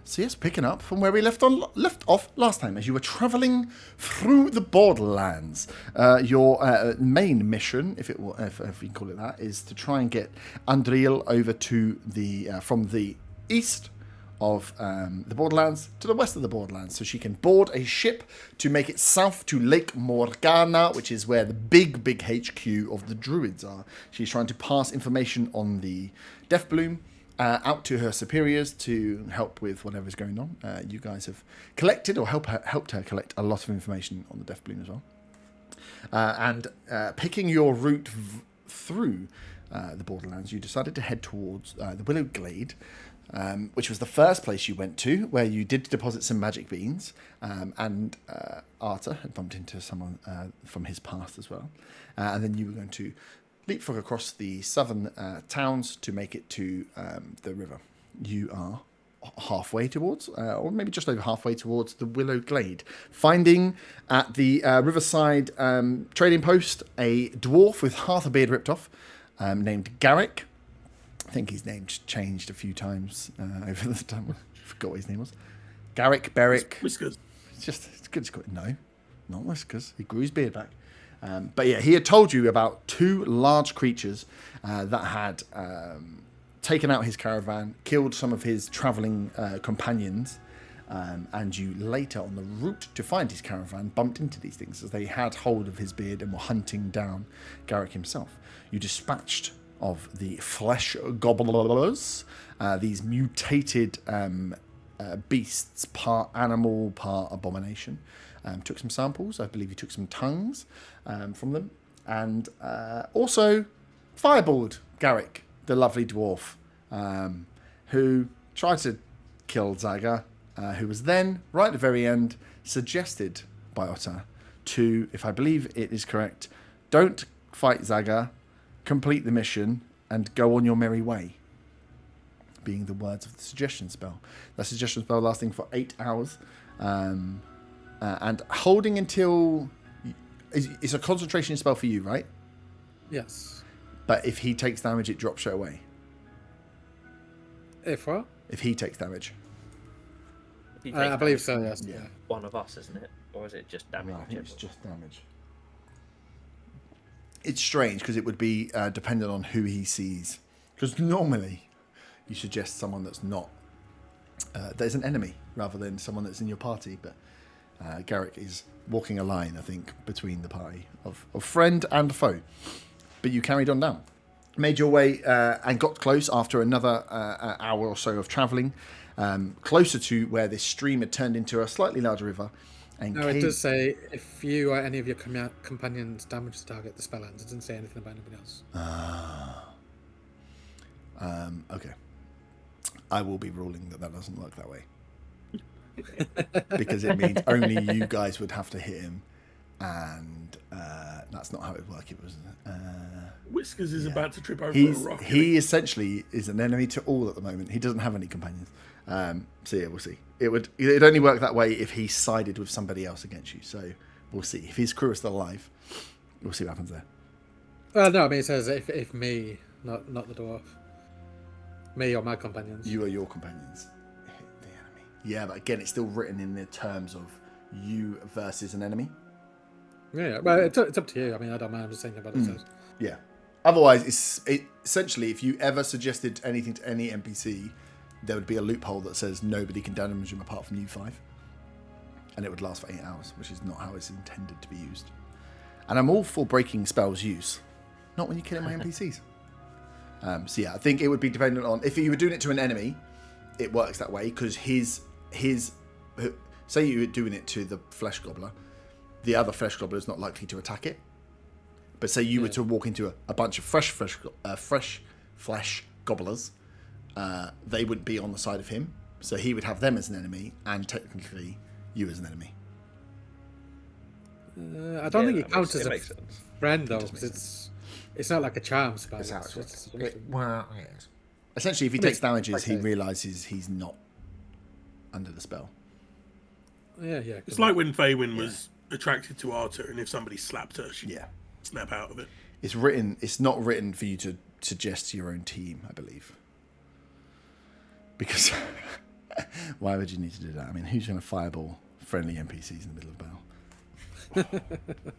So yes, picking up from where we left off last time, as you were travelling through the Borderlands. Your main mission, if you can call it that, is to try and get Andriel over to the from the east of the Borderlands to the west of the Borderlands, so she can board a ship to make it south to Lake Morgana, which is where the big HQ of the Druids are. She's trying to pass information on the Death Bloom out to her superiors to help with whatever's going on. You guys have collected or helped her collect a lot of information on the Death Bloom as well. And picking your route through the Borderlands, you decided to head towards the Willow Glade, which was the first place you went to, where you did deposit some magic beans, and Arta had bumped into someone from his past as well. And then you were going to leapfrog across the southern towns to make it to the river. You are halfway towards, or maybe just over halfway towards the Willow Glade, finding at the riverside trading post a dwarf with half a beard ripped off, named Garrick. I think his name's changed a few times over the time. I forgot what his name was. Garrick, Berrick. Whiskers. It's good. No, not whiskers. He grew his beard back. But yeah, he had told you about two large creatures that had taken out his caravan, killed some of his travelling companions, and you later, on the route to find his caravan, bumped into these things as they had hold of his beard and were hunting down Garrick himself. You dispatched of the flesh gobblers, these mutated beasts, part animal, part abomination. Took some samples. I believe you took some tongues from them. And also fireballed Garrick, the lovely dwarf, who tried to kill Zaga, who was then, right at the very end, suggested by Otter to, if I believe it is correct, don't fight Zaga, complete the mission, and go on your merry way, being the words of the suggestion spell. That suggestion spell lasting for 8 hours, and holding until... It's a concentration spell for you, right? Yes. But if he takes damage, it drops straight away. If what? If he takes damage. I believe so, yes. Yeah. One of us, isn't it? Or is it just damage? No, I think it's just damage. It's strange because it would be dependent on who he sees. Because normally you suggest someone that's not there's an enemy rather than someone that's in your party. But Garrick is walking a line, I think, between the party of friend and foe. But you carried on down, made your way and got close after another hour or so of travelling, closer to where this stream had turned into a slightly larger river. And no, it does say if you or any of your companions damage the target, the spell ends. It doesn't say anything about anybody else. Okay. I will be ruling that doesn't work that way. Because it means only you guys would have to hit him, and that's not how it would work. It was Whiskers is about to trip over a rock. He essentially is an enemy to all at the moment. He doesn't have any companions. So yeah, we'll see. It'd only work that way if he sided with somebody else against you. So we'll see. If his crew is still alive, we'll see what happens there. Well, no, I mean, it says if me, not the dwarf. Me or my companions. You or your companions hit the enemy. Yeah, but again, it's still written in the terms of you versus an enemy. Yeah, well, it's up to you. I mean, I don't mind. I'm just saying about it says. Yeah. Otherwise, essentially, if you ever suggested anything to any NPC, there would be a loophole that says nobody can damage him apart from you 5. And it would last for 8 hours, which is not how it's intended to be used. And I'm all for breaking spells use. Not when you're killing my NPCs. So yeah, I think it would be dependent on... If you were doing it to an enemy, it works that way, because his... Say you were doing it to the flesh gobbler, the other flesh gobbler is not likely to attack it. But say you were to walk into a bunch of fresh flesh gobblers, they would be on the side of him. So he would have them as an enemy, and technically you as an enemy. I don't think it counts as a friend, though, because it's not like a charm spell. Well, yes. Essentially, if he takes damages, he realises he's not under the spell. Yeah. It's like when Faywin was attracted to Arta, and if somebody slapped her, she'd snap out of it. It's not written for you to suggest to your own team, I believe. Because Why would you need to do that? I mean, who's going to fireball friendly NPCs in the middle of battle?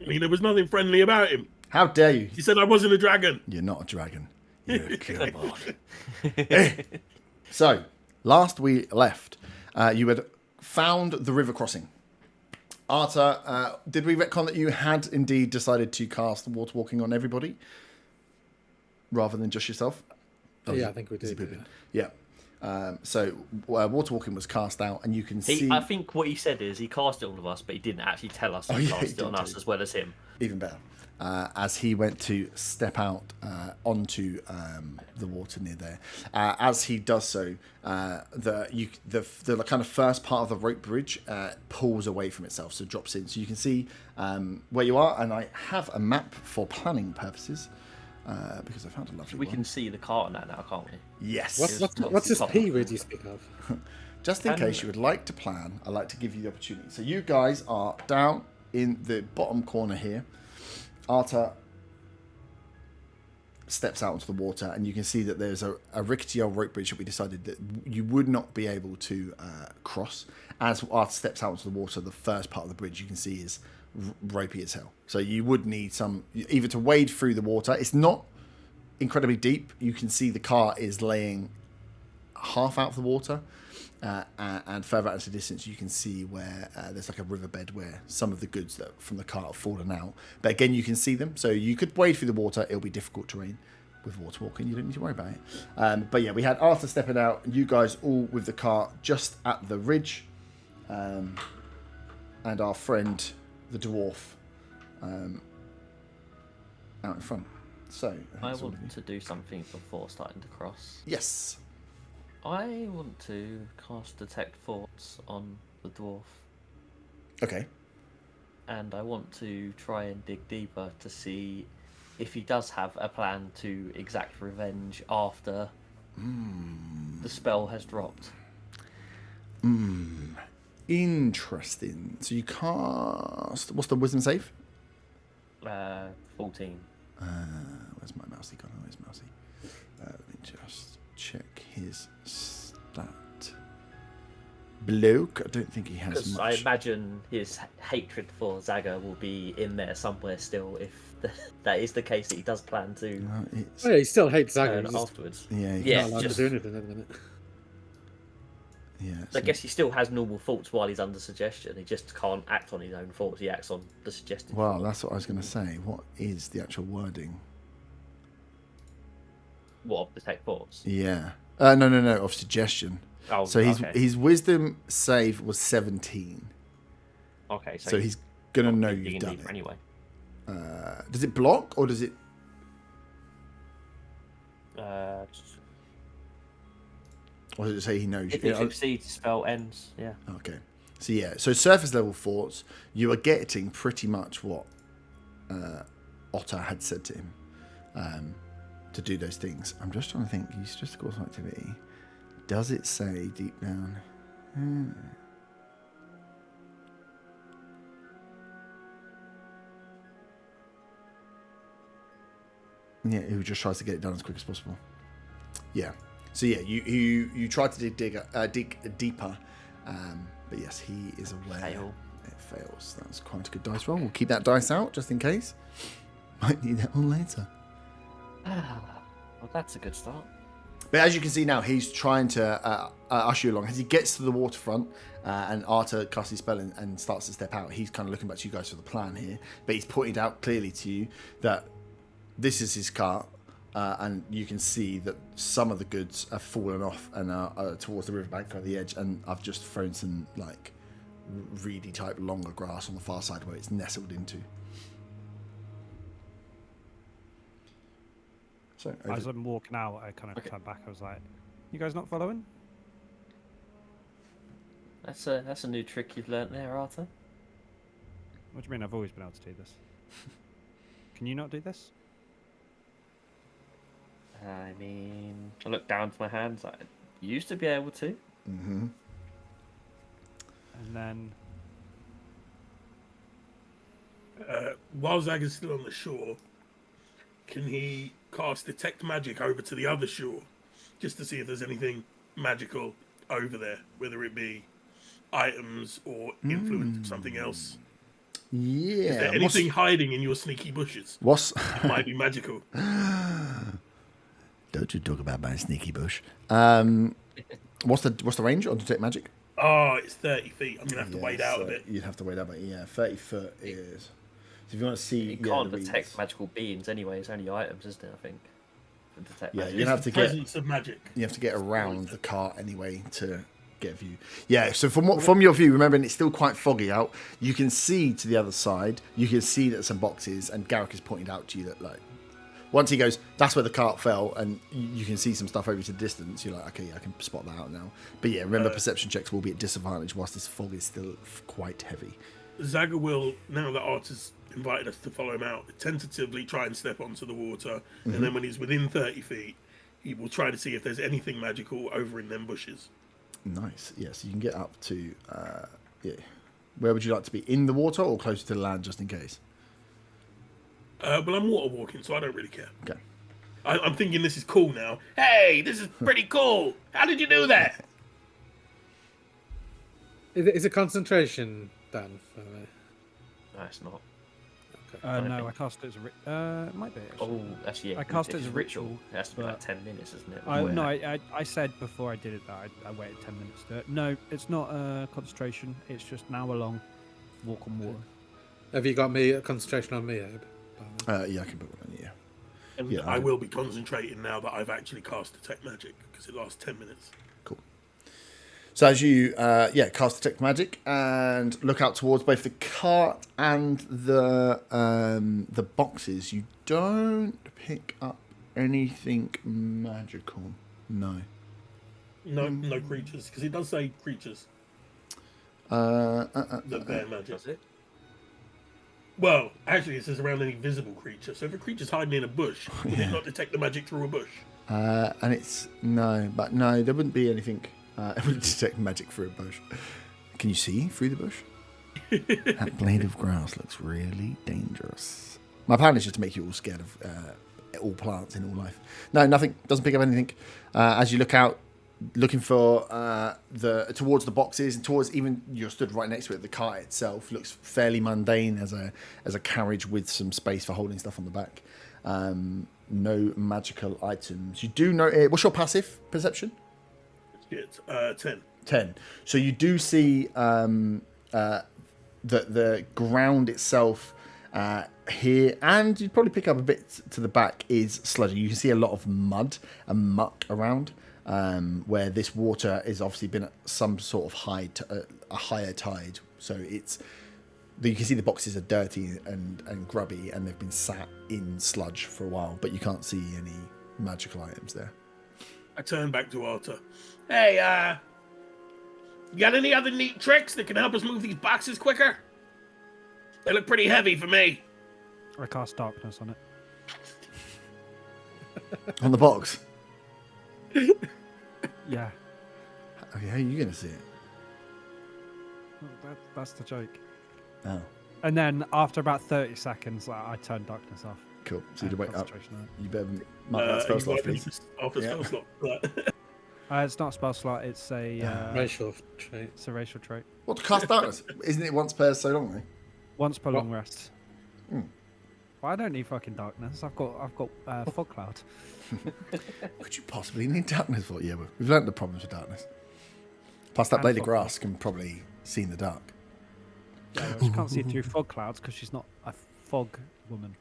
I mean, there was nothing friendly about him. How dare you? He said I wasn't a dragon. You're not a dragon. You're a kobold. So, last we left, you had found the river crossing. Arta, did we retcon that you had indeed decided to cast water walking on everybody rather than just yourself? Oh, Yeah, I think we did. Yeah. So water walking was cast out, and you can see. I think what he said is he cast it on all of us, but he didn't actually tell us he cast it on us as well as him. Even better. As he went to step out onto the water near there. As he does so, the kind of first part of the rope bridge pulls away from itself, so drops in. So you can see where you are, and I have a map for planning purposes because I found a lovely one. We can see the cart on that now, can't we? Yes. What's this P word you speak of? Just in case you would like to plan, I'd like to give you the opportunity. So you guys are down in the bottom corner here. Arta steps out onto the water, and you can see that there's a rickety old rope bridge that we decided that you would not be able to cross. As Arta steps out onto the water, the first part of the bridge you can see is ropey as hell. So you would need some, either to wade through the water. It's not incredibly deep. You can see the cart is laying half out of the water. And further out into the distance, you can see where there's like a riverbed where some of the goods that from the cart have fallen out. But again, you can see them, so you could wade through the water. It'll be difficult terrain with water walking. You don't need to worry about it. But yeah, we had Arthur stepping out, and you guys all with the cart just at the ridge, and our friend the dwarf out in front. So I want to do something before starting to cross. Yes. I want to cast Detect Thoughts on the dwarf. Okay. And I want to try and dig deeper to see if he does have a plan to exact revenge after the spell has dropped. Interesting. So you cast... What's the wisdom save? 14. Where's my mousey gone? Oh, where's mousey? Let me just check his stat. Bloke, I don't think he has Because much. I imagine his hatred for Zaga will be in there somewhere still if that is the case that he does plan to Oh, yeah, he still hates Zaga. He's just afterwards. Yeah, Yeah, not allowed just- to do anything at the minute. yeah. I guess he still has normal thoughts while he's under suggestion. He just can't act on his own thoughts. He acts on the suggested. Well, that's what I was going to say. What is the actual wording? What, of Detect Thoughts? Yeah. No, of suggestion. Oh, So okay. his wisdom save was 17. Okay, So he's going to know digging you've done deeper it. anyway. Does it block, or does it... Or does it say he knows If you? it succeeds, the spell ends. Yeah. Okay. So yeah, so surface level thoughts, you are getting pretty much what Otter had said to him to do those things. I'm just trying to think. Use just course activity. Does it say deep down? Yeah, who just tries to get it done as quick as possible. Yeah. So yeah, you try to dig deeper, but yes, he is aware. Fail. It fails. That's quite a good dice roll. We'll keep that dice out just in case. Might need that one later. Well, that's a good start. But as you can see now, he's trying to usher you along. As he gets to the waterfront and Arta casts his spell and starts to step out, he's kind of looking back to you guys for the plan here. But he's pointed out clearly to you that this is his cart. And you can see that some of the goods have fallen off and are towards the riverbank on the edge. And I've just thrown some like reedy type longer grass on the far side where it's nestled into. So As I'm walking out, I kind of turned back. I was like, "You guys not following?" That's a new trick you've learnt there, Arthur. What do you mean? I've always been able to do this. Can you not do this? I mean, I look down to my hands. I used to be able to. Mm-hmm. And then While Zaga's still on the shore, can he cast Detect Magic over to the other shore just to see if there's anything magical over there, whether it be items or influence of something else. Yeah. Is there anything hiding in your sneaky bushes? What's That might be magical. Don't you talk about my sneaky bush. What's the range on detect magic? Oh, it's 30 feet. I'm gonna have to wade out a bit. You'd have to wade out, but 30 foot is. So if you want to see, You can't detect magical beings anyway. It's only items, isn't it? I think. To detect magic. you have to get presence of magic. You have to get around the cart anyway to get a view. Yeah. So from your view, remembering it's still quite foggy out, you can see to the other side. You can see that some boxes, and Garrick has pointed out to you that like. Once he goes, that's where the cart fell, and you can see some stuff over to the distance. You're like, okay, I can spot that out now. But yeah, remember, perception checks will be at disadvantage whilst this fog is still quite heavy. Zaga will, now that Art has invited us to follow him out, tentatively try and step onto the water, and then when he's within 30 feet, he will try to see if there's anything magical over in them bushes. Nice. Yeah, so you can get up to, where would you like to be? In the water or closer to the land, just in case? Well, I'm water walking, so I don't really care. Okay. I'm thinking this is cool now. Hey, this is pretty cool. How did you do that? Is it concentration, Dan? For me? No, it's not. Okay. No, I cast it as a it might be. Actually. Oh, actually, yeah. I cast if it as it's a ritual, It has to be like but- 10 minutes, isn't it? I said before I did it that I waited 10 minutes to do it. No, it's not concentration. It's just an hour long walk on water. Have you got me concentration on me, Abe? Yeah, I can put one in, yeah. And Yeah, I will be concentrating now that I've actually cast Detect Magic, because it lasts 10 minutes. Cool. So as you, cast Detect Magic and look out towards both the cart and the boxes, you don't pick up anything magical. No. No creatures, because it does say creatures that bear magic. Does it? Well, actually, it says around any visible creature. So if a creature's hiding in a bush, would it not detect the magic through a bush? And it's, no, there wouldn't be anything. It would detect magic through a bush. Can you see through the bush? That blade of grass looks really dangerous. My plan is just to make you all scared of all plants in all life. No, nothing. Doesn't pick up anything. As you look out, looking for towards the boxes and towards even you're stood right next to it. The cart itself looks fairly mundane as a carriage with some space for holding stuff on the back. No magical items. You do know. What's your passive perception? It's 10. 10. So you do see the ground itself here, and you'd probably pick up a bit to the back is sludgy. You can see a lot of mud and muck around, where this water has obviously been at some sort of a higher tide. So you can see the boxes are dirty and grubby, and they've been sat in sludge for a while, but you can't see any magical items there. I turn back to Arta. Hey, you got any other neat tricks that can help us move these boxes quicker? They look pretty heavy for me. I cast darkness on it. On the box? Yeah. Okay, how are you going to see it? That's the joke. Oh, And then after about 30 seconds, I turn darkness off. cool. So you wake up. Concentration on it. You better mark that spell slot, please. After Yeah. spell slot. It's not a spell slot. It's a Racial trait. it's a racial trait. What, to cast darkness? Isn't it once per so long, though? Once per What? long rest. Hmm. Well, I don't need fucking darkness. I've got fog cloud. What could you possibly need darkness for? Yeah, we've learnt the problems with darkness. Plus, that And blade of fog. grass can probably see in the dark. Yeah, well, she can't see through fog clouds because she's not a fog woman.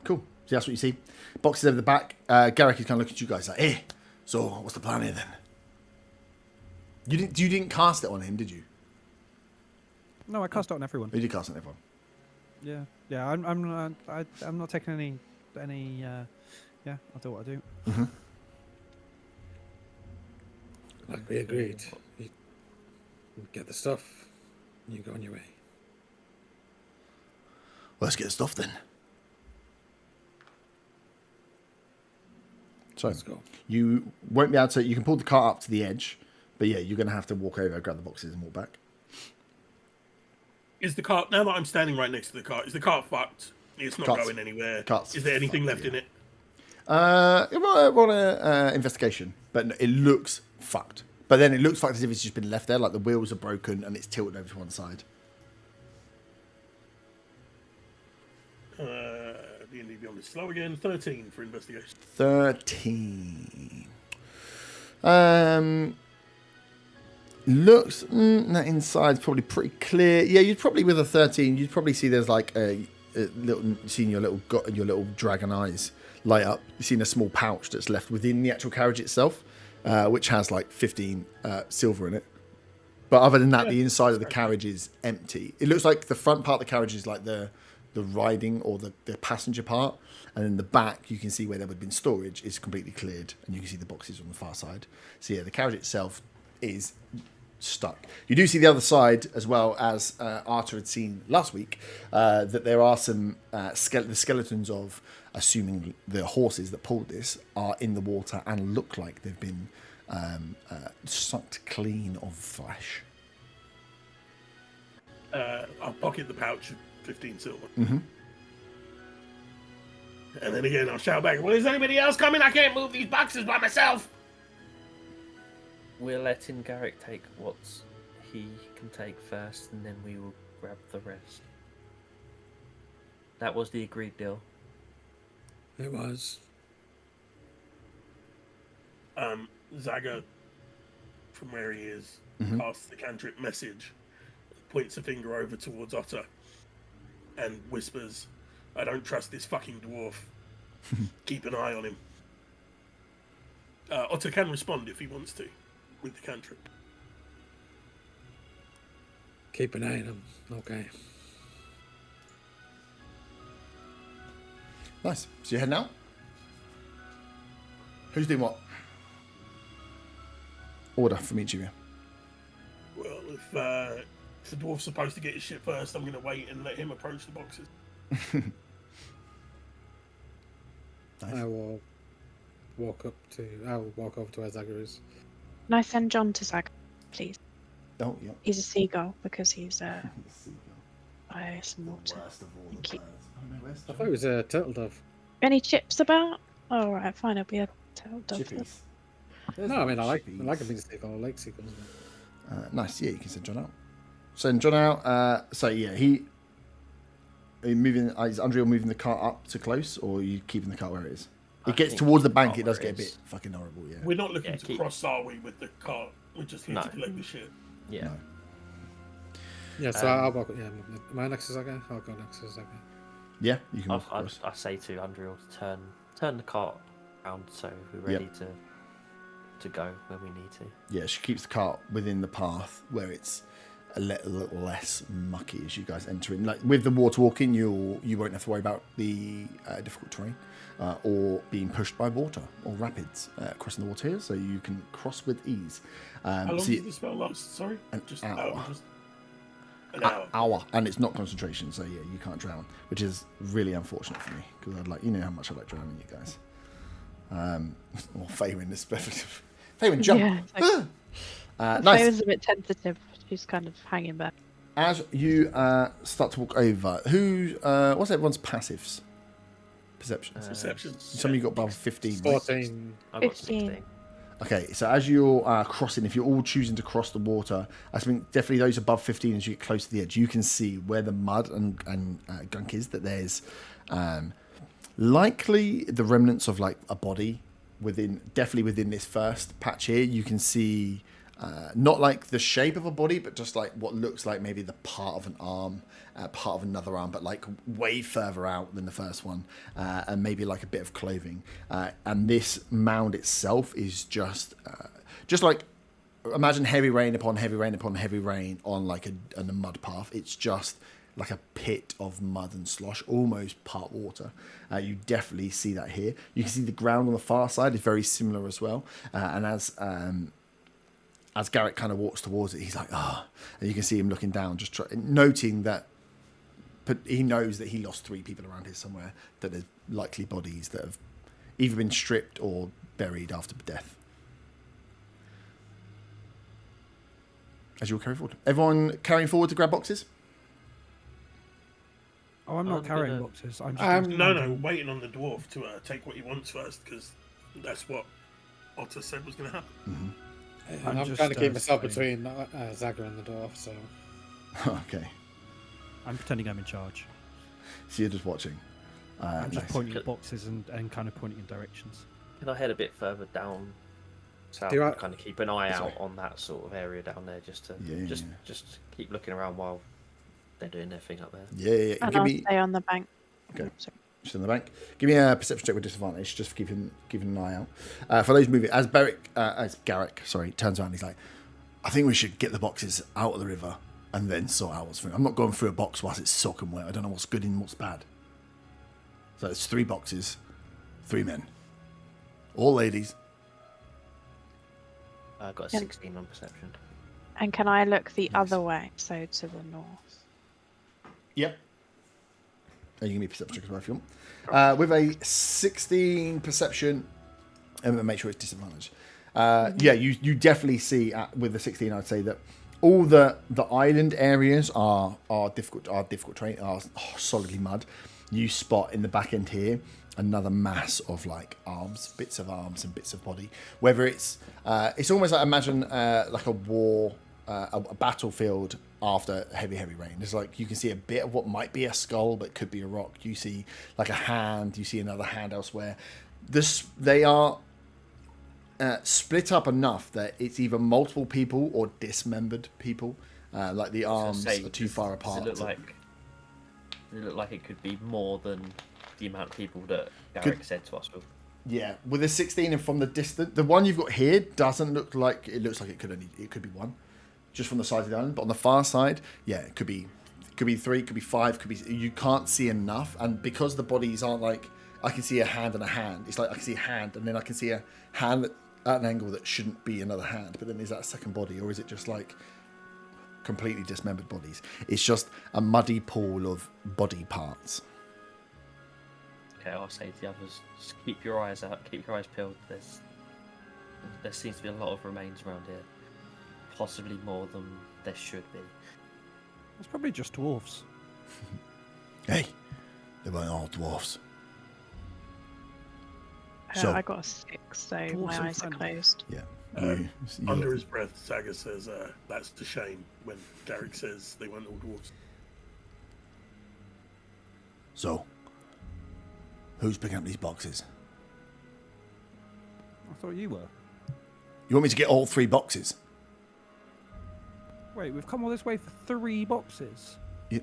Cool. So that's what you see. Boxes over the back. Garrick is kind of looking at you guys like, hey, so what's the plan here then? You didn't cast it on him, did you? No, I cast it on everyone. You did cast it on everyone. Yeah. I'm not taking any. Yeah, I'll do what I do. Like we agreed. You get the stuff, you go on your way. Well, let's get the stuff then. So Let's go. you won't be able to. You can pull the cart up to the edge, but yeah, you're going to have to walk over, grab the boxes, and walk back. Is the cart, now that I'm standing right next to the cart, is the cart fucked? It's not Cart's- going anywhere. cart's Is there anything fucked, left in it? Roll a investigation, but it looks fucked. But then it looks fucked as if it's just been left there, like the wheels are broken and it's tilted over to one side. D&D Beyond is slow again. 13 for investigation. 13. Looks that inside's probably pretty clear. Yeah, you'd probably with a 13, you'd probably see there's like a little, seeing your little dragon eyes light up. You've seen a small pouch that's left within the actual carriage itself, which has like 15 silver in it. But other than that, the inside of the carriage is empty. It looks like the front part of the carriage is like the riding or the passenger part, and then the back you can see where there would have been storage is completely cleared, and you can see the boxes on the far side. So yeah, the carriage itself is stuck. You do see the other side as well, as Arthur had seen last week, that there are some the skeletons of, assuming the horses that pulled this, are in the water and look like they've been sucked clean of flesh. I'll pocket the pouch of 15 silver. Mm-hmm. And then again, I'll shout back, well, is anybody else coming? I can't move these boxes by myself. We're letting Garrick take what he can take first, and then we will grab the rest. That was the agreed deal. It was. Zaga, from where he is, Mm-hmm. casts the cantrip message, points a finger over towards Otter, and whispers, I don't trust this fucking dwarf. Keep an eye on him. Otter can respond if he wants to, with the cantrip. Keep an eye on him. Okay. Nice. So you're heading out? Who's doing what? Order from each of you. Well, if the dwarf's supposed to get his shit first, I'm going to wait and let him approach the boxes. Nice. I will walk over to where Zaga is. Can I send John to Zag, please? Oh, yeah. He's a seagull because he's by some water. Thank you. I thought it was a turtle dove. Any chips about? Oh, right, fine, it'll be a turtle dove. Chippies. No, I mean I like a big seagull. I like seagulls. Nice. Yeah, you can send John out. Send John out. So yeah, are you moving? Is Andrea moving the cart up to close, or are you keeping the cart where it is? It gets towards the bank. It does get a bit fucking horrible. Yeah. We're not looking to cross, are we, with the cart? We're just here to collect the shit. Yeah. No. Yeah, so I'll walk. Yeah, am I next to Zaga? I'll go next to Zaga. Yeah, you can walk across. I say to Andrew to turn the cart around so we're ready to go when we need to. Yeah, she keeps the cart within the path where it's a little less mucky as you guys enter in. Like with the water walking, you won't have to worry about the difficult terrain or being pushed by water or rapids crossing the water here, so you can cross with ease. How long does the spell last? Sorry? An hour. An hour. And it's not concentration, so yeah, you can't drown, which is really unfortunate for me because you know how much I like drowning you guys. Or Faywin is Faywin, jump. Yeah, Nice. Faywin's a bit tentative. She's kind of hanging back. As you start to walk over, what's everyone's passives? Perceptions. Perceptions. Some of you got above 15. Right? 14. I've got 15. 16. Okay, so as you're crossing, if you're all choosing to cross the water, I think definitely those above 15, as you get close to the edge, you can see where the mud and gunk is, that there's likely the remnants of like a body definitely within this first patch here. You can see not like the shape of a body, but just like what looks like maybe the part of an arm, part of another arm, but like way further out than the first one, and maybe like a bit of clothing. And this mound itself is just like, imagine heavy rain upon heavy rain upon heavy rain on like a mud path. It's just like a pit of mud and slosh, almost part water. You definitely see that here. You can see the ground on the far side is very similar as well. And as Garrett kind of walks towards it, he's like, and you can see him looking down, just noting that, but he knows that he lost 3 people around here somewhere, that there's likely bodies that have either been stripped or buried after death. As you'll carry forward. Everyone carrying forward to grab boxes? Oh, I'm not I'm carrying gonna- boxes. I'm just No, waiting on the dwarf to take what he wants first, because that's what Otter said was going to happen. And I'm I'm just, trying to keep myself saying- between Zaga and the dwarf, so... Okay. I'm pretending I'm in charge. So you're just watching. I'm just Nice. pointing at boxes and kind of pointing in directions. Can I head a bit further down south Do I- and kind of keep an eye Sorry. out on that sort of area down there, just to Yeah, just yeah. just keep looking around while they're doing their thing up there? Yeah. And Give I'll me stay on the bank. Okay. Sorry. just in the bank. Give me a perception check with disadvantage, just for keeping an eye out. For those moving, as Garrick, turns around, he's like, I think we should get the boxes out of the river and then sort out what's through. I'm not going through a box whilst it's soaking wet. I don't know what's good and what's bad. So it's 3 boxes, 3 men, all ladies. I've got a Yeah. 16 on perception. And can I look the Nice. other way, so to the north? Yep. And you can be perception check as well if you want. With a 16 perception, and make sure it's disadvantage. Yeah, you definitely see with the 16. I'd say that all the island areas are difficult terrain, are solidly mud. You spot in the back end here another mass of like bits of arms and bits of body. Whether it's almost like imagine like a war. A battlefield after heavy rain. There's like you can see a bit of what might be a skull, but could be a rock. You see like a hand. You see another hand elsewhere. They are split up enough that it's either multiple people or dismembered people. Like the arms are too far apart. Does it look like it could be more than the amount of people that Garrick said to us? Yeah, with a 16 and from the distance, the one you've got here doesn't look like it. Looks like it could be 1. Just from the size of the island, but on the far side, yeah, it could be 3, could be 5, could be. You can't see enough, and because the bodies aren't like, I can see a hand and a hand. It's like I can see a hand, and then I can see a hand at an angle that shouldn't be another hand. But then is that a second body, or is it just like completely dismembered bodies? It's just a muddy pool of body parts. Okay, I'll say to the others, just keep your eyes out, keep your eyes peeled. There seems to be a lot of remains around here. Possibly more than there should be. It's probably just dwarfs. Hey, they weren't all dwarfs. So- I got a 6, so Dwarves my and eyes are friendly. closed. Yeah. Um, You Under look- his breath, Saga says, that's a shame when Garrick says they weren't all dwarves. So, who's picking up these boxes? I thought you were. You want me to get all 3 boxes? Wait, we've come all this way for 3 boxes. Yeah.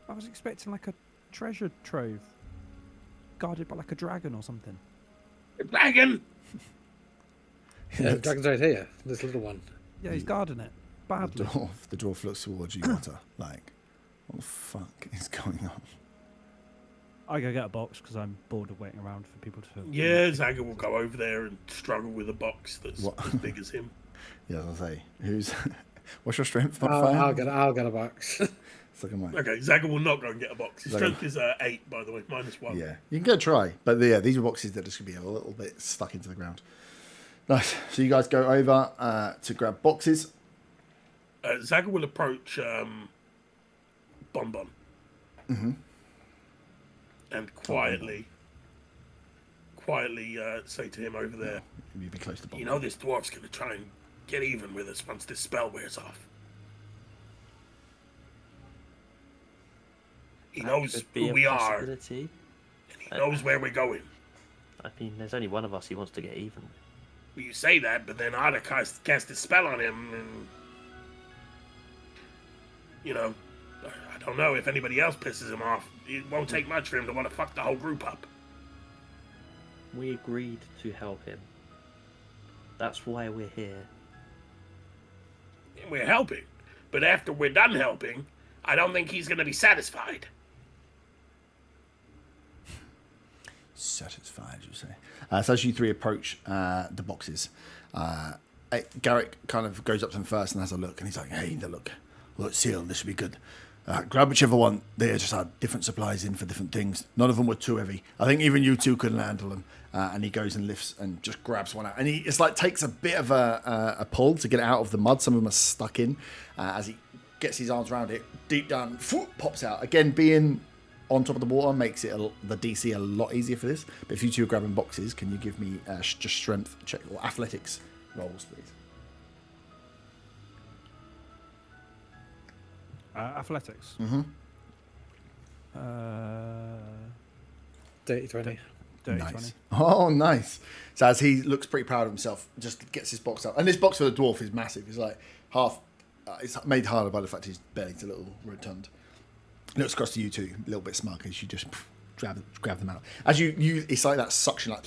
I was expecting like a treasure trove, guarded by like a dragon or something. Dragon! Dragon's right here. This little one. Yeah, he's guarding it badly. The dwarf looks towards you, Otter, like, what the fuck is going on? I go get a box because I'm bored of waiting around for people to. Yeah, Zaga will go over there and struggle with a box that's What? as big as him. Yeah, as I say, what's your strength I'll modifier? I'll get a box. It's like a mic. Okay, Zaga will not go and get a box. His Zaga- strength is 8, by the way, -1. Yeah, you can go try, but yeah, these are boxes that are just gonna be a little bit stuck into the ground. Nice. So you guys go over to grab boxes. Zaga will approach Bon Bon. Mm-hmm. And quietly say to him over there, You'd be close to Bob. you know this dwarf's going to try and get even with us once this spell wears off. He knows Could be who a we are, possibility. and he knows where we're going. I mean, there's only one of us he wants to get even with. Well, you say that, but then I'd have cast a spell on him, and you know, I don't know if anybody else pisses him off. It won't take much for him to want to fuck the whole group up. We agreed to help him. That's why we're here. And we're helping, but after we're done helping, I don't think he's going to be satisfied. Satisfied, you say. So as you 3 approach the boxes, Garrick kind of goes up to them first and has a look, and he's like, "Hey, look, sealed. This should be good. Grab whichever one. They just had different supplies in for different things. None of them were too heavy. I think even you 2 couldn't handle them." And he goes and lifts and just grabs one out, and it's like takes a bit of a pull to get it out of the mud. Some of them are stuck in as he gets his arms around it, deep down, pops out. Again, being on top of the water makes it the DC a lot easier for this. But if you two are grabbing boxes, can you give me just strength check or athletics rolls, please? Athletics. Mm-hmm. Dirty 20. Dirty Nice. 20. Oh, nice. So as he looks pretty proud of himself, just gets his box up. And this box for the dwarf is massive. It's like half... it's made harder by the fact his belly's a little rotund. Looks across to you two, a little bit smug as you just grab them out. As you it's like that suction, like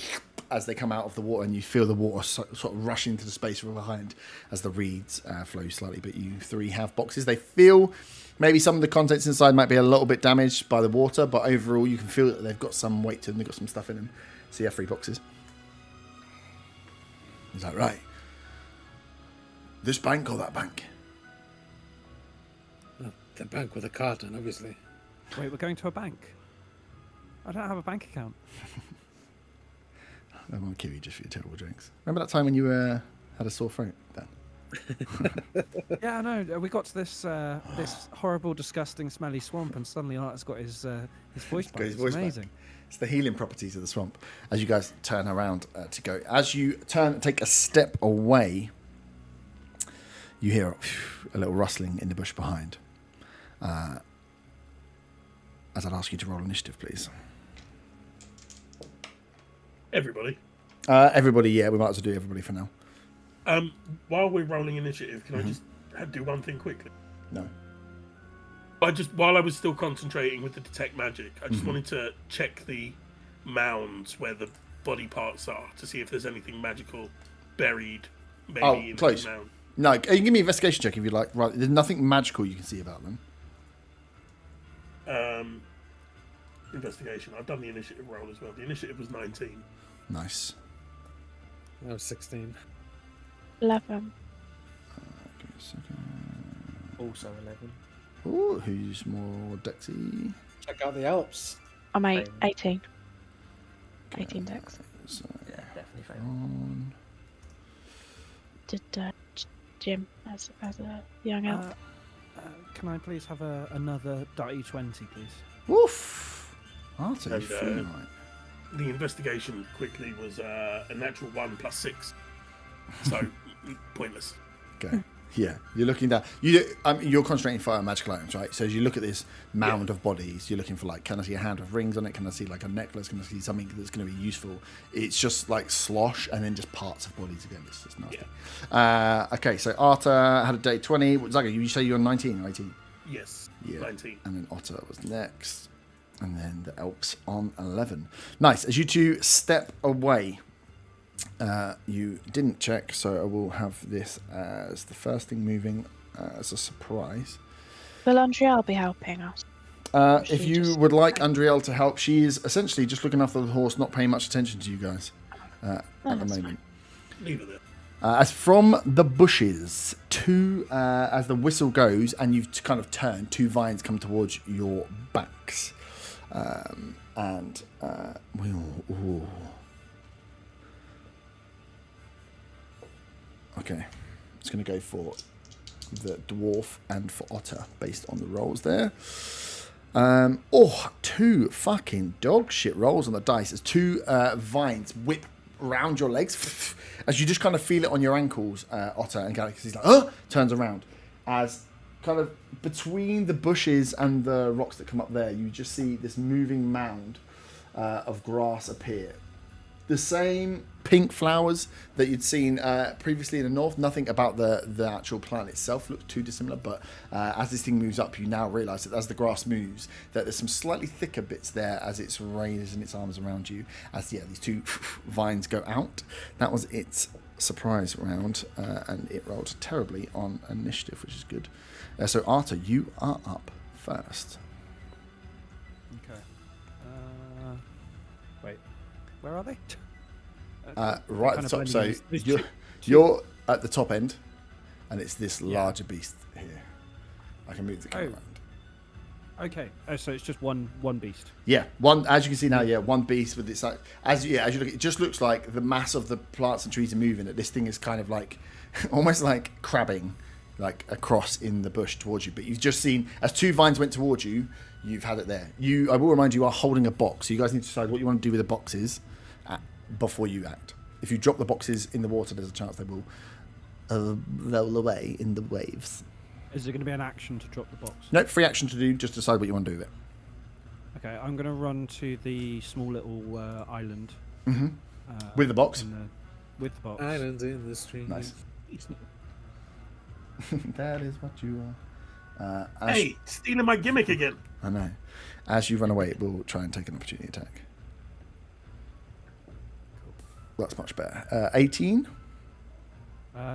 as they come out of the water, and you feel the water sort of rush into the space from behind as the reeds flow slightly. But you three have boxes. They feel maybe some of the contents inside might be a little bit damaged by the water, but overall you can feel that they've got some weight to them. They've got some stuff in them. So you have 3 boxes. He's like, right, this bank or that bank? The bank with a card on, obviously. Wait, we're going to a bank? I don't have a bank account. I won't kill you just for your terrible drinks. Remember that time when you had a sore throat, Dan? Yeah, I know. We got to this this horrible, disgusting, smelly swamp, and suddenly Art's got his voice back. It's amazing. Back. It's the healing properties of the swamp. As you guys turn around to go, as you take a step away, you hear a little rustling in the bush behind. As I'd ask you to roll initiative, please. Everybody. Everybody, yeah, we might as well do everybody for now. While we're rolling initiative, can I just do one thing quickly? No. While I was still concentrating with the detect magic, I just wanted to check the mounds where the body parts are to see if there's anything magical buried maybe in close. the mound. No, you can give me an investigation check if you like. Right, there's nothing magical you can see about them. Investigation. I've done the initiative roll as well. The initiative was 19. Nice. That was 16. 11. Give me a second. Also 11. Ooh, who's more Dexy? Check out the Alps. I'm Same. 18. 18 dex. So, Yeah, definitely fail. on. Did Jim as a young elf? Can I please have another dirty 20, please? Woof! Artie, And, feeling right. The investigation quickly was a natural 1 plus 6. So, pointless. Okay. Yeah, you're looking down. You're concentrating fire on magical items, right? So as you look at this mound of bodies, you're looking for like, can I see a hand with rings on it? Can I see like a necklace? Can I see something that's going to be useful? It's just like slosh and then just parts of bodies again. It's just nasty. Yeah. Okay, so Arta had a day 20. Zaga, you say you're 19 or 18? Yes. Yeah. 19. And then Otter was next. And then the Elks on 11. Nice. As you two step away, you didn't check, so I will have this as the first thing moving as a surprise. Will Andriel be helping us? If you would like Andriel to help, she is essentially just looking after the horse, not paying much attention to you guys at the that's moment. Leave it there. As from the bushes, as the whistle goes and you've kind of turned, 2 vines come towards your backs. Ooh. Okay, it's going to go for the dwarf and for Otter based on the rolls there. 2 fucking dog shit rolls on the dice as 2 vines whip around your legs as you just kind of feel it on your ankles, Otter, and Galaxy's like, turns around as kind of between the bushes and the rocks that come up there, you just see this moving mound of grass appear. The same pink flowers that you'd seen previously in the north. Nothing about the actual plant itself looks too dissimilar, but as this thing moves up, you now realise that as the grass moves, that there's some slightly thicker bits there as it's raising its arms around you. As these 2 vines go out. That was its surprise round, and it rolled terribly on initiative, which is good. So Arta, you are up first. Okay. Wait. Where are they? Right at kind the of top. So blending these- you're at the top end, and it's this larger beast here. I can move the camera around. Okay. Oh, so it's just one beast. Yeah, one. As you can see now, yeah, one beast with this. As you look, it just looks like the mass of the plants and trees are moving. That this thing is kind of like, almost like crabbing, like across in the bush towards you. But you've just seen as 2 vines went towards you, you've had it there. I will remind you are holding a box, so you guys need to decide what you want to do with the boxes before you act. If you drop the boxes in the water, there's a chance they will roll away in the waves. Is it going to be an action to drop the box? No, free action to do. Just decide what you want to do with it. Okay, I'm going to run to the small little island. With the box. With the box. Islands in the stream. Nice. That is what you are. Hey, stealing my gimmick again. I know. As you run away, it will try and take an opportunity attack. That's much better. 18.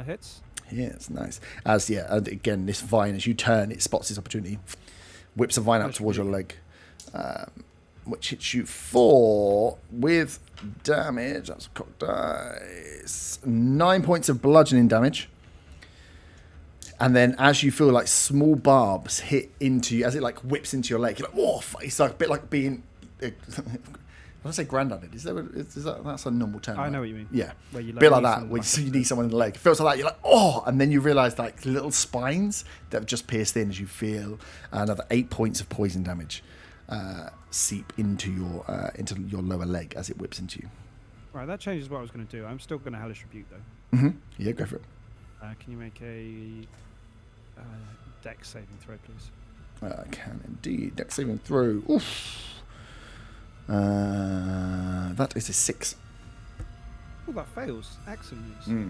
Hits. Yeah, it's nice. And again, this vine, as you turn, it spots this opportunity, whips a vine out towards your leg, which hits you 4 with damage. That's a cocked dice. 9 points of bludgeoning damage. And then as you feel like small barbs hit into you, as it like whips into your leg, you're like, whoa, it's like a bit like being... When I say grandaded, that's a normal term? I know what you mean. Yeah. Where you, a bit like that, where you need someone in the leg. It feels like that, you're like, oh! And then you realise like little spines that have just pierced in as you feel another 8 points of poison damage seep into your lower leg as it whips into you. Right, that changes what I was going to do. I'm still going to Hellish Rebuke, though. Mm-hmm. Yeah, go for it. Can you make a dex saving throw, please? I can indeed. Dex saving throw. Oof. That is a 6. Oh, that fails. Excellent news.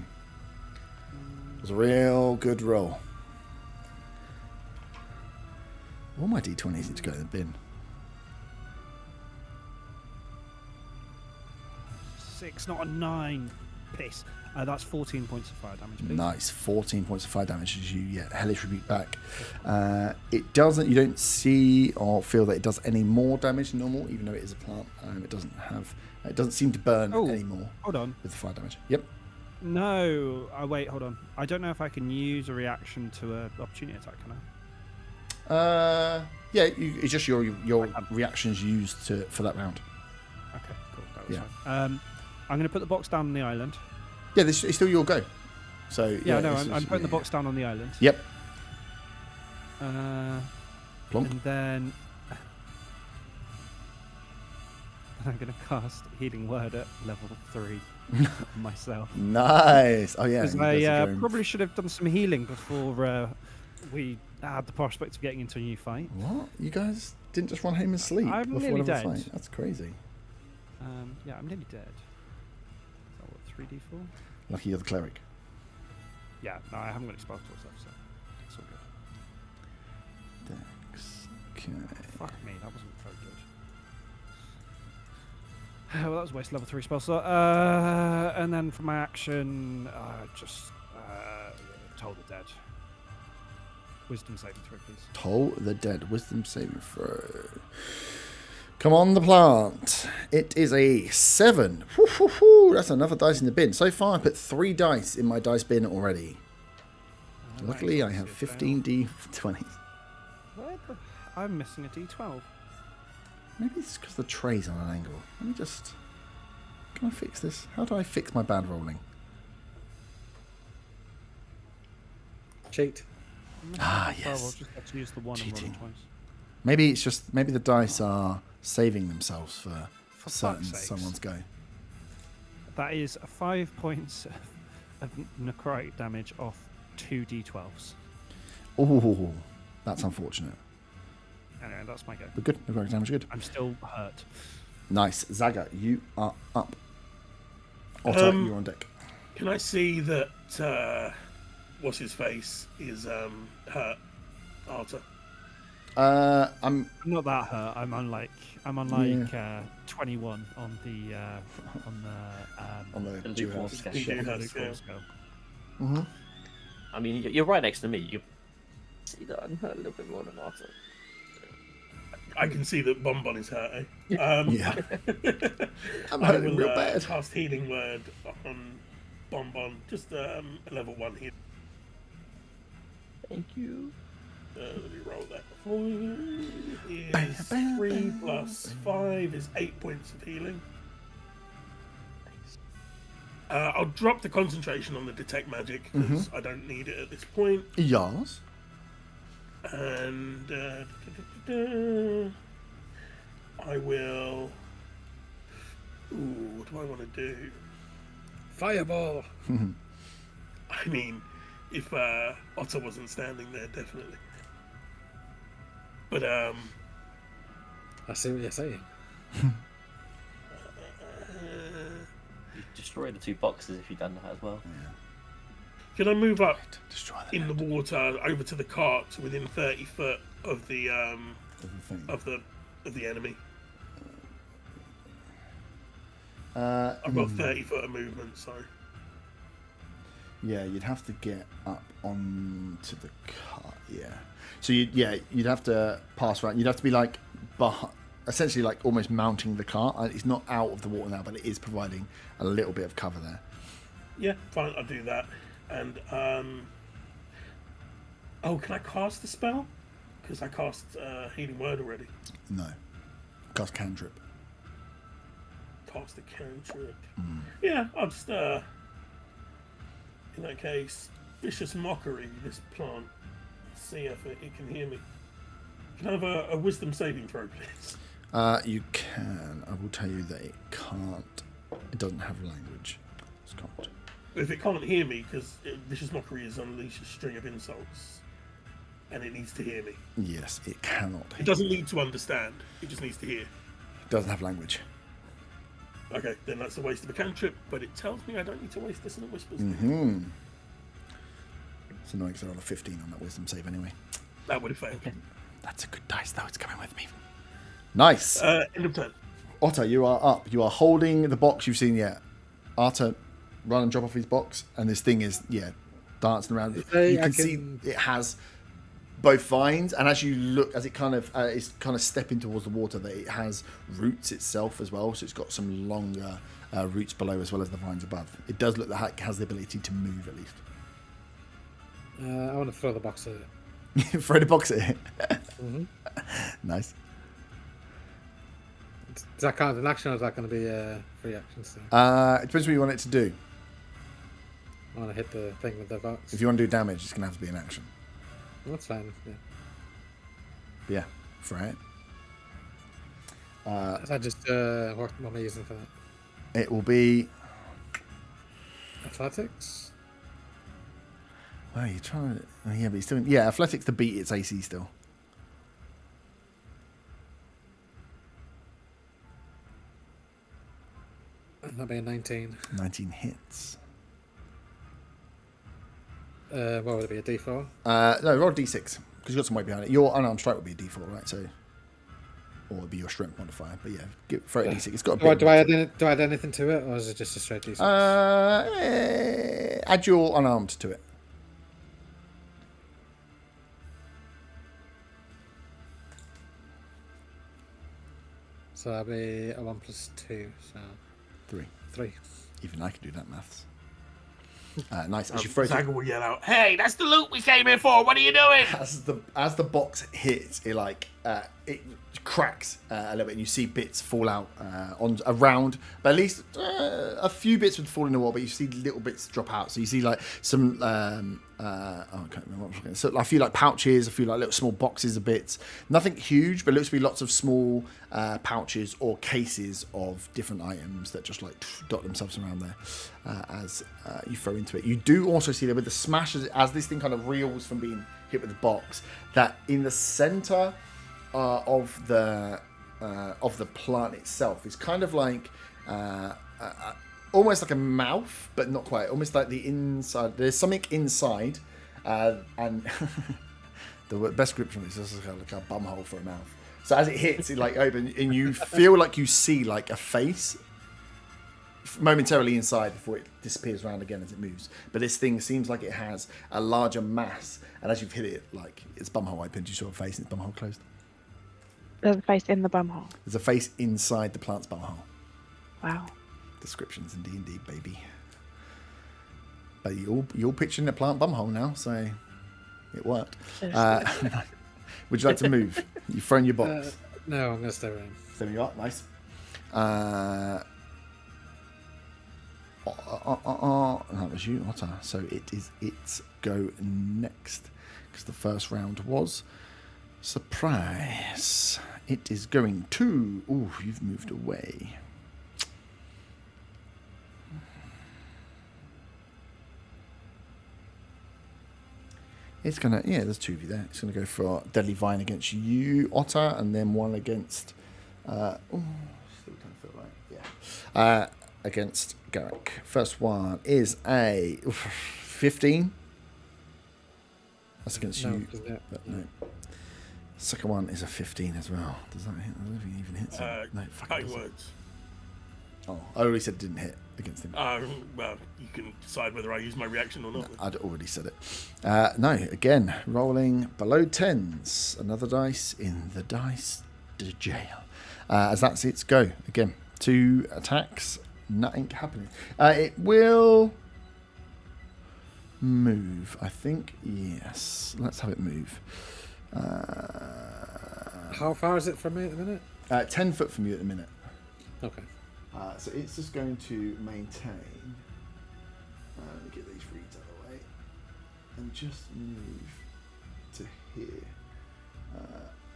It was a real good roll. All my d20s need to go in the bin. 6, not a 9. Piss. That's 14 points of fire damage, please. Nice, 14 points of fire damage as you Hellish Rebuke back. It doesn't, you don't see or feel that it does any more damage than normal, even though it is a plant. It doesn't seem to burn anymore. Hold on. With the fire damage. Yep. No, wait, hold on. I don't know if I can use a reaction to an opportunity attack, can I? Yeah, it's just your reactions used for that round. Okay, cool. That was fine. I'm going to put the box down on the island. Yeah, this is still your go. So I'm putting the box down on the island. Yep. Plonk. And then I'm going to cast Healing Word at level 3 myself. Nice. Oh yeah. Because I probably should have done some healing before we had the prospect of getting into a new fight. What? You guys didn't just run home and sleep I'm before nearly another dead. fight? That's crazy. Yeah, I'm nearly dead. Is that what, 3d4? Lucky you're the cleric. Yeah, no, I haven't got exposed to stuff, so it's all good. Dex. Okay. Fuck me, that wasn't very good. Well, that was a waste level 3 spell slot. And then for my action, just Toll the Dead. Wisdom saving throw, please. Toll the Dead. Wisdom saving throw. Come on, the plant. It is a 7. Woo, woo, woo. That's another dice in the bin. So far, I put 3 dice in my dice bin already. Luckily, I have 15 d20s. I'm missing a d12. Maybe it's because the tray's on an angle. Let me just... Can I fix this? How do I fix my bad rolling? Cheat. Ah, I'll yes. just have to use the one and roll Cheating. it twice. Maybe it's just... Maybe the dice are saving themselves for fuck's certain sakes. someone's go. That is 5 points of necrotic damage off 2 d12s. Oh, that's unfortunate. Anyway, that's my go. But good. Necrotic damage, good. I'm still hurt. Nice. Zaga, you are up. Otter, you're on deck. Can I see that what's his face is hurt, Arthur? I'm not that hurt. I'm on like 21 on the Dwarf scale. Mm-hmm. I mean, you're right next to me. You see that I'm hurt a little bit more than Arthur. I can see that Bonbon is hurt. Eh? Yeah. I'm I hurting will real bad. cast Healing Word on Bonbon. Just a level 1 heal. Thank you. Let me roll that for you. Is 3 plus 5 is 8 points of healing. I'll drop the concentration on the detect magic because I don't need it at this point. Yes. And I will. Ooh, what do I want to do? Fireball. I mean, if Otter wasn't standing there, definitely. But I see what you're saying. You destroy the 2 boxes if you've done that as well. can I move up Destroy the in the water over to the cart within 30 foot of the thing. of the enemy? Uh, I've got 30 foot of movement, so Yeah, you'd have to get up onto the cart. Yeah. So you'd have to pass around. You'd have to be like essentially like almost mounting the cart. It's not out of the water now, but it is providing a little bit of cover there. yeah, fine, I'll do that. And oh, can I cast the spell? Because I cast Healing Word already. No. Cast cantrip. Cast the cantrip. Yeah, I'll just in that case, Vicious Mockery, this plant. See if it can hear me. Can I have a Wisdom saving throw, please? You can. I will tell you that it can't. It doesn't have language. It can't. If it can't hear me, because Vicious Mockery is unleash a string of insults, and it needs to hear me. Yes, it cannot. It doesn't need to understand. It just needs to hear. It doesn't have language. Okay, then that's a waste of a cantrip, but it tells me I don't need to waste this in a whispers. Mm-hmm. It's annoying because I rolled a 15 on that wisdom save anyway. That would have failed. That's a good dice though. It's coming with me. Nice. End of turn. Otter, you are up. You are holding the box you've seen yet. Otter, run and drop off his box, and this thing is dancing around. You can see it has both vines, and as you look, as it kind of is kind of stepping towards the water, that it has roots itself as well. So it's got some longer roots below as well as the vines above. It does look like it has the ability to move at least. I want to throw the box at it. Throw the box at it. Nice. Does that count as an action, or is that going to be a free action still? It depends what you want it to do. I want to hit the thing with the box. If you want to do damage, it's going to have to be an action. That's fine. Yeah. But yeah, try it. Is that just what am I using for that? It will be. Athletics. Well, you're trying to. Yeah, but he's doing. Yeah, athletics to beat its AC still. That'd be a 19. 19 hits. What would it be? A D4? No, roll a D6 because you've got some weight behind it. Your unarmed strike would be a D4, right? So, or it'd be your strength modifier. But yeah, throw a D6. It's got a bit. Do I add anything to it, or is it just a straight D6? Add your unarmed to it. So that'd be a 1 + 2. So 3. 3. Even I can do that maths. Nice. As you throw Zagor will yell out, "Hey, that's the loot we came here for! What are you doing?" as the box hits, it cracks a little bit, and you see bits fall out on around. But at least a few bits would fall in the water, but you see little bits drop out. So you see like some I can't remember what I'm looking at. So I feel like pouches, a few like little small boxes of bits. Nothing huge, but it looks to be lots of small pouches or cases of different items that just like dot themselves around there as you throw into it. You do also see that with the smash as this thing kind of reels from being hit with the box, that in the center of the plant itself is kind of like almost like a mouth, but not quite. Almost like the inside. There's something inside, and the best description is just like a bum hole for a mouth. So as it hits, it like open, and you feel like you see like a face momentarily inside before it disappears around again as it moves. But this thing seems like it has a larger mass, and as you've hit it, like its bum hole opened, you saw a face, and its bum hole closed. There's a face in the bumhole. There's a face inside the plant's bum hole. Wow. Descriptions in D&D, baby. But you're picturing the plant bumhole now, so it worked. Would you like to move? You've thrown your box. No, I'm going to stay around. There you are. Nice. That was you, Otter. So it is its go next. Because the first round was surprise. It is going to... Ooh, you've moved away. It's going to... Yeah, there's two of you there. It's going to go for Deadly Vine against you, Otter, and then one against... still don't feel right. Yeah. Against Garrick. First one is a 15. That's against you. But no. Second one is a 15 as well. Does that hit? I don't know if he even hits it. No, fucking words. Oh, I already said it didn't hit against him. Well, you can decide whether I use my reaction or not. I'd already said it. No, again, rolling below 10s. Another dice in the dice jail. As that's its go. Again, 2 attacks. Nothing happening. It will move, I think. Yes. Let's have it move. How far is it from me at the minute? 10 foot from you at the minute. Okay. So it's just going to maintain. Let me get these reeds out of the way. And just move to here.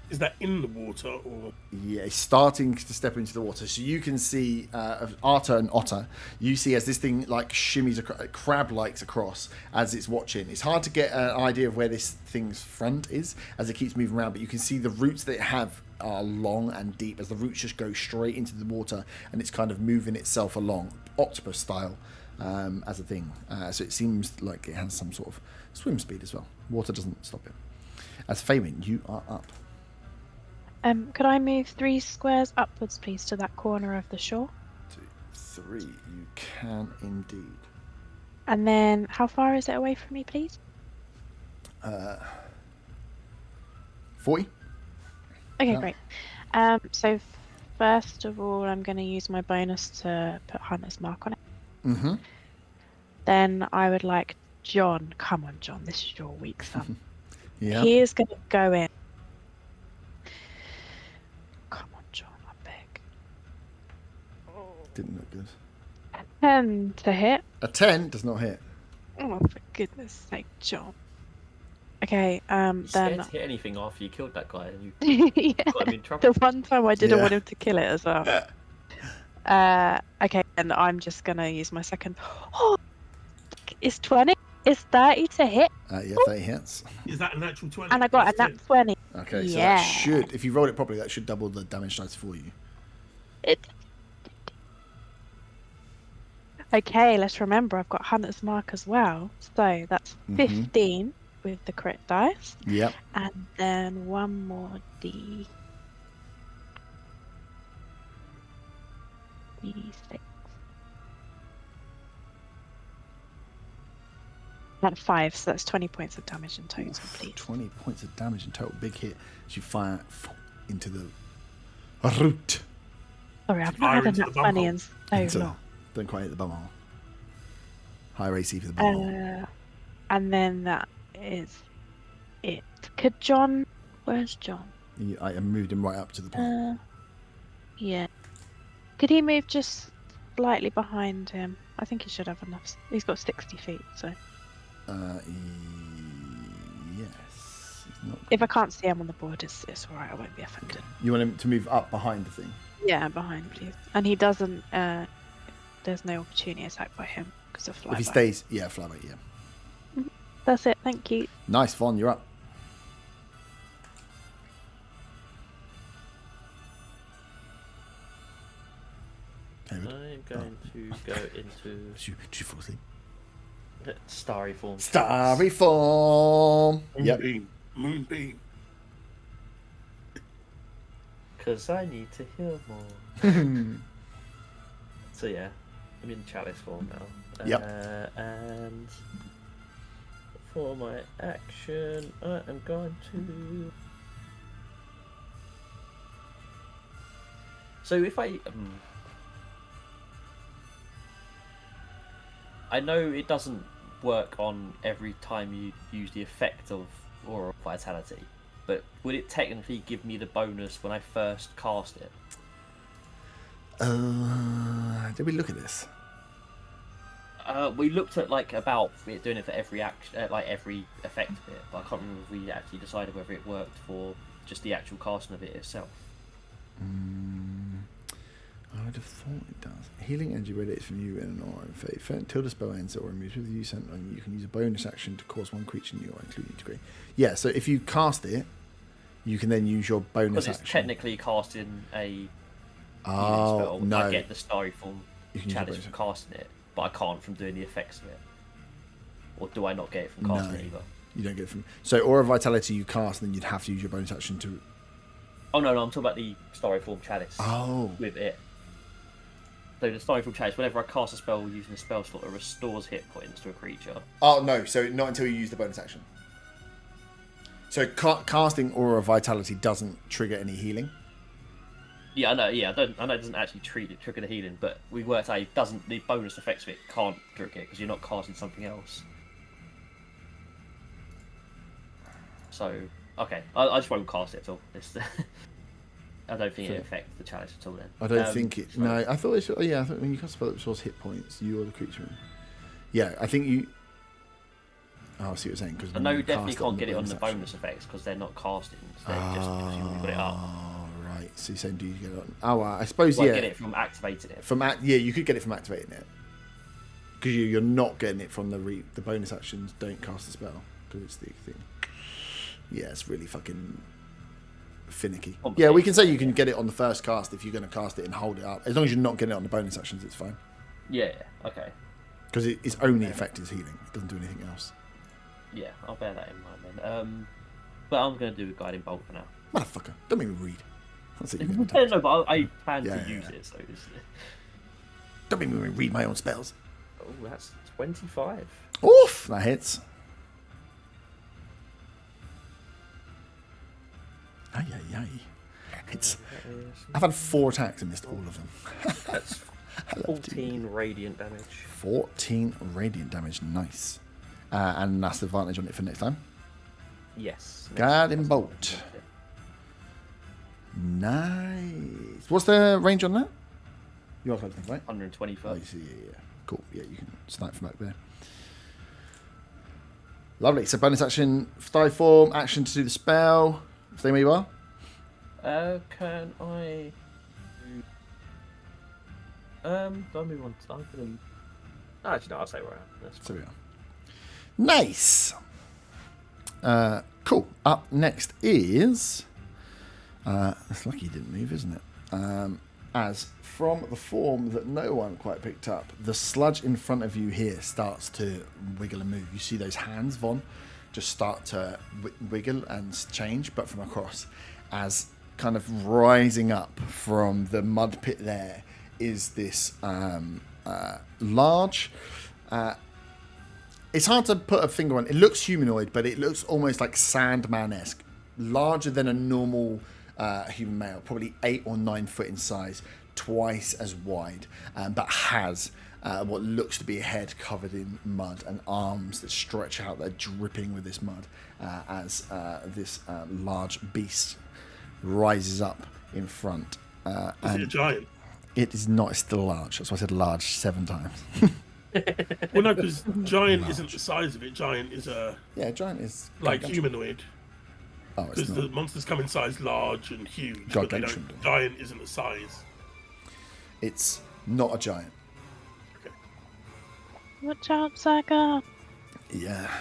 Is that in the water or? Yeah, it's starting to step into the water. So you can see Arta and Otter. You see as this thing like shimmies, crab-likes across as it's watching. It's hard to get an idea of where this thing's front is as it keeps moving around, but you can see the roots that it have are long and deep as the roots just go straight into the water, and it's kind of moving itself along, octopus style, as a thing. So it seems like it has some sort of swim speed as well. Water doesn't stop it. As Faywin, you are up. Could I move 3 squares upwards, please, to that corner of the shore? 2, 3. You can indeed. And then, how far is it away from me, please? 40. Okay, Yeah. great. So first of all, I'm going to use my bonus to put Hunter's Mark on it. Mm-hmm. Then I would like John. Come on, John. This is your weak son. Yeah. He is going to go in. Come on, John. I beg. Didn't look good. 10 to hit. A 10 does not hit. Oh, for goodness sake, John. Okay, You scared then... to hit anything after you killed that guy and you yeah. got him in trouble. The one time I didn't Yeah. want him to kill it as well. Okay, and I'm just going to use my second... Oh! It's 20. It's 30 to hit. Yeah, 30 hits. Is that a natural 20? And I got a nat 20. Okay, so Yeah. that should, if you rolled it properly, that should double the damage dice for you. Okay, let's remember I've got Hunter's Mark as well. So that's 15 with the crit dice. Yep. And then one more D6. That's 5, so that's 20 points of damage in total, please. 20 points of damage in total. Big hit as you fire into the root. Sorry, I've Fire not had a into nat the bum 20 hole. in so Into- long. Don't quite hit the bum hole. Higher AC for the bum hole. And then that is it. Could John... Where's John? I moved him right up to the point. Yeah. Could he move just slightly behind him? I think he should have enough. He's got 60 feet, so... Yes. He's not If I can't see him on the board, it's alright, I won't be affected. You want him to move up behind the thing? Yeah, behind, please. And he doesn't... there's no opportunity attack by him, because of flyby. If he stays... Yeah, flyby, yeah. That's it, thank you. Nice, Vaughn, you're up. David? I'm going to go into Did you fall asleep? starry form. Starry form! Yep. Moonbeam. Because I need to heal more. So yeah, I'm in chalice form now. Yep. And for my action, I am going to. So if I know it doesn't work on every time you use the effect of Aura of Vitality, but would it technically give me the bonus when I first cast it? Did we look at this? We looked at like about doing it for every action, like every effect of it, but I can't remember if we actually decided whether it worked for just the actual casting of it itself. I would have thought it does. Healing energy radiates from you in an aura of faith. Until the spell ends or removes with you sent on you, you can use a bonus action to cause one creature in your aura, including degree. Yeah, so if you cast it, you can then use your bonus Because it's action. technically casting a healing Oh, spell. no. I get the starry form You can use challenge your from bonus casting it, but I can't from doing the effects of it. Or do I not get it from casting it either? You don't get it from... So Aura of Vitality you cast, and then you'd have to use your bonus action to... Oh no, I'm talking about the starry form chalice. Oh. With it. So the starry form chalice, whenever I cast a spell using a spell slot, it restores hit points to a creature. Oh, no, so not until you use the bonus action. So casting Aura of Vitality doesn't trigger any healing? Yeah, I know. Yeah, I know it doesn't actually trigger the healing, but we worked out the bonus effects of it can't trigger it because you're not casting something else. So okay, I just won't cast it at all. I don't think it affects the challenge at all. Then I don't think it. No, I thought it. Yeah, I thought when you cast a spell that restores hit points, you or the creature. Yeah, I think you. Oh, I see what you're saying. Because I know you definitely can't get it on the bonus effects because they're not casting. They're just because you've already got it up. Right. So you're saying, do you get it on? Oh, well, I suppose Well, yeah. get it from activating it. Yeah, you could get it from activating it. Because you're not getting it from the bonus actions. Don't cast the spell because it's the thing. Yeah, it's really fucking finicky. Yeah, we can say you can get it on the first cast if you're going to cast it and hold it up. As long as you're not getting it on the bonus actions, it's fine. Yeah. Okay. Because its only effect is healing. It doesn't do anything else. Yeah, I'll bear that in mind then. But I'm going to do a guiding bolt for now. Motherfucker, don't make me read. That's it. No, but I plan to use it. So don't make me read my own spells. oh, that's 25. Oof, that hits. Ay, ay, ay. I've had 4 attacks and missed all of them. That's 14 radiant damage. 14 radiant damage, nice. And that's the advantage on it for next time. Yes. Guiding bolt. Nice. What's the range on that? You are close, right? 120 Oh, foot. you see, yeah. Cool. Yeah, you can snipe from back there. Lovely. So bonus action, die form, action to do the spell. Stay where you are. Can I? Do I move on? I'm gonna. Actually, no. I'll say where I am. That's So we are. Nice. Cool. Up next is. It's lucky you didn't move, isn't it? As from the form that no one quite picked up, the sludge in front of you here starts to wiggle and move. You see those hands, Von, just start to wiggle and change, but from across. As kind of rising up from the mud pit there is this large... it's hard to put a finger on. It looks humanoid, but it looks almost like Sandman-esque. Larger than a normal human male, probably 8 or 9 foot in size, twice as wide, but has what looks to be a head covered in mud and arms that stretch out. They're dripping with this mud as this large beast rises up in front. Is it a giant? It is not. It's still large. That's why I said large 7 times. Well, no, because giant isn't the size of it. Giant is a giant is like humanoid. Oh, it's Because not. the monsters come in size large and huge, but they Gargantuan. don't, giant isn't a size. It's not a giant. Okay. Watch out, Saga. Yeah.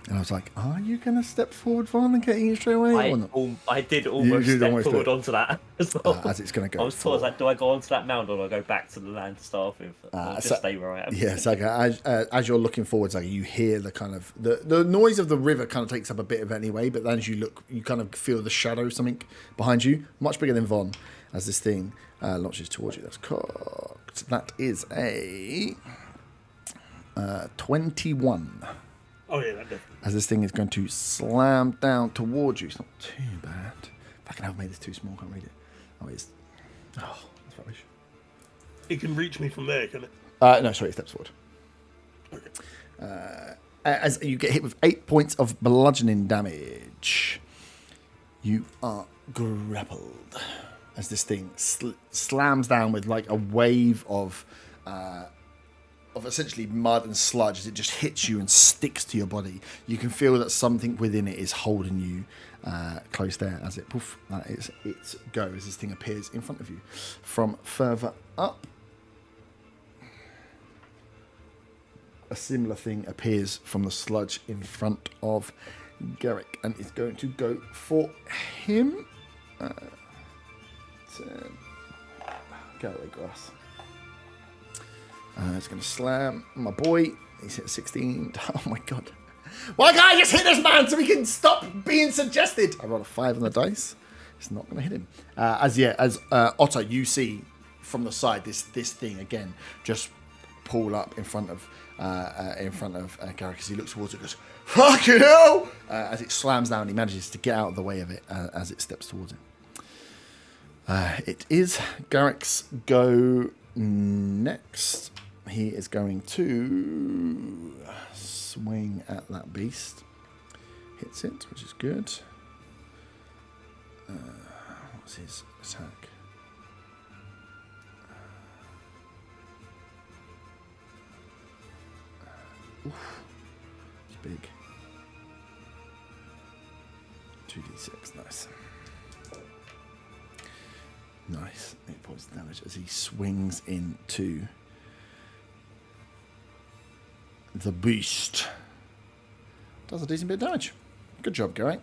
And I was like, are you going to step forward, Vaughn, and get it straight away? or not? I did almost did step almost do forward it. onto that as well. As it's going to go. I was told, like, do I go onto that mound or do I go back to the land to start with? Or just so- stay where I am? Yeah, Saga, as you're looking forward, Saga, you hear the kind of the noise of the river kind of takes up a bit of it anyway, but then as you look, you kind of feel the shadow of something behind you, much bigger than Von, as this thing launches towards you. That's cocked. That is a 21. Oh yeah, that definitely. As this thing is going to slam down towards you. It's not too bad. Fucking hell, I've made this too small. Can't read it. Oh, it's. Oh, that's rubbish. It can reach me from there, can it? No, sorry, it steps forward. Okay. As you get hit with 8 points of bludgeoning damage, you are grappled. As this thing slams down with like a wave of of essentially mud and sludge as it just hits you and sticks to your body. You can feel that something within it is holding you close there as it poof, that is its go as this thing appears in front of you. From further up, a similar thing appears from the sludge in front of Garrick and is going to go for him. Go away, grass. It's going to slam my boy. He's hit 16. Oh my god. Why can't I just hit this man so we can stop being suggested? I rolled a 5 on the dice. It's not going to hit him. As Otter, you see from the side this thing again just pull up in front of Garrick as he looks towards it. Goes, fucking hell! As it slams down, he manages to get out of the way of it as it steps towards him. It is Garrick's go next. He is going to swing at that beast. Hits it, which is good. What's his attack? Oof. It's big. 2d6, nice. Nice. 8 points of damage as he swings into the beast. Does a decent bit of damage. Good job, Garrett.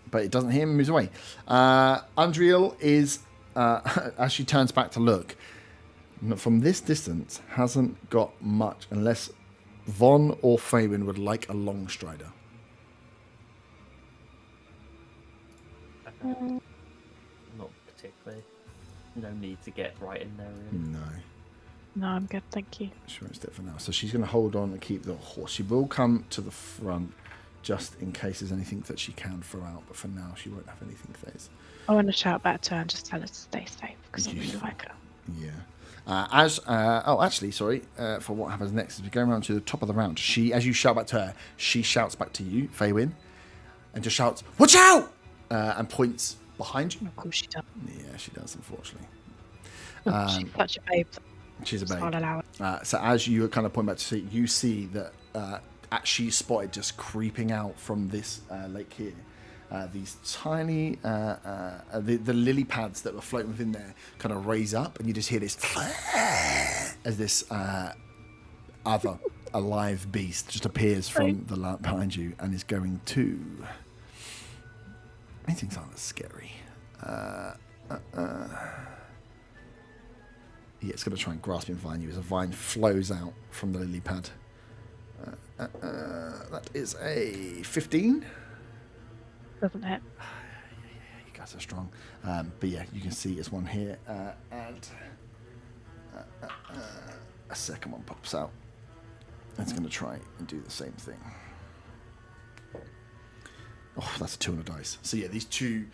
But it doesn't hit him, moves away. Undriel is, as she turns back to look, from this distance, hasn't got much unless Von or Faywin would like a long strider. Not particularly. No need to get right in there, really. No. No, I'm good, thank you. She won't step for now. So she's going to hold on and keep the horse. She will come to the front just in case there's anything that she can throw out. But for now, she won't have anything phase. I want to shout back to her and just tell her to stay safe because I really Useful. like her. Yeah. For what happens next is we go around to the top of the round. As you shout back to her, she shouts back to you, Faywin, and just shouts, "Watch out!" And points behind you. Of course she does. Yeah, she does, unfortunately. She's such a babe. She's a babe. I'll allow it. So as you kind of point back to see, you see that she's spotted just creeping out from this lake here. These tiny, the lily pads that were floating within there kind of raise up, and you just hear this as this other alive beast just appears from the light behind you and is going to. These things aren't as scary. Yeah, it's going to try and grasp him behind you as a vine flows out from the lily pad. That is a 15. Doesn't hit. You guys are strong. But yeah, you can see there's one here. And a second one pops out. And it's going to try and do the same thing. Oh, that's a 2 on a dice. So yeah, these two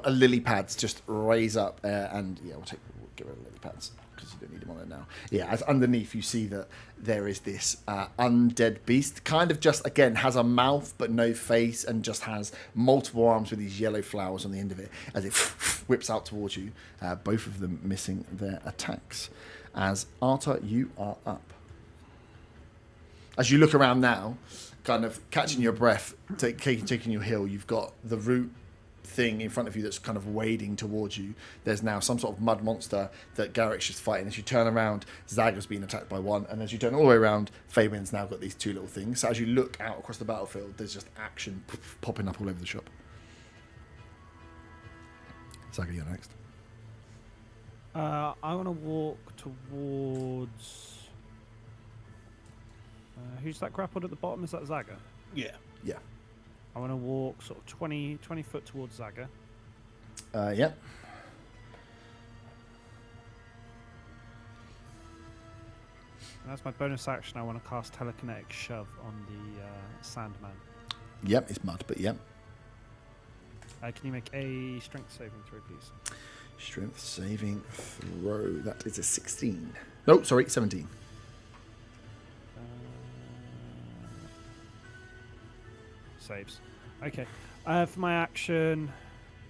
lily pads just raise up. And yeah, we'll get rid of lily pads because you don't need them on there now. Yeah, as underneath you see that there is this undead beast. Kind of just, again, has a mouth but no face and just has multiple arms with these yellow flowers on the end of it as it whips out towards you. Both of them missing their attacks. As Arta, you are up. As you look around now, kind of catching your breath, taking your heal, you've got the root thing in front of you that's kind of wading towards you. There's now some sort of mud monster that Garrick's just fighting. As you turn around, Zaga's being attacked by one, and as you turn all the way around, Fabian's now got these two little things. So as you look out across the battlefield, there's just action popping up all over the shop. Zaga, you're next. I want to walk towards... who's that grappled at the bottom? Is that Zaga? Yeah. Yeah. I want to walk sort of 20 foot towards Zaga. Yep. And as my bonus action, I want to cast Telekinetic Shove on the Sandman. Yep, it's mud, but yep. Can you make a strength saving throw, please? Strength saving throw. That is a 16. No, sorry, 17. Saves. Okay. For my action,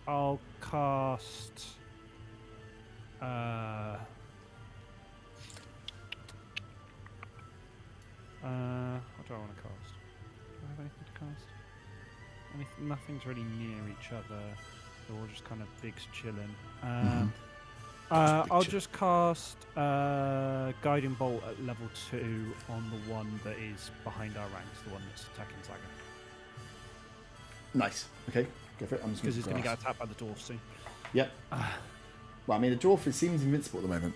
I'll cast I want to cast? Do I have anything to cast? Nothing's really near each other. They're all just kind of big chilling. I'll just cast Guiding Bolt at level 2 on the one that is behind our ranks, the one that's attacking Zaga. Nice. Okay, go for it. I'm just Because he's going to grass. get attacked by the dwarf soon. Yep. Well, I mean, the dwarf seems invincible at the moment.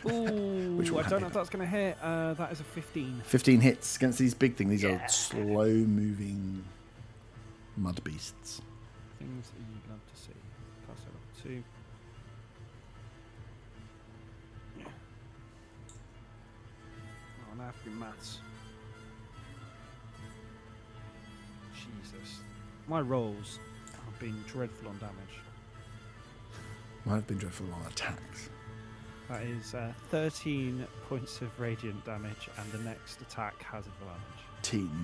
Ooh, Which one I can don't be know if that's going to hit. That is a 15. 15 hits against these big things. These are slow-moving mud beasts. Things that you'd love to see. Cast at level 2. Oh, now I have to do maths. Jesus. My rolls have been dreadful on damage. Might have been dreadful on attacks. That is 13 points of radiant damage, and the next attack has advantage.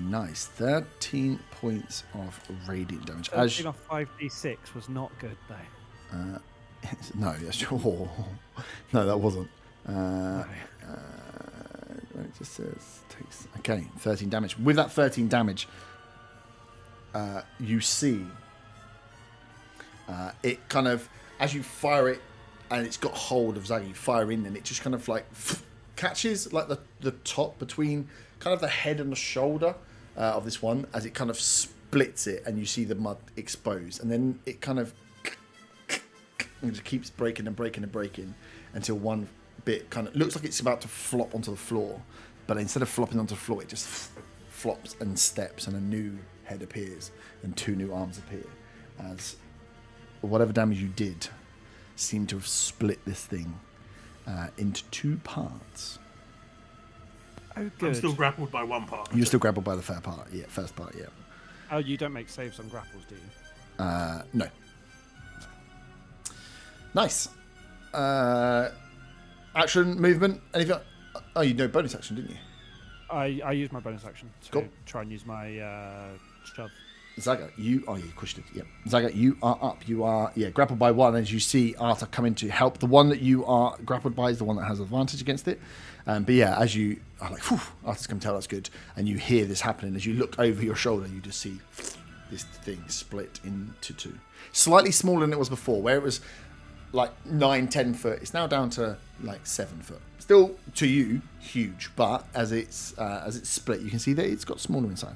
Nice. 13 points of radiant damage. 13 off 5d6 was not good, though. No, that's sure. No, that wasn't. No. It just says takes. Okay, 13 damage. With that 13 damage, you see it kind of, as you fire it, and it's got hold of Zaga, you fire in, and it just kind of like catches like the top between kind of the head and the shoulder of this one, as it kind of splits it, and you see the mud exposed, and then it kind of and just keeps breaking and breaking and breaking until one bit kind of looks like it's about to flop onto the floor, but instead of flopping onto the floor, it just flops and steps, and a new head appears and 2 new arms appear, as whatever damage you did seemed to have split this thing into 2 parts. Oh, good. I'm still grappled by one part. You're still grappled by the first part, yeah. Oh, you don't make saves on grapples, do you? No. Nice. Action, movement, anything? Oh, you know bonus action, didn't you? I used my bonus action to Cool. try and use my shove. Zaga, you pushed it. Yep. Zaga, you are up. You are grappled by 1 as you see Arta come in to help. The one that you are grappled by is the one that has advantage against it. But yeah, as you are like, whew, Arta's come tell, that's good. And you hear this happening. As you look over your shoulder, you just see this thing split into 2. Slightly smaller than it was before, where it was like 9-10 foot. It's now down to like 7 foot. Still, to you, huge. But as it's split, you can see that it's got smaller in size.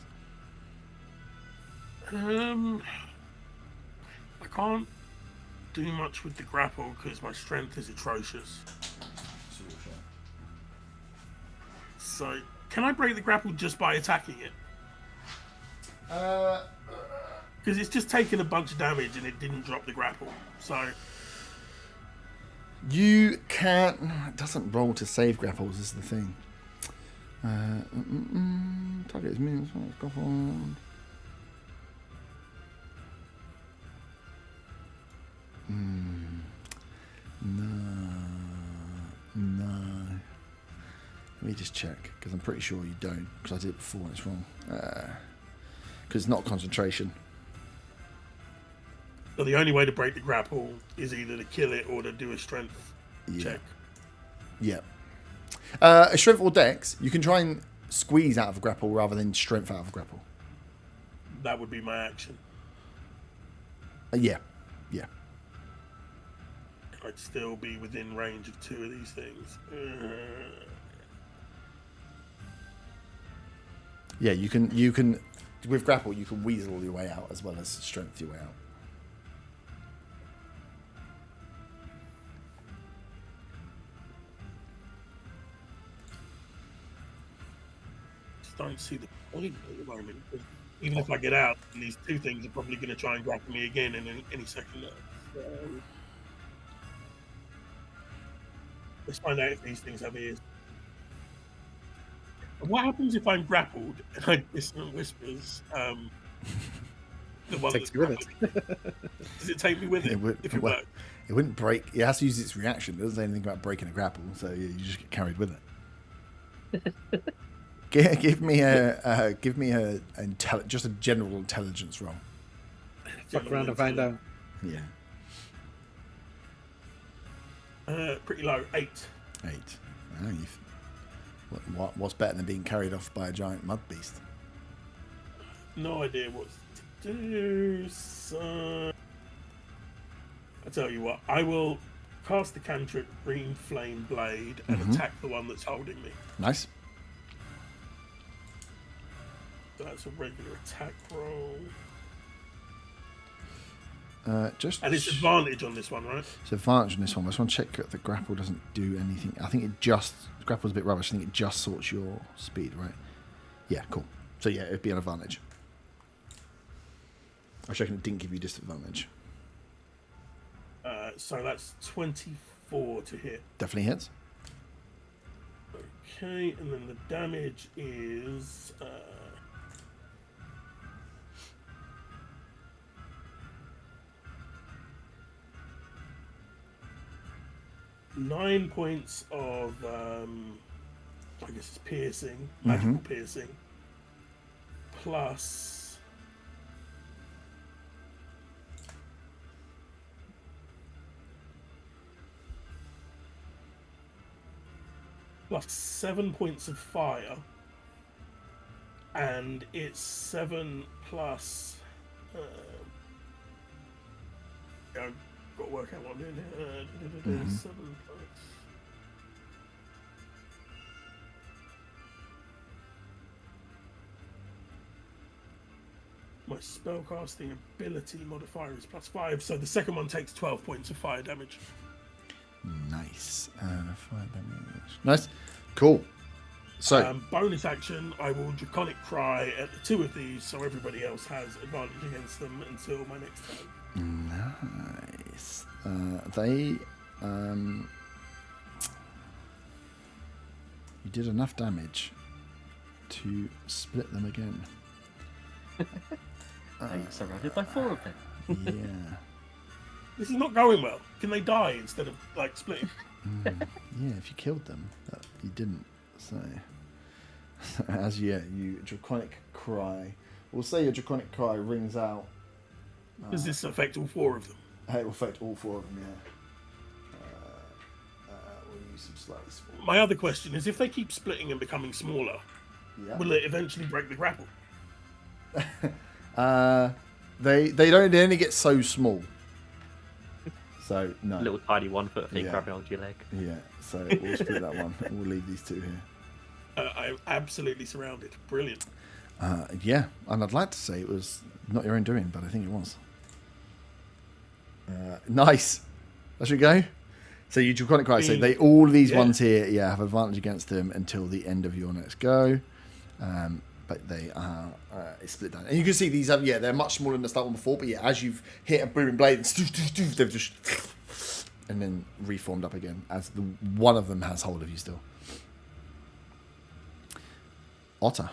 I can't do much with the grapple because my strength is atrocious. So, can I break the grapple just by attacking it? Because it's just taken a bunch of damage and it didn't drop the grapple. So, you can't. It doesn't roll to save grapples. Is the thing. Target is minions. Go forward. No. Let me just check, because I'm pretty sure you don't, because I did it before and it's wrong. Because it's not concentration. so the only way to break the grapple is either to kill it or to do a strength check. Yeah. A strength or dex, you can try and squeeze out of a grapple rather than strength out of a grapple. That would be my action. Yeah. I'd still be within range of 2 of these things. Yeah, you can with grapple you can weasel your way out as well as strength your way out. Just don't see the point at the moment. Even if I get out, these 2 things are probably going to try and grapple me again in any second. Let's find out if these things have ears. And what happens if I'm grappled and I dissonant whispers? The one Takes that's you with grappled? Does it take me with it? If it works? It wouldn't break. It has to use its reaction. It doesn't say anything about breaking a grapple, so you just get carried with it. give me a just a general intelligence roll. Fuck around and find out. Yeah. Pretty low, 8. 8. Oh, What's better than being carried off by a giant mud beast? No idea what to do, so... I tell you what, I will cast the cantrip Green Flame Blade and attack the one that's holding me. Nice. So that's a regular attack roll. And it's advantage on this one, right? It's advantage on this one. I just want to check that the grapple doesn't do anything. I think the grapple's a bit rubbish. I think it just sorts your speed, right? Yeah, cool. So yeah, it'd be an advantage. I was checking it didn't give you disadvantage. So that's 24 to hit. Definitely hits. Okay, and then the damage is... 9 points of, I guess it's piercing, magical piercing, plus 7 points of fire, and it's 7 plus. I've got to work out what I'm doing here. 7 plus. My spellcasting ability modifier is +5, so the second one takes 12 points of fire damage. Nice. Fire damage. Nice. Cool. So bonus action, I will Draconic Cry at the 2 of these, so everybody else has advantage against them until my next turn. Nice. You did enough damage to split them again. Surrounded by 4 of them. Yeah. This is not going well. Can they die instead of like splitting? Yeah, if you killed them, but you didn't. So, you Draconic Cry. We'll say your Draconic Cry rings out. Does this affect all 4 of them? It will affect all 4 of them, yeah. We'll use some slightly smaller. My other question is, if they keep splitting and becoming smaller, will it eventually break the grapple? They only get so small. So no. Little tiny 1 foot thing grabbing onto your leg. Yeah, so we'll split that one. We'll leave these 2 here. I'm absolutely surrounded. Brilliant. Yeah, and I'd like to say it was not your own doing, but I think it was. Nice. That should go. So you Draconic Cry. So all of these ones here, have advantage against them until the end of your next go. But they are it's split down, and you can see these have they're much smaller than the start one before. But as you've hit a booming blade, they've just and then reformed up again as the one of them has hold of you still. Otter.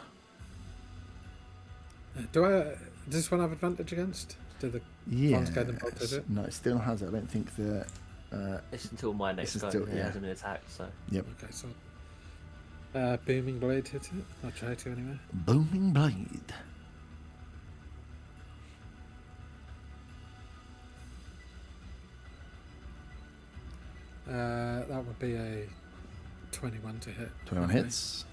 Does this one have advantage against? Do the ones get them both, it? No, it still has it. I don't think that. It's until my next go. It hasn't been attacked, so. Yep. Okay, so. Booming blade hit it. I'll try to anyway. Booming blade. That would be a 21 to hit. 21 hits.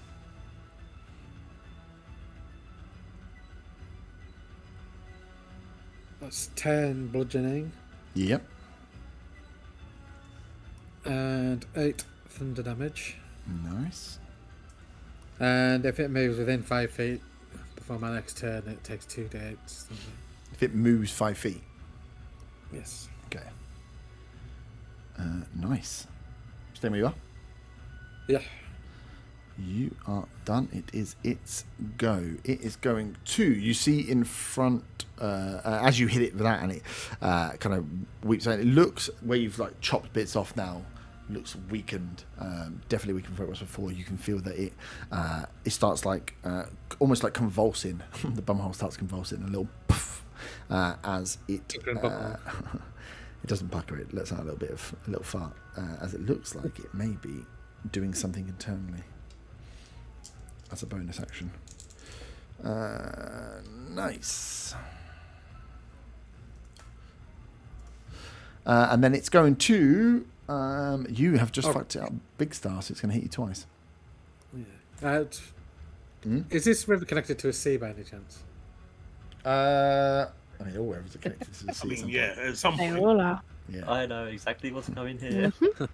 That's 10 bludgeoning. Yep. And 8 thunder damage. Nice. And if it moves within 5 feet before my next turn, it takes 2d8. If it moves 5 feet. Yes. Okay. Nice. Stay where you are. Yeah. You are done. It is its go. It is going to. You see in front as you hit it with that, and it kind of weeps out. It looks where you've like chopped bits off now. Looks weakened, definitely weakened from what it was before. You can feel that it starts like almost like convulsing. The bumhole starts convulsing a little puff, as it it doesn't pucker. It lets out a little fart as it looks like it may be doing something internally as a bonus action. Nice. And then it's going to. You have just fucked it up, Big Star, so it's going to hit you twice. Yeah. Is this river connected to a sea by any chance? I mean, all rivers are connected to the sea. I mean, at some yeah, point. at some They point. all are. Yeah. I know exactly what's coming here. So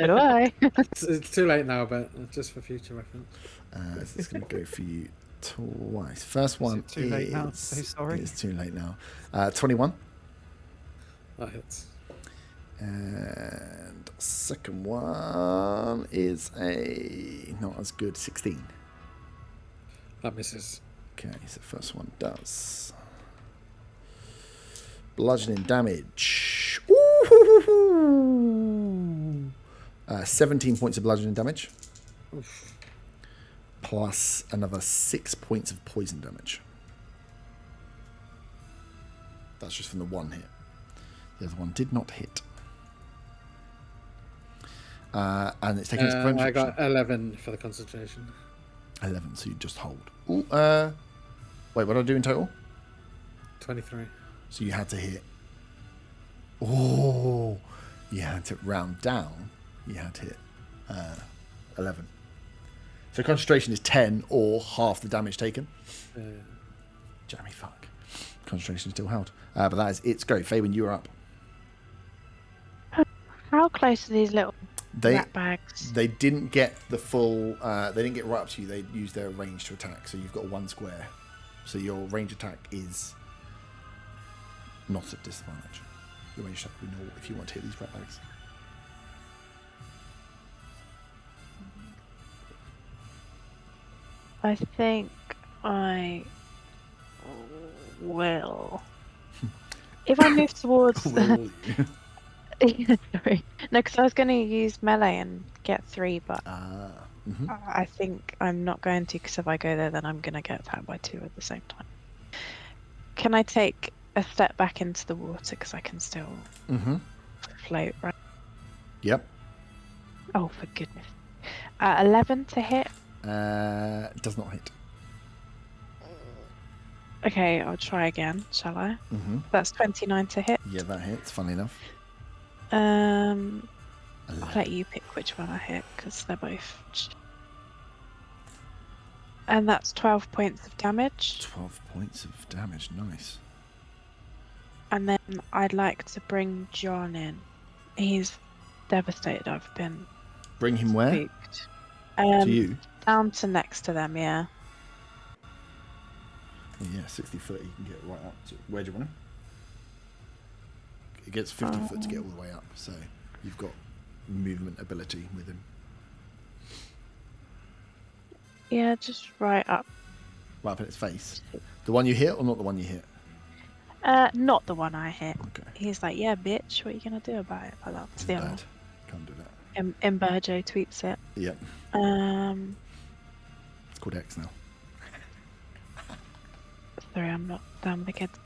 do I. It's too late now, but just for future reference. So it's going to go for you twice. First one it too late now to say sorry? It's too late now. 21. That hits. And second one is a not as good 16. That misses. Okay, so first one does bludgeoning damage. Ooh! 17 points of bludgeoning damage. Oof. Plus another 6 points of poison damage. That's just from the one hit. The other one did not hit. And it's taking its bonus I action. got 11 for the concentration. 11, so you just hold. Ooh, wait, what did I do in total? 23. So you had to hit. Oh, you had to round down. You had to hit 11. So concentration is 10 or half the damage taken. Jammy fuck. Concentration is still held. But that is its go. Fabian, you are up. How close are these little They rat bags? they didn't get the full. They didn't get right up to you. They used their range to attack. So you've got one square. So your range attack is not at disadvantage. Your range attack will be normal if you want to hit these rat bags. I think I will. If I move towards Will you? Sorry. No, because I was going to use melee and get 3, but Mhm. I think I'm not going to, because if I go there, then I'm going to get attacked by 2 at the same time. Can I take a step back into the water, because I can still float, right? Yep. Oh, for goodness. 11 to hit. Does not hit. Okay, I'll try again, shall I? Mhm. That's 29 to hit. Yeah, that hits. Funny enough. I'll 11. let you pick which one I hit, because they're both... And that's 12 points of damage. 12 points of damage. Nice. And then I'd like to bring John in. He's devastated. I've been Bring him where? spooked. To you? Down to next to them, yeah. Yeah, 60 foot. You can get right up to. Where do you want him? It gets 50 foot to get all the way up. So you've got movement ability with him. Yeah, just right up. Right up in its face. The one you hit or not the one you hit? Not the one I hit. Okay. He's like, yeah, bitch, what are you gonna do about it? But that's the other Bad. Can't do that. one. Imberjo tweets it. Yep. Um, It's called X now. sorry, I'm not done with the kids.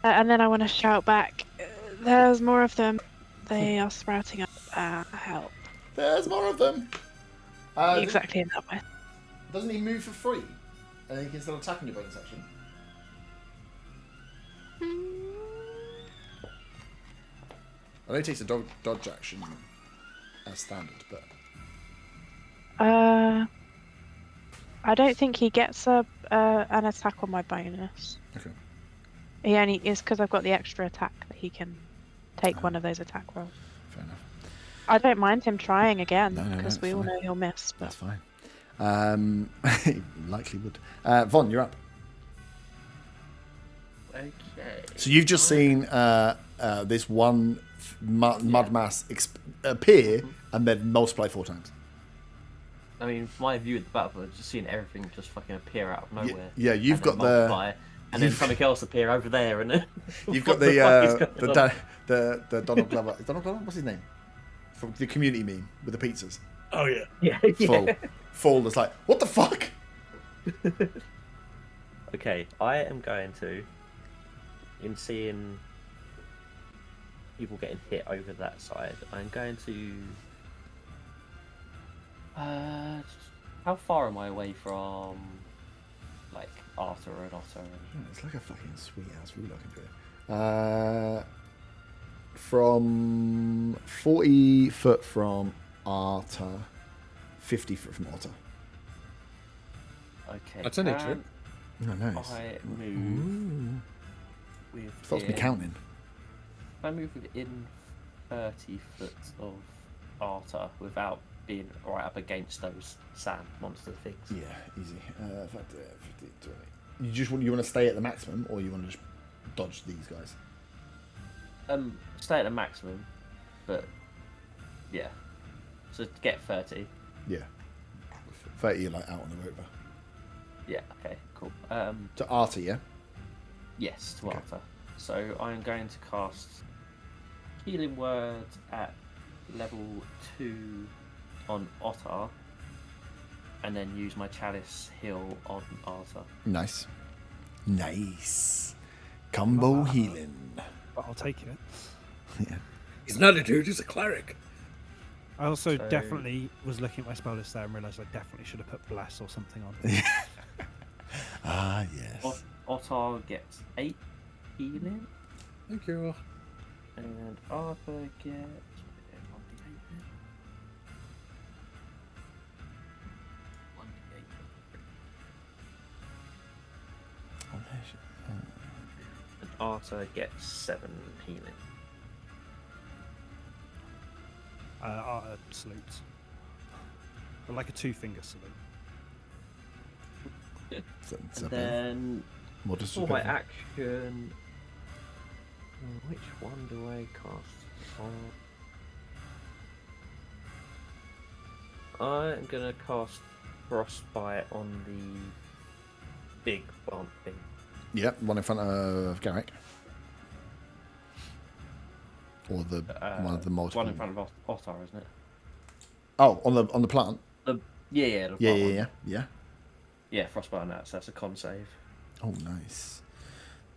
And then I want to shout back, there's more of them. They are sprouting up. Help. There's more of them. Exactly in that way. Doesn't he move for free? And he can still attack in your bonus action. I know he takes a dodge action as standard, but I don't think he gets an attack on my bonus. okay. He only is because I've got the extra attack that he can take one of those attack rolls. Fair enough. I don't mind him trying again No, because it's we all fine. know he'll miss. But That's fine. He likely would. Von, you're up. Okay. So you've just seen this one mud mass appear and then multiply 4 times. I mean, from my view of the battle, I've just seen everything just fucking appear out of nowhere. Yeah, you've and got then multiply, and then you've- something else appear over there, and then You've got what the fuck is going on? the Donald Glover. Is Donald Glover? What's his name? From the Community meme with the pizzas. Oh yeah. Yeah, Full. Full. It's like, what the fuck? Okay, I am going to, in seeing people getting hit over that side, I'm going to. How far am I away from, like, Arthur and Otto? It's like a fucking sweet ass ruler I can do it. From 40 foot from Arta, 50 foot from Otter. Okay. That's only true. Oh, nice. I move with. Stops me counting. I move within 30 foot of Arta without being right up against those sand monster things. Yeah, easy. 15, 20. You want to stay at the maximum, or you want to just dodge these guys? Stay at the maximum, but yeah. So to get 30. Yeah. 30, you're like out on the river. Yeah. Okay. Cool. To Arta, yeah. Yes, to Okay. Arta. So I'm going to cast Healing Word at level 2 on Otter, and then use my Chalice Heal on Arta. Nice. Nice. Combo healing. But I'll take it. Yeah. He's not a dude, he's a cleric. I also So- definitely was looking at my spell list there and realised I definitely should have put Bless or something on. Ah, yes. Otter gets 8 healing, Thank you. and Arthur gets 1d8. 1d8. And Arthur gets 7 healing. Salute. But like a 2-finger salute. And then Modest for my respect. action, which one do I cast on? I'm gonna cast Frostbite on the big plant thing. Yep, one in front of Garrick. Or the one of the multiple. One in front of Otter, isn't it? Oh, on the plant. The yeah, the Yeah, plant one. yeah. Yeah, Frostbite on that, so that's a con save. Oh, nice.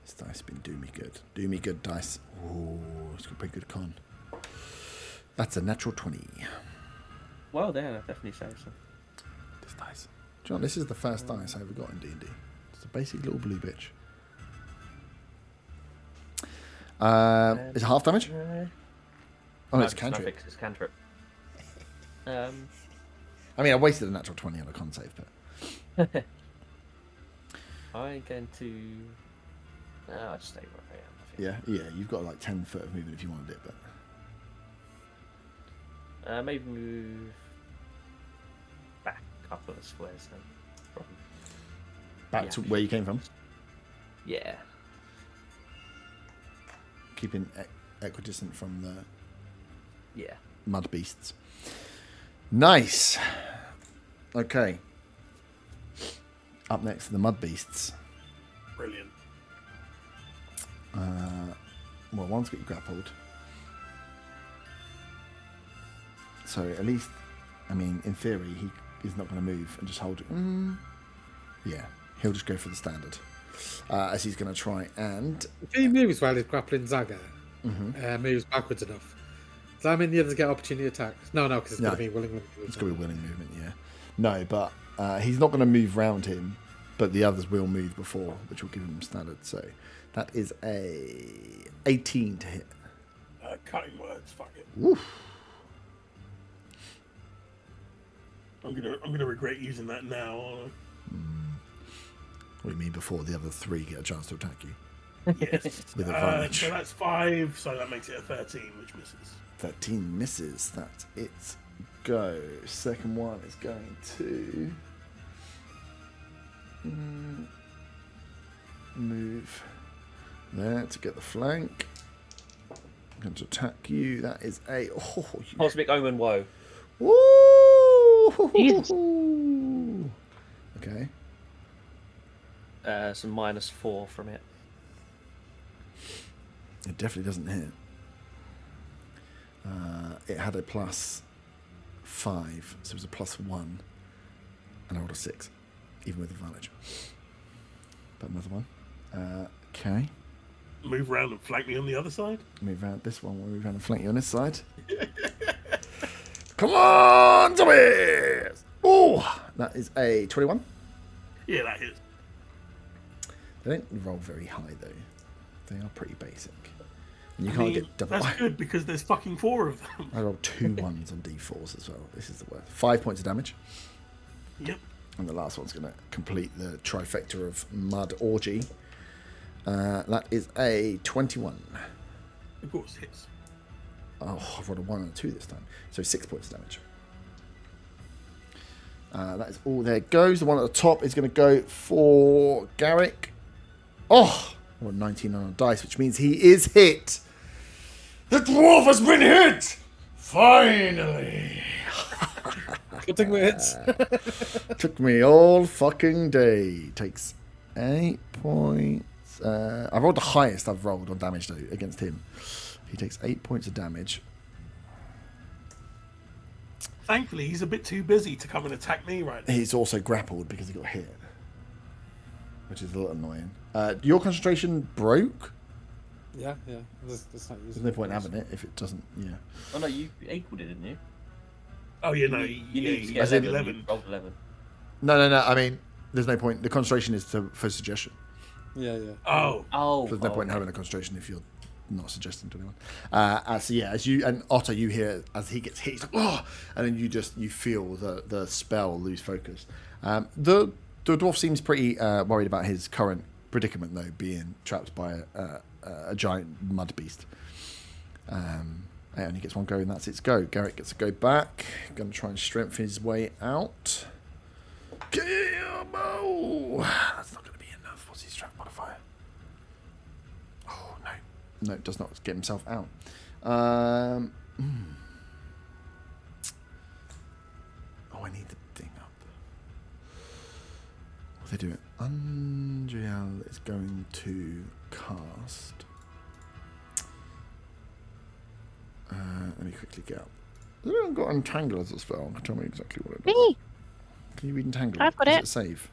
This dice has been do me good. Do me good dice. Oh, it's got a pretty good con. That's a natural 20. Well, there, that definitely saves them. This dice. John, this is the first dice I ever got in D&D. It's a basic little blue bitch. Is it half damage? Oh, no, it's cantrip. It's cantrip. I mean, I wasted a natural 20 on a con save, but... I'm going to. No, I'll just stay where I am. I think. Yeah, you've got like 10 foot of movement if you wanted it, but... Maybe move back a couple of squares then. From... Back Yeah. to where you came from, Yeah. keeping equidistant from the Yeah. mud beasts. Nice. Okay. Up next, the mud beasts. Brilliant. Well, one's got you grappled. So at least, I mean, in theory, he is not going to move and just hold it. Yeah, he'll just go for the standard. As he's going to try and... If he moves while he's grappling Zaga, moves backwards enough, does that mean the others get opportunity attacks? No, because it's No. going to be willing. It's going to be willing movement, yeah. No, but he's not going to move round him, but the others will move before, which will give him standard. So that is a 18 to hit. Cutting words, fuck it. Woof. I'm gonna regret using that now. Aren't What do you mean before the other 3 get a chance to attack you? I? Yes. With advantage. So that's 5, so that makes it a 13, which misses. 13 misses. That's it. Go. Second one is going to... move there to get the flank. I'm going to attack you. That is a... Oh, you... Cosmic Omen Woe. Woo! Jesus. Okay. Some -4 from it. It definitely doesn't hit. It had a +5, so it was a +1, and I rolled a 6, even with advantage. But another one. Okay. Move around and flank me on the other side. Move around this one. We'll move around and flank you on this side. Come on, zombies! Oh, that is a 21. Yeah, that hits. They don't roll very high though. They are pretty basic. And you I can't mean, get double. That's good because there's fucking 4 of them. I rolled 2 ones on d4s as well. This is the worst. 5 points of damage. Yep. And the last one's going to complete the trifecta of Mud Orgy. That is a 21. Of course, hits. Oh, I've rolled a 1 and a 2 this time. So 6 points of damage. That is all there goes. The one at the top is going to go for Garrick. Oh, I rolled 19 on a dice, which means he is hit. The dwarf has been hit! Finally! Good thing we hits. Took me all fucking day. Takes 8 points. I rolled the highest I've rolled on damage, though, against him. He takes 8 points of damage. Thankfully, he's a bit too busy to come and attack me right now. He's also grappled because he got hit, which is a little annoying. Your concentration broke? Yeah. There's There's no point in having it if it doesn't, yeah. Oh no, you equaled it, didn't you? Oh, yeah, no. You Yeah, need to he get has 11. 11. You rolled 11. No. I mean, there's no point. The concentration is for suggestion. Yeah. Oh. Oh. There's no point in having a concentration if you're not suggesting to anyone. So yeah, as you and Otto, you hear as he gets hit, he's like, oh, and then you feel the spell lose focus. The dwarf seems pretty worried about his current predicament, though, being trapped by a giant mud beast. It only gets one go, and that's its go. Garrett gets a go back. Going to try and strengthen his way out. Kilbo! That's not going to be enough. What's his strength modifier? Oh, no. No, it does not get himself out. Oh, I need the thing up. What are they doing? Andriel is going to cast... let me quickly get up. Has anyone got Entangle as a spell? Tell me exactly what it does. Me. Can you read Entangle? I've got Does it. it save?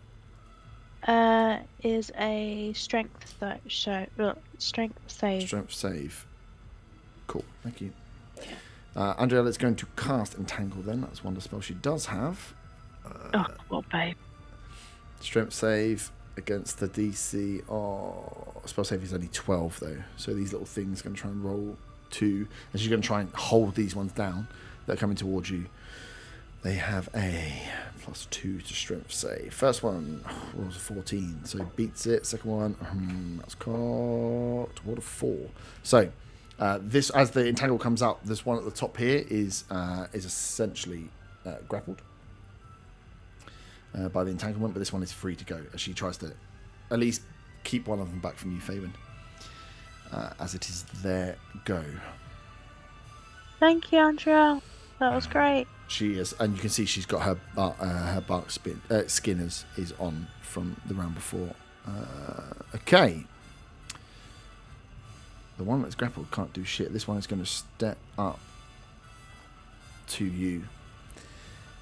Is a strength strength save. Strength save. Cool, thank you. Andrea is going to cast Entangle then. That's one of the spells she does have. Oh, well, babe. Strength save against the DC. Oh, spell save is only 12 though. So these little things are going to try and roll 2. And she's going to try and hold these ones down that are coming towards you. They have a +2 to strength save. First one rolls a 14, so beats it. Second one, that's caught. What a 4. So this, as the entangle comes up, this one at the top here is essentially grappled by the entanglement, but this one is free to go as she tries to at least keep one of them back from you, Faven. As it is their go. Thank you, Andrea. That was great. She is, and you can see she's got her bark skin is on from the round before. Okay. The one that's grappled can't do shit. This one is going to step up to you.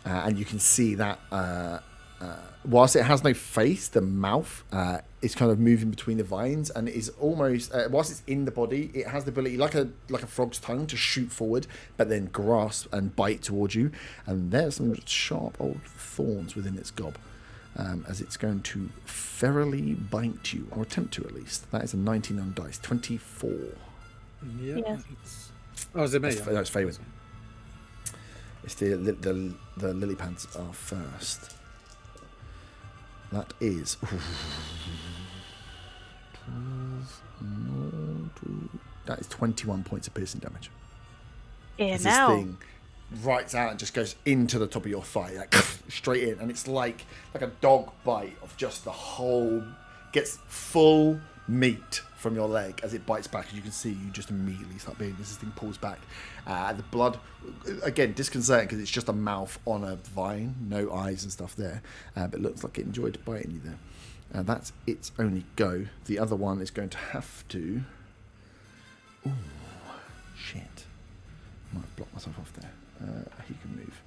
And you can see that whilst it has no face, the mouth is kind of moving between the vines and is almost, whilst it's in the body, it has the ability, like a frog's tongue, to shoot forward, but then grasp and bite towards you. And there's some sharp old thorns within its gob, as it's going to ferally bite you, or attempt to at least. That is a 19 on dice, 24. Yeah. Yes. Oh, is it me? No, it's Faven. It's the lily pads are first. That is... that is 21 points of piercing damage. Yeah, As now. this thing rights out and just goes into the top of your thigh, like straight in, and it's like a dog bite of just the whole, gets full meat from your leg as it bites back. As you can see, you just immediately start bleeding as this thing pulls back. The blood, again, disconcerting because it's just a mouth on a vine, no eyes and stuff there, but it looks like it enjoyed biting you there. That's its only go. The other one is going to have to... Ooh, shit. Might have blocked myself off there. He can move.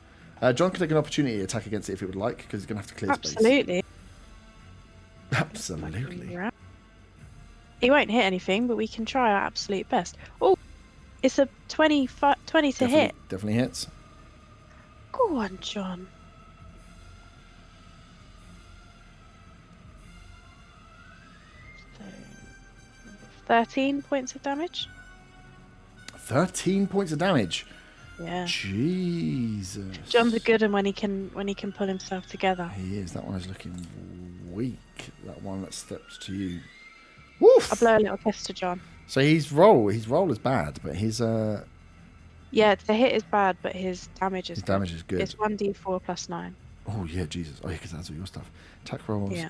John can take an opportunity attack against it if it would like, because he's going to have to clear space. Absolutely. Absolutely. He won't hit anything, but we can try our absolute best. Oh, it's a 20 to hit. Definitely hits. Go on, John. So, 13 points of damage. 13 points of damage. Yeah. Jesus. John's a good one when he can pull himself together. He is. That one is looking weak. That one that steps to you. Woof! I'll blow a little kiss to John. So his roll is bad, but his Yeah, the hit is bad, but his damage is damage is good. It's 1d4 plus 9. Oh yeah, Jesus. Oh yeah, because that's all your stuff. Attack rolls. Yeah.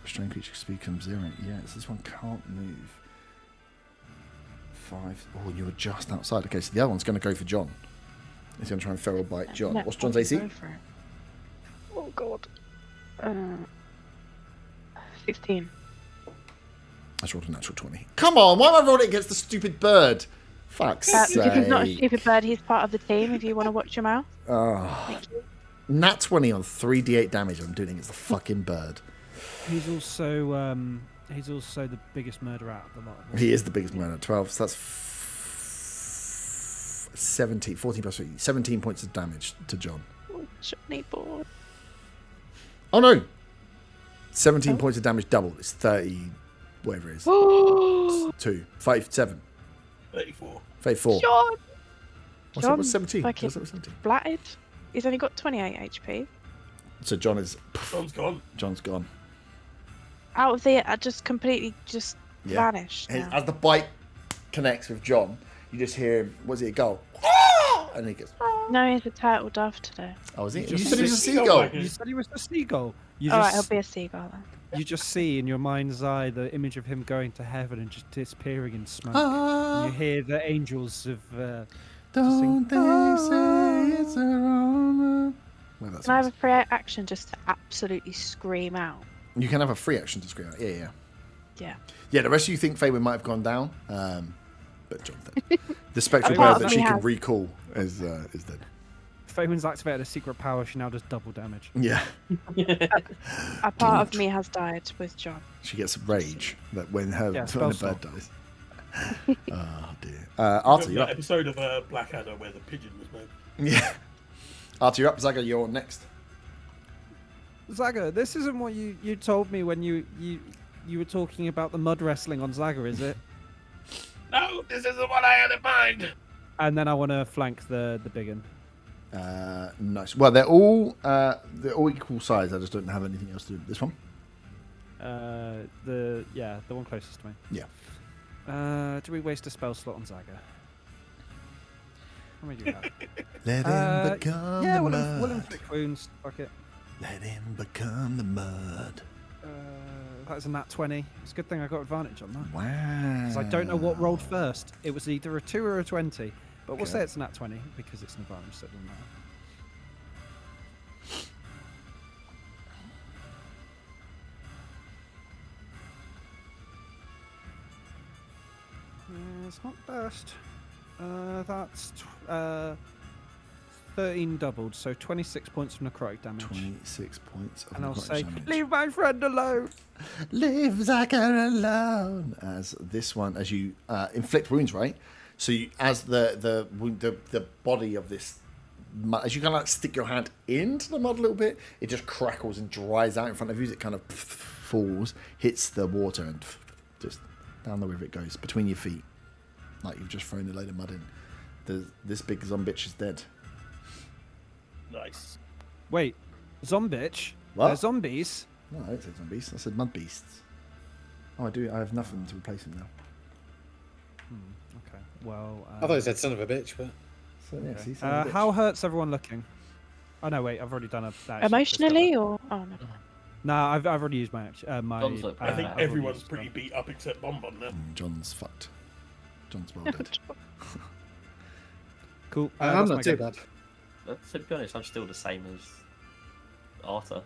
Restrained creature speed comes 0. Yeah, so this one can't move. 5. Oh, you're just outside. Okay, so the other one's going to go for John. He's going to try and feral bite John. No, What's John's I'll AC? go for it. Oh god. 16. I rolled a natural 20. Come on, why am I rolling against the stupid bird? Fuck's Because he's not a sake. stupid bird, he's part of the team if you want to watch your mouth. Oh. Thank you. Nat 20 on 3d8 damage. I'm doing it against the fucking bird. He's also the biggest murderer out of the lot. He is the biggest murder. 12. So that's 17. 14 plus 3. 17 points of damage to John. Oh, Johnny boy. Oh no! 17 points of damage double. It's 30, whatever it is. 2. 5, 7. 34. 34. John! What's 17? fucking What's 17? Blatted. He's only got 28 HP. So John is... John's gone. John's gone. Out of the... I just completely Yeah. vanished And now. as the bite connects with John, you just hear him, was it a gull? And he goes, No, he's a turtle dove today. oh, is he? You You just said he was a see- seagull. You said he was a seagull. You Alright, just, he'll be a seagull then. you just see in your mind's eye the image of him going to heaven and just disappearing in smoke. Ah, And you hear the angels of... don't they say it's a wrong... Well, that's Can I have a free action just to absolutely scream out? You can have a free action to scream out. Yeah. Yeah. Yeah, the rest of you think Faywin might have gone down, but John's dead. The spectral Apart bird that of she me can has- recall is dead. Faywin's activated a secret power. She now does double damage. Yeah, A part of me has died with John. she gets rage that when Yeah, the spell bird dies. Oh dear. Arthur, you're That up. episode of Blackadder where the pigeon was made. Yeah. Arthur, you're up. Zaga, you're next. Zaga, this isn't what you told me when you were talking about the mud wrestling on Zaga, is it? No, this isn't what I had in mind. And then I want to flank the big one. Nice. Well, they're all equal size. I just don't have anything else to do with this one. The one closest to me. Yeah. Do we waste a spell slot on Zaga? How many do we have? Let him become Yeah, the we'll mud. inflict wounds. Fuck it. Let him become the mud. That's a nat 20. It's a good thing I got advantage on that. Wow. Because I don't know what rolled first. It was either a 2 or a 20. But we'll Okay. say it's a nat 20 because it's an advantage, so it doesn't matter. It's not best. That's 13 doubled, so 26 points of necrotic damage. 26 points of And I'll necrotic say, damage. leave my friend alone! Leave Zaga alone. As this one, as you inflict wounds, right? So you, as the body of this, as you kind of like stick your hand into the mud a little bit, it just crackles and dries out in front of you. As it kind of falls, hits the water, and just down the river it goes between your feet, like you've just thrown a load of mud in. This big zombitch is dead. Nice. Wait, zombitch? What? They're zombies? No, I didn't say zombies. I said mud beasts. Oh, I do. I have nothing to replace him now. Okay, well... I thought you said son of a bitch, but So yeah, see, how hurt's everyone looking? Oh no, wait, I've already done that. Emotionally or... Oh, no. No, I've already used my action. John's look I think I've already everyone's used pretty one. beat up except Bonbon now. John's fucked. John's well dead. Cool. I'm that's my not too go. bad. But to be honest, I'm still the same as Arthur.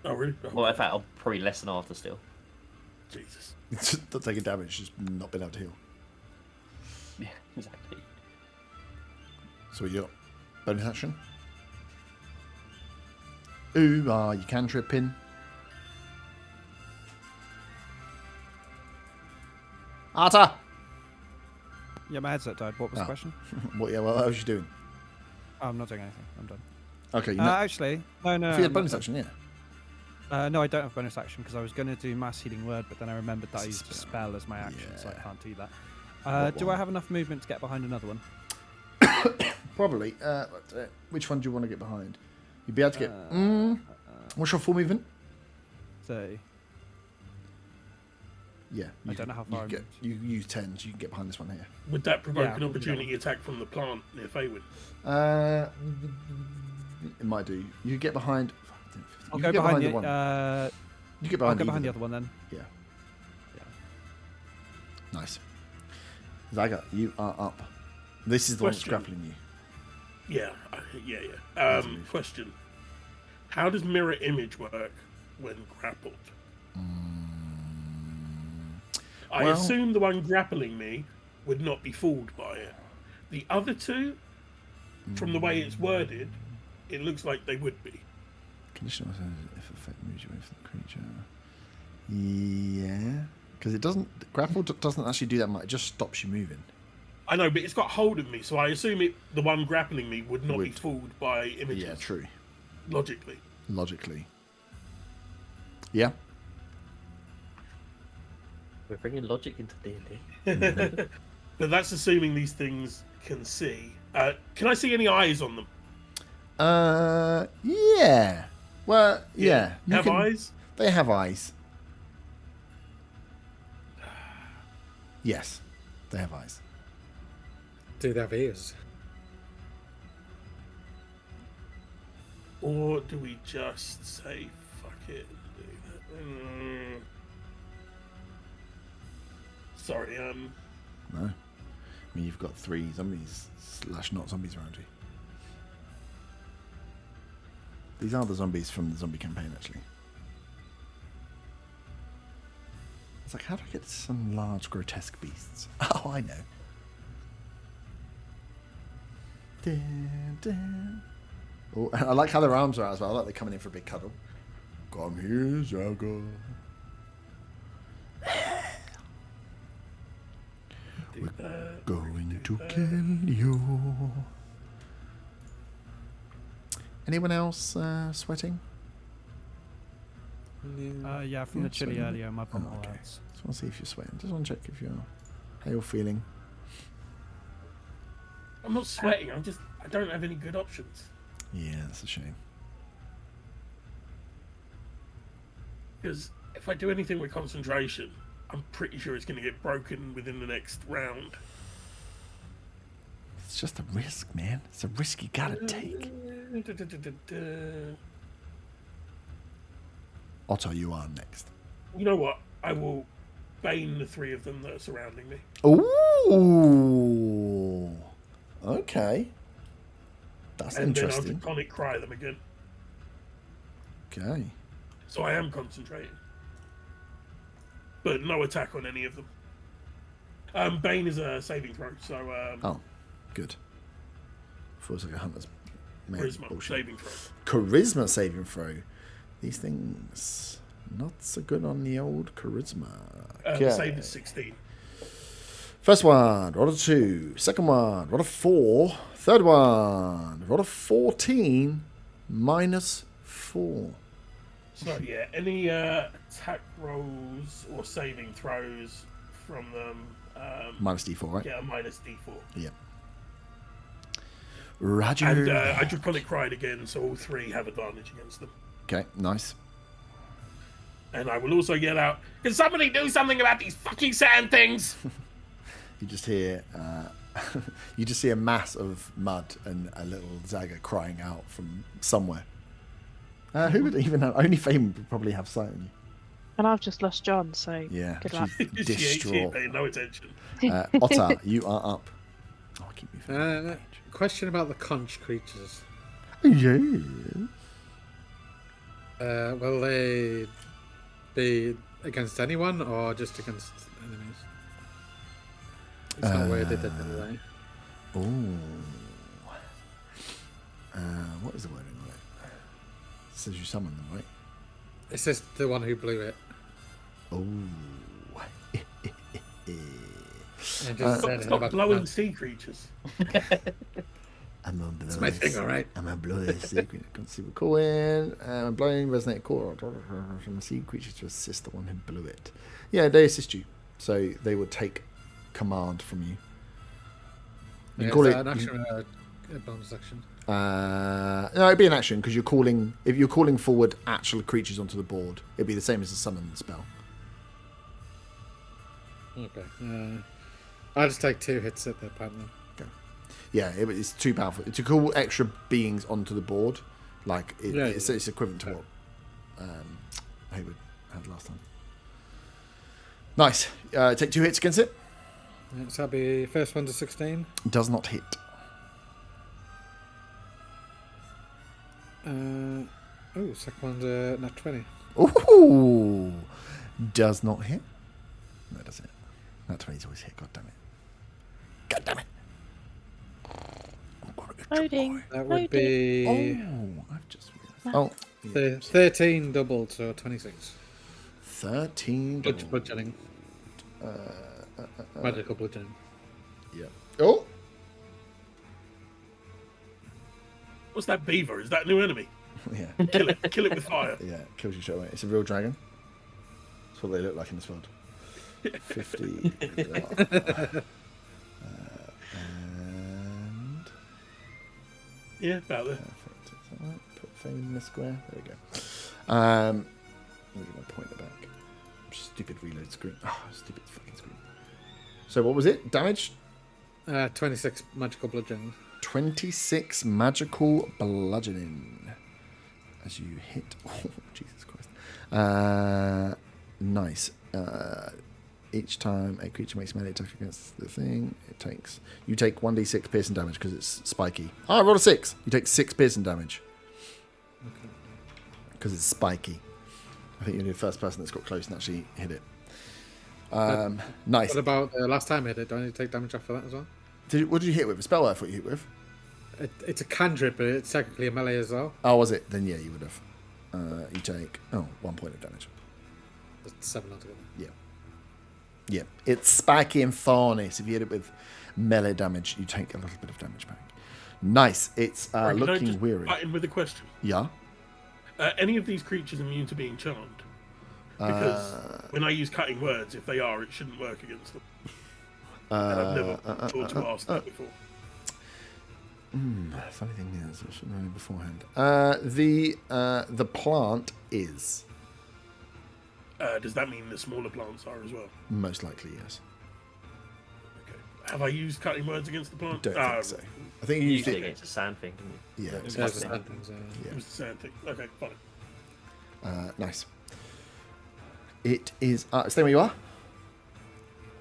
Oh, really? Oh, Well, in fact, I'm probably less than Arthur still. Jesus. Not taking damage, just not been able to heal. Yeah, exactly. So you got bonus action. Ooh, you can trip in. Arta! Yeah, my headset died. What was the Oh. question? What else you doing? Oh, I'm not doing anything. I'm done. Okay, you Actually, no. if you I'm had not bonus done. action, yeah. No, I don't have bonus action because I was going to do mass healing word, but then I remembered that I It's a used a spell. spell as my action, so I Yeah. can't do that. What Do one? I have enough movement to get behind another one? Probably. Which one do you want to get behind? You'd be able to get... what's your full movement? So, Yeah. I don't know how far You use 10, so you can get behind this one here. Would that provoke Yeah, an opportunity attack from the plant near Faywin? It might do. You get behind... I'll you go get behind the you. one. You get I'll behind go behind the either. other one then. Yeah. Nice. Zaga, you are up. This is the one that's Question. grappling you. Yeah. Question. How does mirror image work when grappled? I well- assume the one grappling me would not be fooled by it. The other two, from the way it's worded, it looks like they would be. Conditional if effect moves you away from the creature. Yeah. Because it doesn't... Grapple doesn't actually do that much. It just stops you moving. I know, but it's got hold of me, so I assume the one grappling me would not be Would. fooled by images. Yeah, true. Logically. Yeah. We're bringing logic into D&D. But that's assuming these things can see. Can I see any eyes on them? Yeah. Well, yeah. You Have can- eyes? They have eyes. Yes. They have eyes. Do they have ears? Or do we just say, fuck it? And do that? Sorry, No. I mean, you've got 3 zombies / not zombies around you. These are the zombies from the zombie campaign, actually. It's like, how do I get some large, grotesque beasts? Oh, I know. Dun, dun. Oh, I like how their arms are out as well. I like they're coming in for a big cuddle. Come here, Zaga. Going to kill you. Anyone else sweating? Yeah, from the chili sweating. earlier, my bum okay. hurts. Just want to see if you're sweating. Just want to check if you're how you're feeling. I'm not sweating. I don't have any good options. Yeah, that's a shame. Because if I do anything with concentration, I'm pretty sure it's going to get broken within the next round. It's just a risk, man. It's a risk you gotta take. Otto, you are next. You know what? I will bane the 3 of them that are surrounding me. Ooh. Okay. That's And then I'll interesting. draconic cry them again. Okay. So I am concentrating. But no attack on any of them. Bane is a saving throw, so Oh, good. Feels like a hunter's man. charisma Bullshit. saving throw. Charisma saving throw. These things not so good on the old charisma. The save is 16. First one, roll a 2. Second one, roll a 4. Third one, roll a 14 minus 4. So yeah, any attack rolls or saving throws from them Minus D4, right? get a minus D4. Yep. Roger. And I draconic cried again, so all 3 have advantage against them. Okay, nice. And I will also yell out, "Can somebody do something about these fucking sand things?" You just hear, you just see a mass of mud and a little Zaga crying out from somewhere. Who would even have? Only Fame would probably have sight on you. And I've just lost John, so Yeah, good luck. she's She ain't distraught. paying no attention. Otter, you are up. Oh, keep moving. Question about the conch creatures. Yeah. Will they be against anyone or just against enemies? It's not worded it anyway. Oh. What is the wording on it? It says you summon them, right? It says the one who blew it. Oh. And just said it Stop about blowing sea creatures. I'm on It's my thing, alright? I'm a blowing secret. Can't see what calling. I'm blowing resonate core from a sea creature to assist the one who blew it. Yeah, they assist you, so they would take command from you. You Yeah, can call is it. that an action or a bonus action? No, it'd be an action because you're calling. If you're calling forward actual creatures onto the board, it'd be the same as a summon spell. Okay. I'll just take 2 hits at the partner. Yeah, it's too powerful to call extra beings onto the board. Like it's equivalent to what Hayward had last time. Nice. Take 2 hits against it. So that'll be first one's a 16. Does not hit. Second one's a nat 20. Ooh, does not hit. No, it doesn't hit. Nat 20's always hit. God damn it. God damn it. Loading. That would be I've just realised. the 13 doubled, so 26. 13. Bludgeoning. Magical bludgeoning. Yeah. Oh. What's that beaver? Is that a new enemy? Yeah. Kill it with fire. Yeah. Kills you straight away. It's a real dragon. That's what they look like in this world. 50. And. Yeah, about there. Perfect. Is that right? Put fame in the square. There we go. Let me get my pointer back. Stupid reload screen. Oh, stupid fucking screen. So what was it? Damage? 26 magical bludgeoning. 26 magical bludgeoning. As you hit. Oh, Jesus Christ. Nice. Each time a creature makes a melee attack against the thing, you take 1d6 piercing damage because it's spiky. I rolled a 6. You take 6 piercing damage. Because it's spiky. I think you're the first person that's got close and actually hit it. Nice. What about the last time I hit it? Do I need to take damage after that as well? What did you hit with? A spell I thought you hit with? It's a cantrip, but it's technically a melee as well. Oh, was it? Then yeah, you would have. You take 1 point of damage. It's 7 altogether. Yeah. Yeah. It's spiky and thorny, so if you hit it with melee damage, you take a little bit of damage back. Nice. It's Right, can I looking just weary. butt in with a question. Yeah. Any of these creatures immune to being charmed? Because when I use cutting words, if they are, it shouldn't work against them. And I've never thought to ask that before. Funny thing is, I should have known it beforehand. The plant is Does that mean the smaller plants are as well? most likely yes. Okay. Have I used cutting words against the plant? Don't think so. I think you used Usually it. against a sand thing, didn't you? Yeah. Yeah, it's the same things, It was the same thing. Okay, fine. Nice. It is. Stay where you are.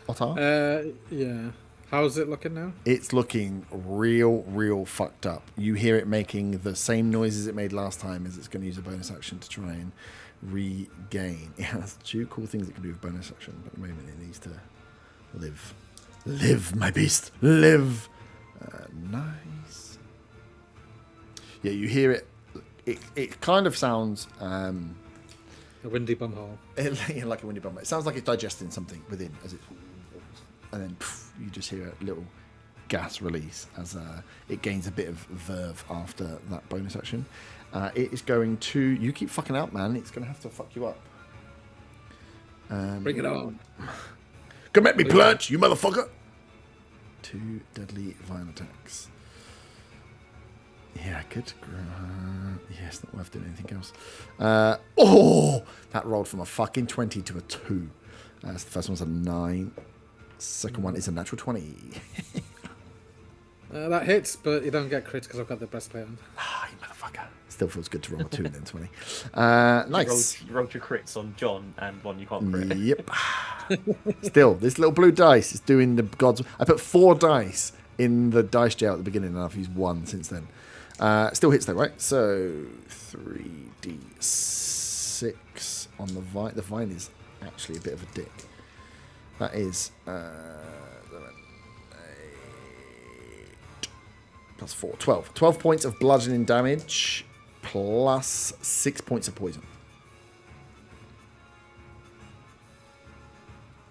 Otar. Yeah. How's it looking now? It's looking real fucked up. You hear it making the same noises it made last time as it's going to use a bonus action to try and regain. It has 2 cool things it can do with bonus action, but at the moment it needs to live. Live, my beast. Live. Nice. Yeah, you hear it. It kind of sounds A windy bumhole. like a windy bomb. It sounds like it's digesting something within as it, and then you just hear a little gas release as it gains a bit of verve after that bonus action. It is going to. You keep fucking out, man. It's going to have to fuck you up. Bring it on. Come at me, plunge, you motherfucker. 2 deadly violent attacks. Yeah, good. Yeah, it's not worth doing anything else. That rolled from a fucking 20 to a 2. So the first one's a 9. Second one is a natural 20. That hits, but you don't get crit because I've got the breastplate on. You motherfucker. Still feels good to roll a 2 and then 20. Nice. You rolled your crits on John and one you can't crit. Yep. Still, this little blue dice is doing the gods. I put 4 dice in the dice jail at the beginning, and I've used 1 since then. Still hits though, right? So 3d6 on the vine. The vine is actually a bit of a dick. That is 8 plus 4, 12. 12 points of bludgeoning damage plus 6 points of poison.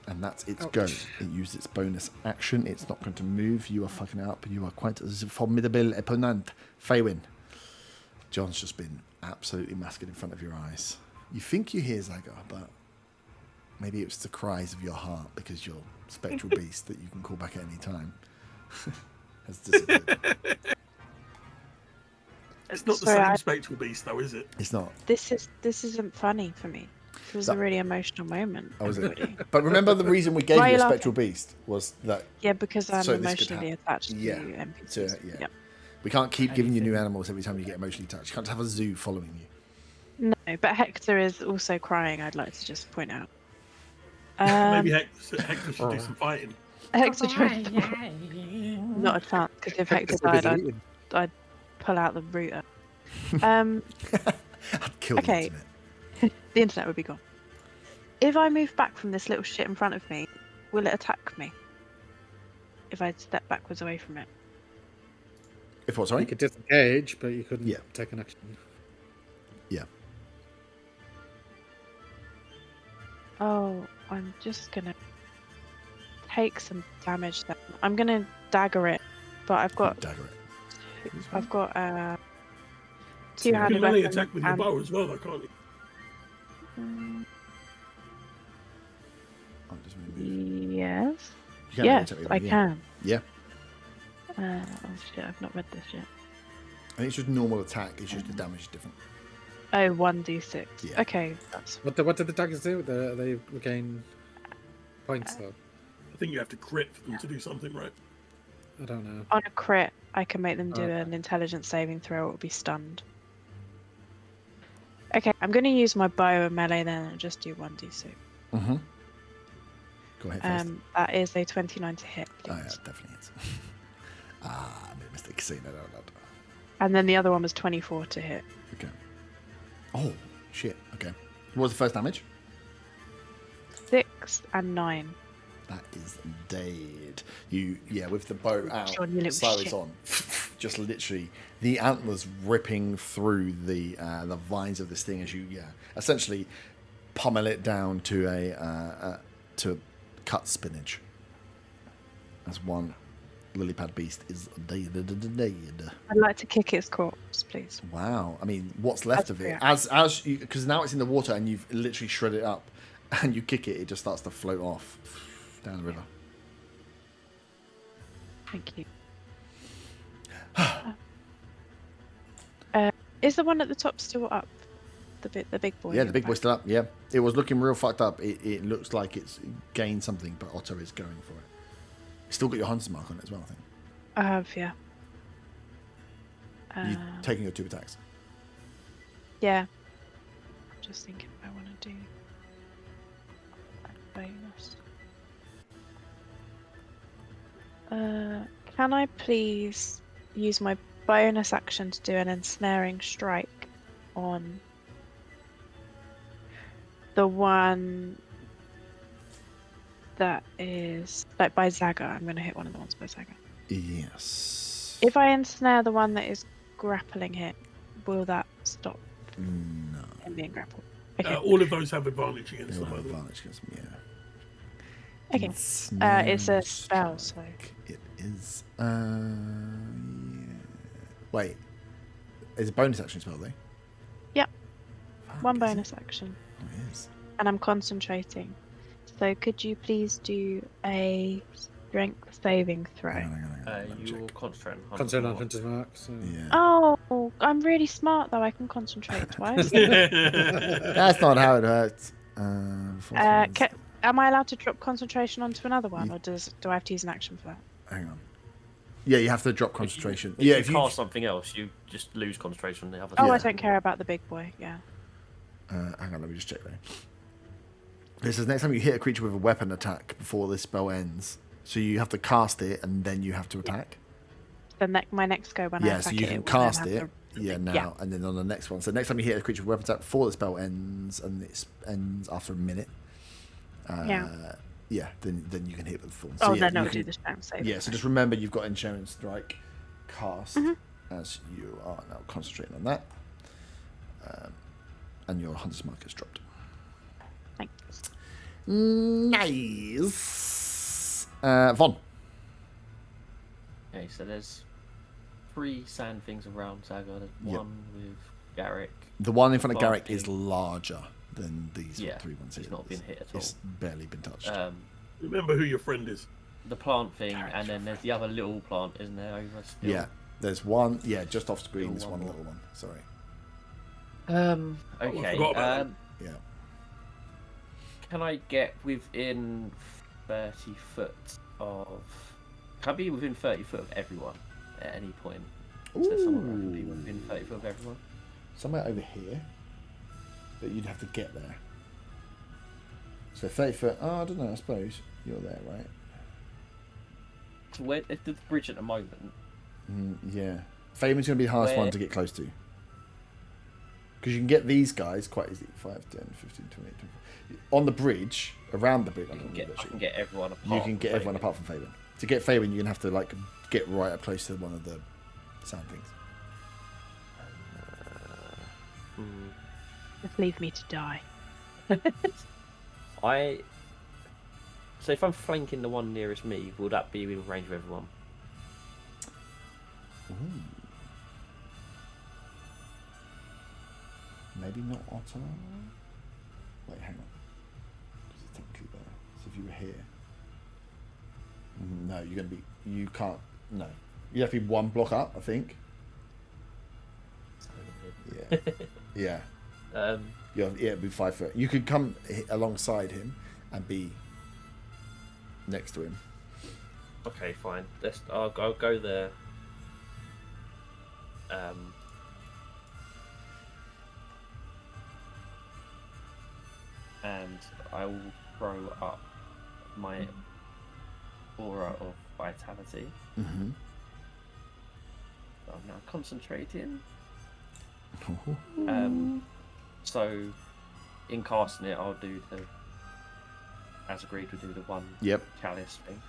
And that's its go. It used its bonus action. It's not going to move. You are fucking up. You are quite a formidable opponent. Faywin. John's just been absolutely massacred in front of your eyes. You think you hear Zagar, but maybe it's the cries of your heart because you're a spectral beast that you can call back at any time. has disappeared. It's not the Sorry, same spectral beast, though, is it? It's not. This isn't funny for me. This was a really emotional moment. Oh, was it? everybody. But remember, the reason we gave Why you are a you spectral beast was that Yeah, because I'm So this could emotionally happen. attached to Yeah. NPCs. So, yeah. Yep. we can't keep giving you new animals every time you get emotionally touched. You can't have a zoo following you. No, but Hector is also crying. I'd like to just point out. Maybe Hector should do some fighting. Hector tried. Not a chance, because if Hector died, I'd pull out the router. I'd kill Okay. the internet. The internet would be gone. If I move back from this little shit in front of me, will it attack me? If I step backwards away from it? If what, You sorry? could disengage, but you couldn't Yeah. take an action. Yeah. Oh, I'm just gonna take some damage then. I'm gonna dagger it, but I've got Dagger it. two You can handed melee weapons. attack with your and- bow as well, though, can't you? Oh, it doesn't really move. Yes. You can Yes, attack with I it, yeah. can. Yeah. Oh shit, I've not read this yet. I think it's just normal attack. It's just the damage is different. Oh, 1d6. Yeah. Okay, that's What did the daggers do? They regain points, though. I think you have to crit for them to do something, right? I don't know. on a crit. I can make them do Okay. an intelligence saving throw. It will be stunned. Okay, I'm going to use my bow and melee then and just do 1d6. Mm-hmm. Go ahead first. That is a 29 to hit. Oh, yeah, please. definitely is. I made a mistake saying that out loud. And then the other one was 24 to hit. Okay. Oh, shit. Okay. What was the first damage? 6 and 9. That is dead. With the bow out, Sean, you little sight is shit. on. Just literally, the antlers ripping through the vines of this thing as you, essentially pummel it down to to cut spinach. As one lily pad beast is dead. I'd like to kick its corpse, please. Wow. I mean, what's left of it? Yeah. Because now it's in the water and you've literally shredded it up, and you kick it, it just starts to float off down the river. Thank you. Is the one at the top still up? The big boy. Yeah, the big boy's still up. Yeah, it was looking real fucked up. It looks like it's gained something, but Otto is going for it. It's still got your hunter's mark on it as well, I think. I have, yeah. You're taking your 2 attacks. Yeah. Just thinking if I want to do a bonus. Can I please use my bonus action to do an ensnaring strike on the one that is like by Zaga? I'm going to hit one of the ones by Zaga. Yes. If I ensnare the one that is grappling hit, will that stop No. him being grappled? Okay. All of those have advantage against It'll them. have by the way. advantage against me, yeah. Okay. It's a spell, so. It is. Wait. It's a bonus action spell, though? Yep. Fuck, One is it? bonus action. Oh, it is. And I'm concentrating. So could you please do a strength saving throw? Hang on, let me You check. will concentrate on Concern on more. hunter's mark. So. Yeah. Oh, I'm really smart though. I can concentrate twice. That's not how it hurts. Am I allowed to drop concentration onto another one, You- or do I have to use an action for that? Hang on. Yeah, you have to drop concentration. If Yeah, you if you. cast something else, you just lose concentration on the other. Oh, Yeah. I don't care about the big boy. Yeah. Hang on, let me just check there. It says next time you hit a creature with a weapon attack before this spell ends, so you have to cast it and then you have to attack. My next go when I Yeah, attack so you it, can will then cast have it. to- Yeah, now Yeah. and then on the next one. So next time you hit a creature with a weapon attack before the spell ends, and it ends after a minute. Yeah. Yeah, then you can hit with the thorn. Oh, yeah, then I'll you do can- the strength save. Yeah, so just remember you've got Enchantment Strike cast Mm-hmm. as you are now concentrating on that. And your Hunter's Mark is dropped. Thanks. Nice. Von. Okay, so there's 3 sand things around Zaga. There's Yep. one with Garrick. The one in front of Well, Garrick is larger than these Yeah, 3 ones he's here. not been hit at It's barely been touched. Remember who your friend is. the plant thing, and then there's the other little plant, isn't there? Over still. Yeah, there's one. Yeah, just off screen. Still There's one one more. little one. Sorry. Okay. forgot about Yeah. Can I get within 30 foot of? Can I be within 30 foot of everyone at any point? Is there someone who can be within 30 foot of everyone? Somewhere over here, but you'd have to get there. So 30 foot. Oh, I don't know. I suppose you're there, right? So where is the bridge at the moment? Yeah. Fabian's going to be the hardest Where- one to get close to. Because you can get these guys quite easily. 5, 10, 15, 20, 20. On the bridge, around the bridge. I I can get everyone apart. You can from get everyone Fabian. apart from Fabian. To get Fabian, you're going to have to like get right up close to one of the sound things. Just leave me to die. So if I'm flanking the one nearest me, will that be within range of everyone? Maybe not Otto. Wait, hang on. Because it's technically there. So if you were here. No, you're going to be. You can't. No. You have to be one block up, I think. Yeah. Yeah. Yeah, it'd be 5 foot. You could come alongside him and be next to him. Okay, fine. I'll go there. And I will throw up my aura of vitality. Mm-hmm. I'm now concentrating. So in casting it, I'll do the, as agreed, we'll do the one Yep. chalice thing.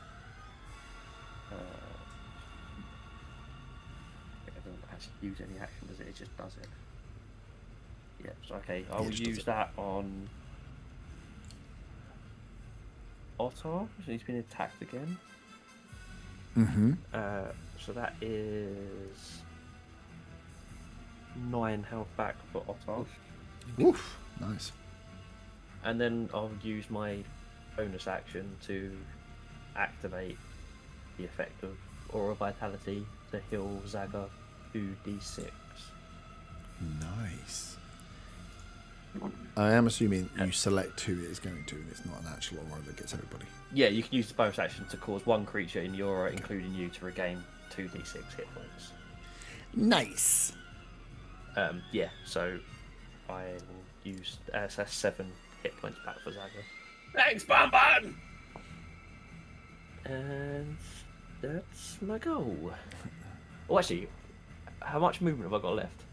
It doesn't actually use any action, does it? It just does it. Yep. So okay, I will just does use it. that on Otto. So he's been attacked again. Mm-hmm. So that is 9 health back for Otto. Oof. Nice. And then I'll use my bonus action to activate the effect of Aura Vitality to heal Zaga 2d6. Nice. I am assuming you select who it is going to, and it's not an actual aura that gets everybody. Yeah, you can use the bonus action to cause one creature in your aura, including you, to regain 2d6 hit points. Nice. Yeah, so I will use so that's 7 hit points back for Zaga. Thanks, Bon Bon! And that's my goal. Oh, actually, how much movement have I got left?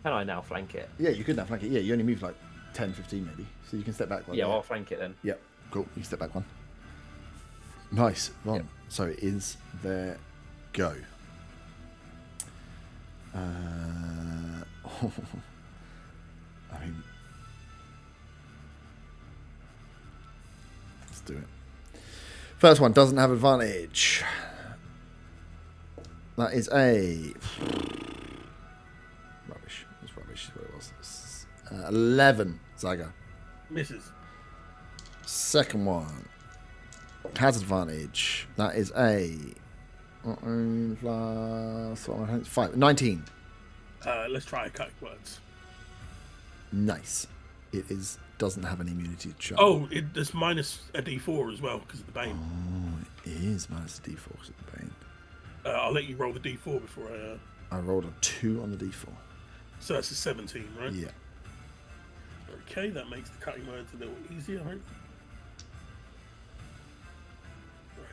Can I now flank it? Yeah, you could now flank it. Yeah, you only move like 10, 15 maybe. So you can step back one. Yeah, I'll flank it then. Yep, cool. You can step back one. Nice. Well, Yep. so it is their go. I mean, let's do it. First one doesn't have advantage. That is a rubbish. It's rubbish. Is what it was. 11. Zaga. Misses. Second one has advantage. That is a plus 5. 19. Let's try cutting words. Nice. It doesn't have an immunity to charm. Oh, there's minus a d4 as well because of the bane. Oh, it is minus a d4 because of the bane. I'll let you roll the d4 before I rolled a 2 on the d4. So that's a 17, right? Yeah. Okay, that makes the cutting words a little easier, right?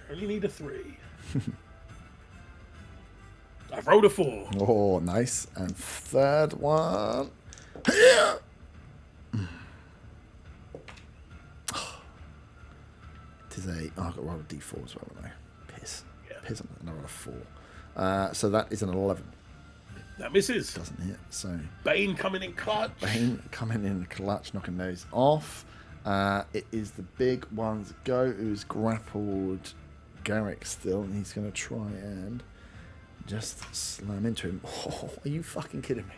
I only need a 3. I've rolled a 4. Oh, nice. And third one. It is a. Oh, I've got to roll a d4 as well, haven't I? Piss. Yeah. Piss. And I roll a 4. So that is an 11. That misses. Doesn't hit. So Bane coming in clutch. Bane coming in the clutch, knocking those off. It is the big one's go, who's grappled Garrick still, and he's going to try and just slam into him. Oh, are you fucking kidding me?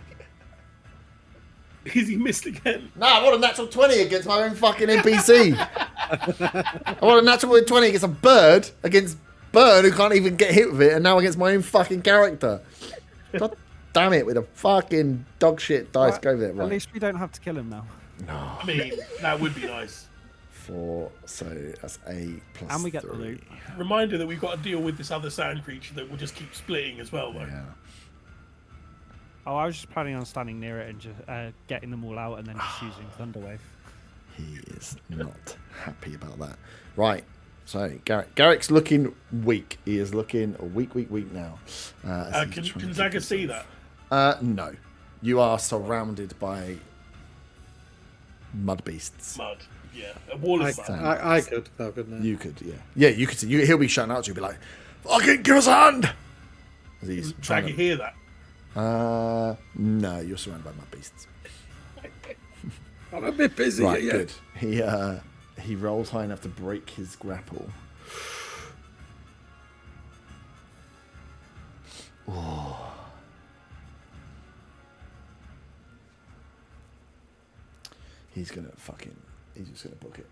Is he missed again? Nah, what a natural 20 against my own fucking NPC. I want a natural 20 against a bird, against Burn, who can't even get hit with it, and now against my own fucking character. God damn it, with a fucking dog shit dice. Right, Go with it, right? At least we don't have to kill him now. No. I mean, that would be nice. 4, so that's 8 plus And we get 3. the loot. Reminder that we've got to deal with this other sand creature that will just keep splitting as well, though. Yeah. Oh, I was just planning on standing near it and just getting them all out and then just using Thunderwave. He is not happy about that. Right. So Garrick's looking weak. He is looking weak now. Can Zaga see that? No. You are surrounded by mud beasts. Mud. Yeah. A wall of mud. I could, though, couldn't I? You could, yeah. Yeah, you could see. He'll be shouting out to you, be like, fucking give us a hand! As he's trying Zaga to... hear that? No, you're surrounded by mud beasts. I'm a bit busy. Right, yeah. good. He rolls high enough to break his grapple. Oh. He's just gonna book it.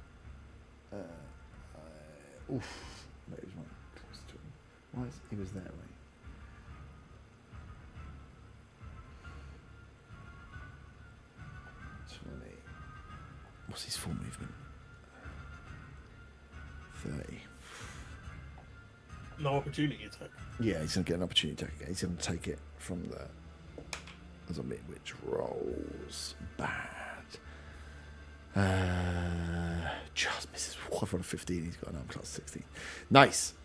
Oof. No, he was right close to him. Why is he was there, right? What's his full movement? 30. No opportunity attack. Yeah, he's going to get an opportunity attack again. He's going to take it from the zombie, which rolls bad. Just misses. I've got a 15. He's got an arm class 16. Nice.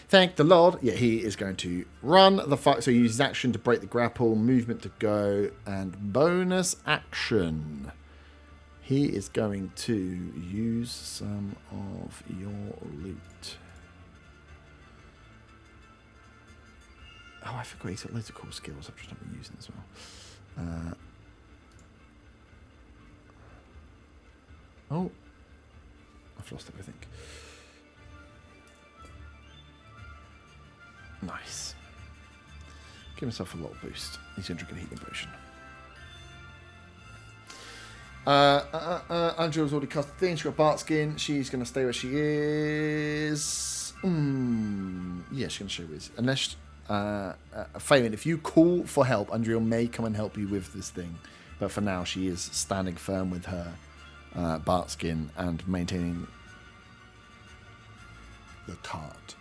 Thank the Lord. Yeah, he is going to run the fight. So he uses action to break the grapple, movement to go, and bonus action. He is going to use some of your loot. Oh, I forgot he's got loads of cool skills I've just not been using as well. Oh, I've lost everything. Nice. Give himself a little boost. He's going to drink a healing potion. Andrew's already cast the thing. She's got Bart skin. She's going to stay where she is. Yeah, she's going to stay where she is. Unless, Faylin, if you call for help, Andrea may come and help you with this thing. But for now, she is standing firm with her Bart skin and maintaining the cart.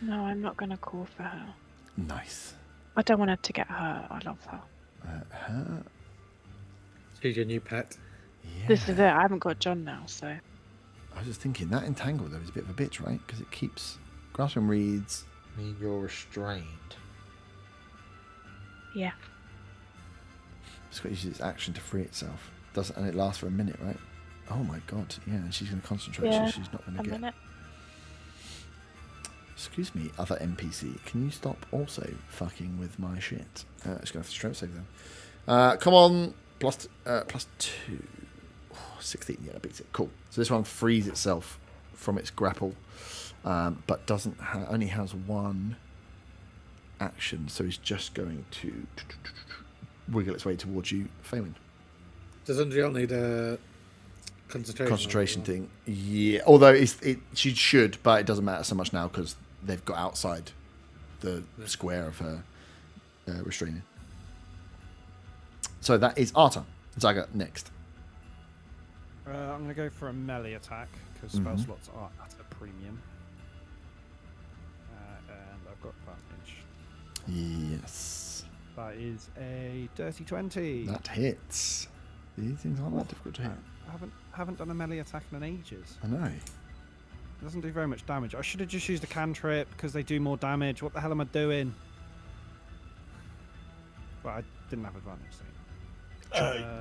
No, I'm not going to call for her. Nice. I don't want her to get hurt. I love her. Her? She's your new pet. Yeah. This is it. I haven't got John now, so. I was just thinking, that entangle, though, is a bit of a bitch, right? Because it keeps... Grasping reads... I mean, you're restrained. Yeah. It's got to use its action to free itself. And it lasts for a minute, right? Oh my god, yeah, and she's going to concentrate, Yeah, so she's not going to a get... minute. Excuse me, other NPC, can you stop also fucking with my shit? Just going to have to strength save them. Come on, plus 2. Oh, 16, yeah, that beats it. Cool. So this one frees itself from its grapple, but doesn't only has one action, so it's just going to wiggle its way towards you, Faymond. Does Undriel need a concentration Thing? Yeah, although she should, but it doesn't matter so much now because they've got outside the square of her restraining. So that is Arta. Zaga next. I'm going to go for a melee attack because spell slots are at a premium. And I've got advantage. Yes. That is a dirty 20. That hits. These things aren't that difficult to hit. I haven't done a melee attack in ages. I know. It doesn't do very much damage. I should have just used a cantrip because they do more damage. What the hell am I doing? Well, I didn't have advantage.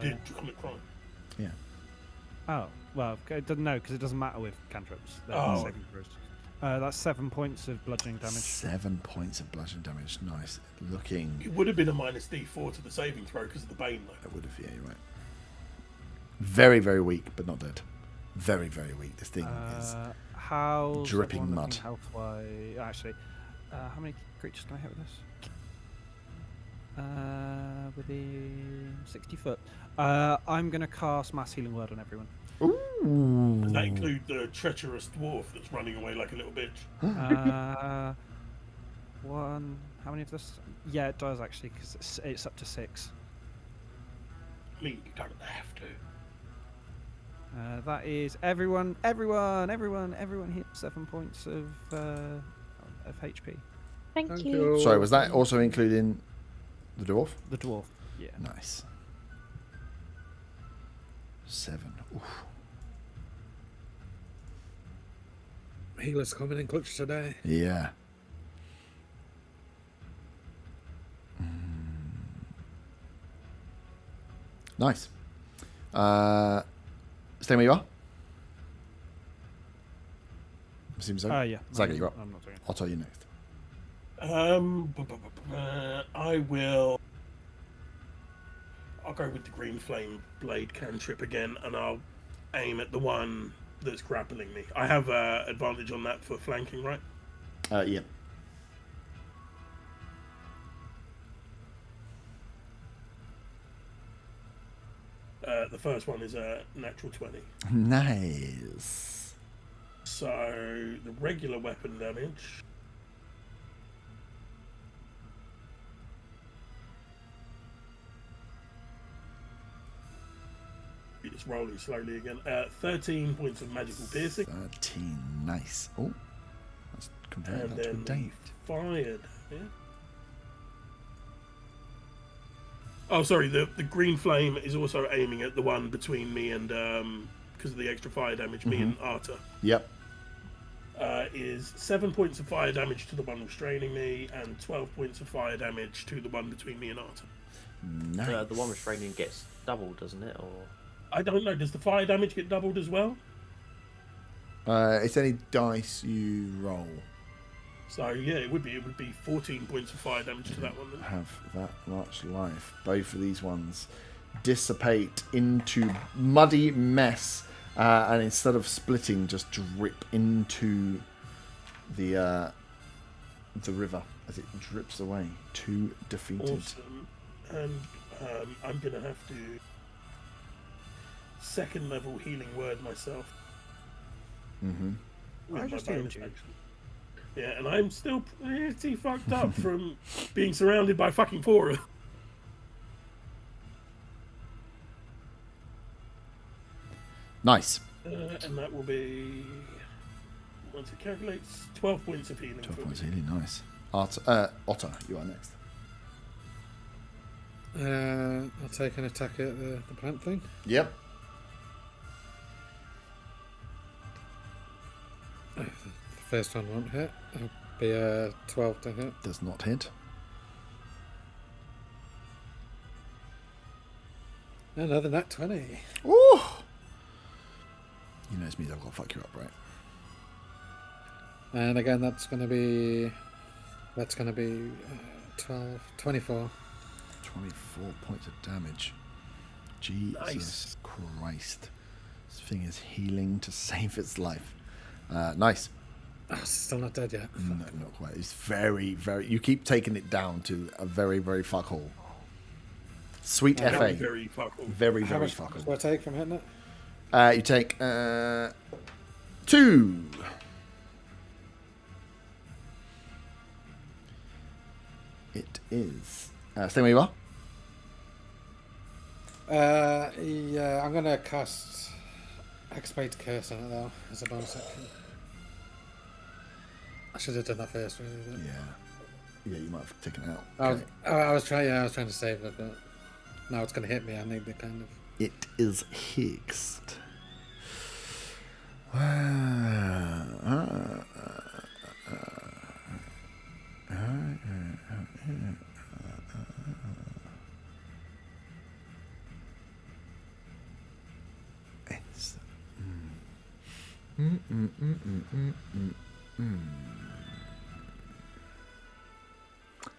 Did you commit crime? Yeah. Oh, well, it doesn't know because it doesn't matter with cantrips. They're saving throws. That's 7 points of bludgeoning damage. 7 points of bludgeoning damage. Nice. Looking. It would have been a minus D4 to the saving throw because of the Bane, though. It would have, yeah, you're right. Very, very weak, but not dead. Very, very weak. This thing is how's dripping everyone mud. looking health-wise? Actually, how many creatures can I hit with this? Within 60 foot. I'm going to cast Mass Healing Word on everyone. Ooh. Does that include the treacherous dwarf that's running away like a little bitch? One. How many of this? Yeah, it does actually, because it's up to 6. I mean, you don't have to. That is everyone hits 7 points of HP. Thank you. Sorry, was that also including the dwarf? The dwarf. Yeah. Nice. 7. Oof. Healer's coming in clutch today. Yeah. Nice. Stay where you are. Seems so. Yeah. Zaga, you're up. I'm not doing it. I'll tell you next. I'll go with the green flame blade cantrip again, and I'll aim at the one that's grappling me. I have advantage on that for flanking, right? Yeah. The first one is a natural 20. Nice. So the regular weapon damage. It's rolling slowly again. 13 points of magical piercing. 13. Nice. Oh, that's compared And that to a then Dave. fired. Yeah. Oh, sorry. The green flame is also aiming at the one between me and because of the extra fire damage. Me and Arta Yep. is 7 points of fire damage to the one restraining me, and 12 points of fire damage to the one between me and Arta. Nice. The one restraining gets doubled, doesn't it? Or I don't know. Does the fire damage get doubled as well? It's any dice you roll. So yeah, it would be 14 points of fire damage to that one. Then. Have that much life. Both of these ones dissipate into muddy mess, and instead of splitting, just drip into the river as it drips away. 2 defeated. Awesome. And I'm gonna have to second level healing word myself. Mm-hmm. With I my just bonus healed you. action. Yeah, and I'm still pretty fucked up from being surrounded by fucking 4 of them. Nice. And that will be, once it calculates, 12 points of healing. 12 for points me. really nice. Otter, you are next. I'll take an attack at the plant thing. Yep. The first one won't hit. It'll be a 12 to hit. Does not hit. Another nat 20. Ooh! You know it's me, I've got to fuck you up, right? And again, that's going to be 24. 24 points of damage. Jesus Nice. Christ. This thing is healing to save its life. Nice. Oh, it's still not dead yet. No, not quite. It's very, very... You keep taking it down to a very, very fuckhole. Sweet FA. Very, very fuckle. Very, How very much do fuckable. I take from hitting it? You take 2. It is... stay where you are. Yeah, I'm going to cast Expate Curse on it, though, as a bonus action. I should have done that first, really. But... Yeah, you might have taken it out. I was trying to save it, but now it's going to hit me. I need the kind of... It is hexed.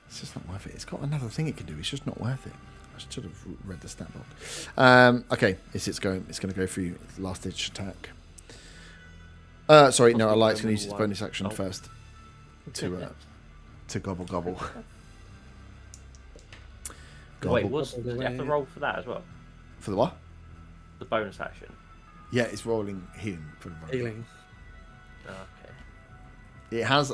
It's just not worth it. It's got another thing it can do. It's just not worth it. I should have read the stat block. Okay, it's going to go for you. Last ditch attack. Sorry, no, I lied. It's going to use its bonus action first to gobble gobble. wait, do you have to roll for that as well? For the what? The bonus action. Yeah, it's rolling healing for the moment. Healing. Okay. It has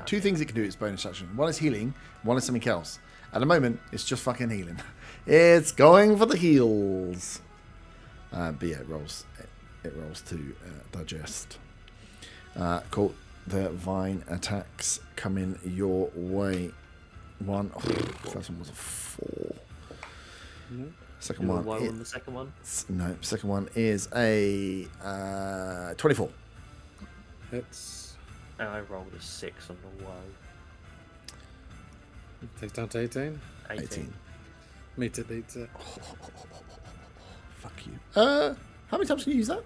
two things it can do. Its bonus action. One is healing. One is something else. At the moment, it's just fucking healing. It's going for the heals. But yeah, it rolls. It rolls to digest. Cool. The vine attacks coming your way. One. First one was a 4. No. Second Do a one. woe on the second one. No. Second one is a 24. It's And I rolled a 6 on the woe. takes down to 18. 18. Meet it, beats it. Fuck you. How many times can you use that?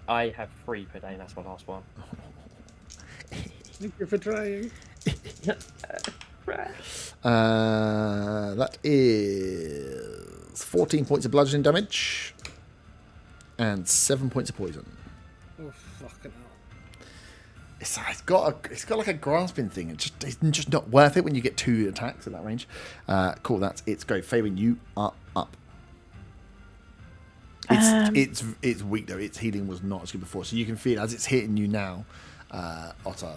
I have 3 per day, and that's my last one. Thank you for trying. That is 14 points of bludgeoning damage and 7 points of poison. Oh, fucking hell. It's got like a grasping thing. It's just not worth it when you get 2 attacks at that range. Cool, that's it's go. Fabian, you are up. It's weak though. Its healing was not as good before, so you can feel as it's hitting you now. Otter,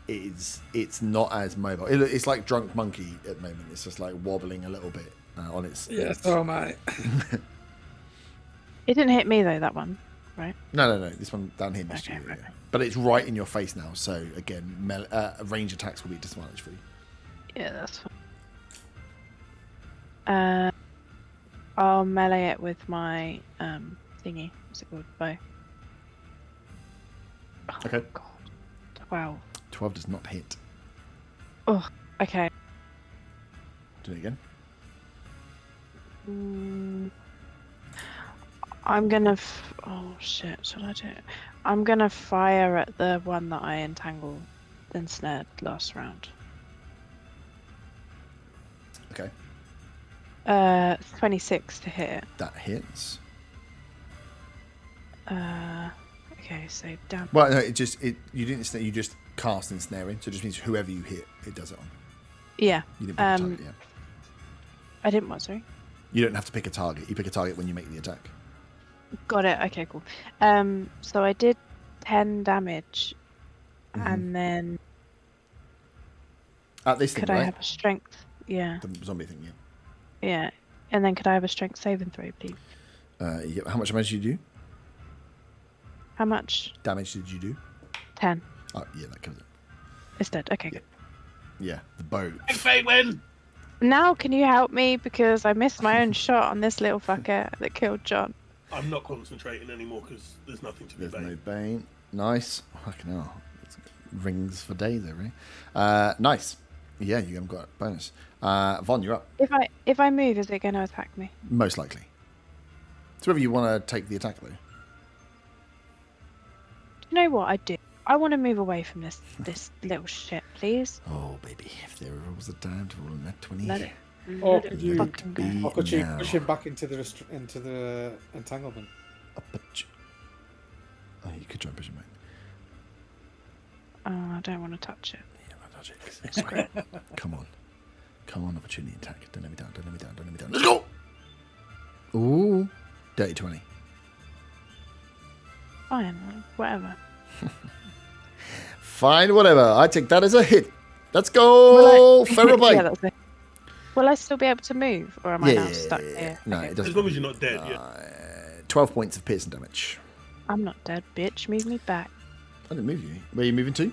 it's not as mobile. It's like drunk monkey at the moment. It's just like wobbling a little bit on its. Yes, so am I. It didn't hit me though, that one, right? No. This one down here missed Okay, you. right. Yeah. But it's right in your face now. So again, range attacks will be a disadvantage for you. Yeah, that's fine. I'll melee it with my thingy. What's it called? Bow. Oh, Okay. God. 12. 12 does not hit. Oh, okay. Do it again. I'm gonna. Oh shit! Should I do it? I'm gonna fire at the one that I entangled, ensnared last round. Okay. 26 to hit. That hits. Okay, so down. Well, no, you didn't snare. You just cast ensnaring, so it just means whoever you hit, it does it on. Yeah. You didn't pick a target. Yeah. I didn't what? Sorry. You don't have to pick a target. You pick a target when you make the attack. Got it. Okay, cool. So I did 10 damage, Mm-hmm. and then At this thing, could right? I have a strength? Yeah. The zombie thing, yeah. Yeah. And then could I have a strength saving throw, please? Yeah. How much damage did you do? How much? Damage did you do? 10. Oh, yeah, that covers it. It's dead. Okay. Yeah. Yeah, the bow. Faywin! Now can you help me because I missed my own shot on this little fucker that killed John. I'm not concentrating anymore because there's nothing to be There's no bait. bane. Nice. Fucking hell. It's rings for days there, right? Nice. Yeah, you haven't got a bonus. Von, you're up. If I move, is it going to attack me? Most likely. So whether you want to take the attack, though. Do you know what I do? I want to move away from this little shit, please. Oh, baby. If there was a time to roll a net 20. Let it. Or let could it you- fucking go. be Or could you now. push him back into the entanglement? Oh, you could try and push him back. Oh, I don't want to touch it. Yeah, I'll touch it. It's great. Come on. Come on, opportunity attack. Don't let me down. Don't let me down. Don't let me down. Let's go! Ooh. Dirty 20. Fine, whatever. Fine, whatever. I take that as a hit. Let's go! Feral Blade. Yeah, that's it. Will I still be able to move, or am I now stuck here? No, Okay. it As doesn't. long as you're not dead yet. 12 points of piercing damage. I'm not dead, bitch. Move me back. I didn't move you. Where are you moving to?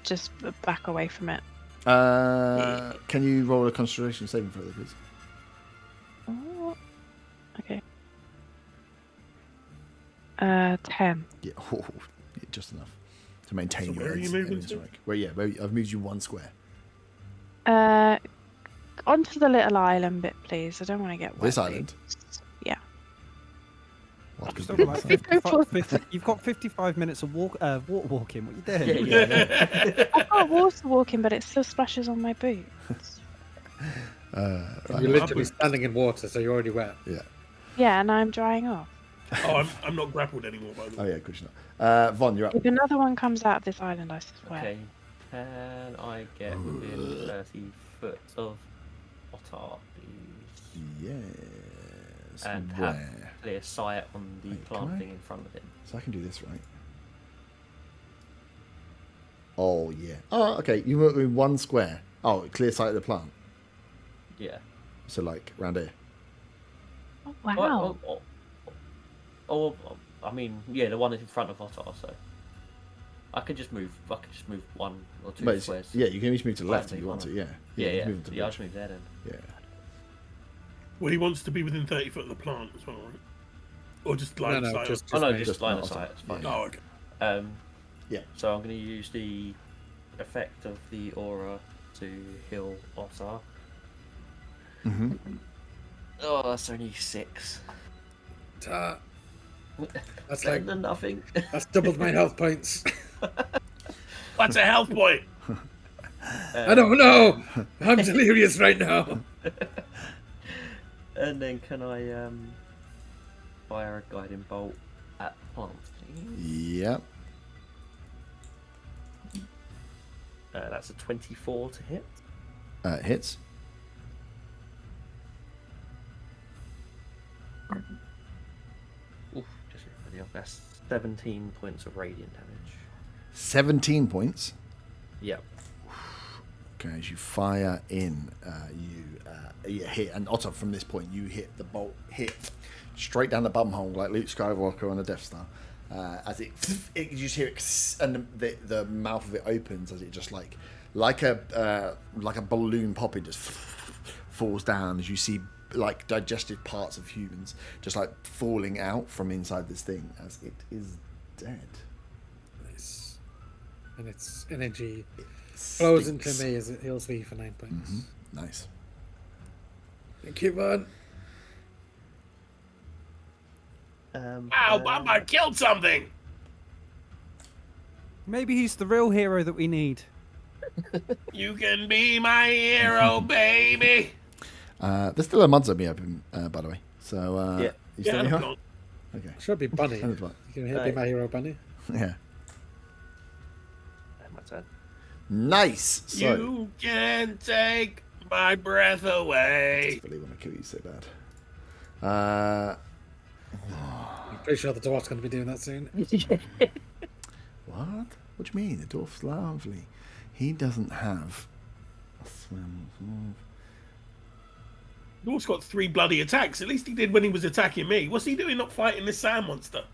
Just back away from it. Can you roll a concentration saving throw, please? Oh, okay. 10. Yeah, yeah, just enough to maintain So your where are you moving to? Where I've moved you 1 square. Onto the little island bit, please. I don't want to get wet. This island? Yeah. What? Still got like 50, you've got 55 minutes of water walking. What are you doing? I've got water walking, but it still splashes on my boots. Right. You're literally standing in water, so you're already wet. Yeah. Yeah, and I'm drying off. Oh, I'm not grappled anymore, by the Oh way. yeah, good enough. Von, you're up. If another one comes out of this island, I swear. Okay. Can I get within 30 foot of Otter, please? Yes. And Where? clear sight on the Wait, plant can I? thing in front of him. So I can do this, right? Oh, yeah. Oh, okay. You work in one square. Oh, clear sight of the plant. Yeah. So, like, round here. Oh, wow. I mean, yeah, the one in front of Otter. So I could just move. I could just move 1 or 2 But squares. yeah, you can each move to the left if Right, you want to, yeah. Yeah, just yeah. move to the Yeah, I'll bridge. just move there then. Yeah. Well, he wants to be within 30 foot of the plant as well, right? Or just line No, of no, sight? just Oh no, me. just line of Otter. sight. It's fine. Yeah. Oh, okay. Yeah. So I'm going to use the effect of the aura to heal Otter. Mm-hmm. Oh, that's only 6. That's Better like than nothing. that's doubled my health points. What's a health point? I don't know. I'm delirious right now. And then can I fire a guiding bolt at the plant, please? Yep. That's a 24 to hit. Hits. Oof, just really off. That's 17 points of radiant damage. 17 points. Yep. Okay, as you fire in, you hit, and Otter, from this point, you hit the bolt, hit straight down the bumhole like Luke Skywalker on a Death Star. As it you just hear it, and the mouth of it opens as it just like a balloon popping just falls down as you see like digested parts of humans just like falling out from inside this thing as it is dead. Nice. And its energy flows into Stinks. me as it heals me for 9 points. Nice. Thank you, man. Wow, Bamba killed something! Maybe he's the real hero that we need. You can be my hero, baby! There's still a mod zombie open, by the way. So, Yeah. you still Yeah, here? I'm gone. Okay. Should be Bunny. And it's what? You can be my hero, Bunny. Yeah. My turn. Nice. So, You can take my breath I away. just really want to kill you so bad. I'm pretty sure the dwarf's going to be doing that soon. What? What do you mean? The dwarf's lovely. He doesn't have a swim. Dwarf's got 3 bloody attacks. At least he did when he was attacking me. What's he doing not fighting this sand monster?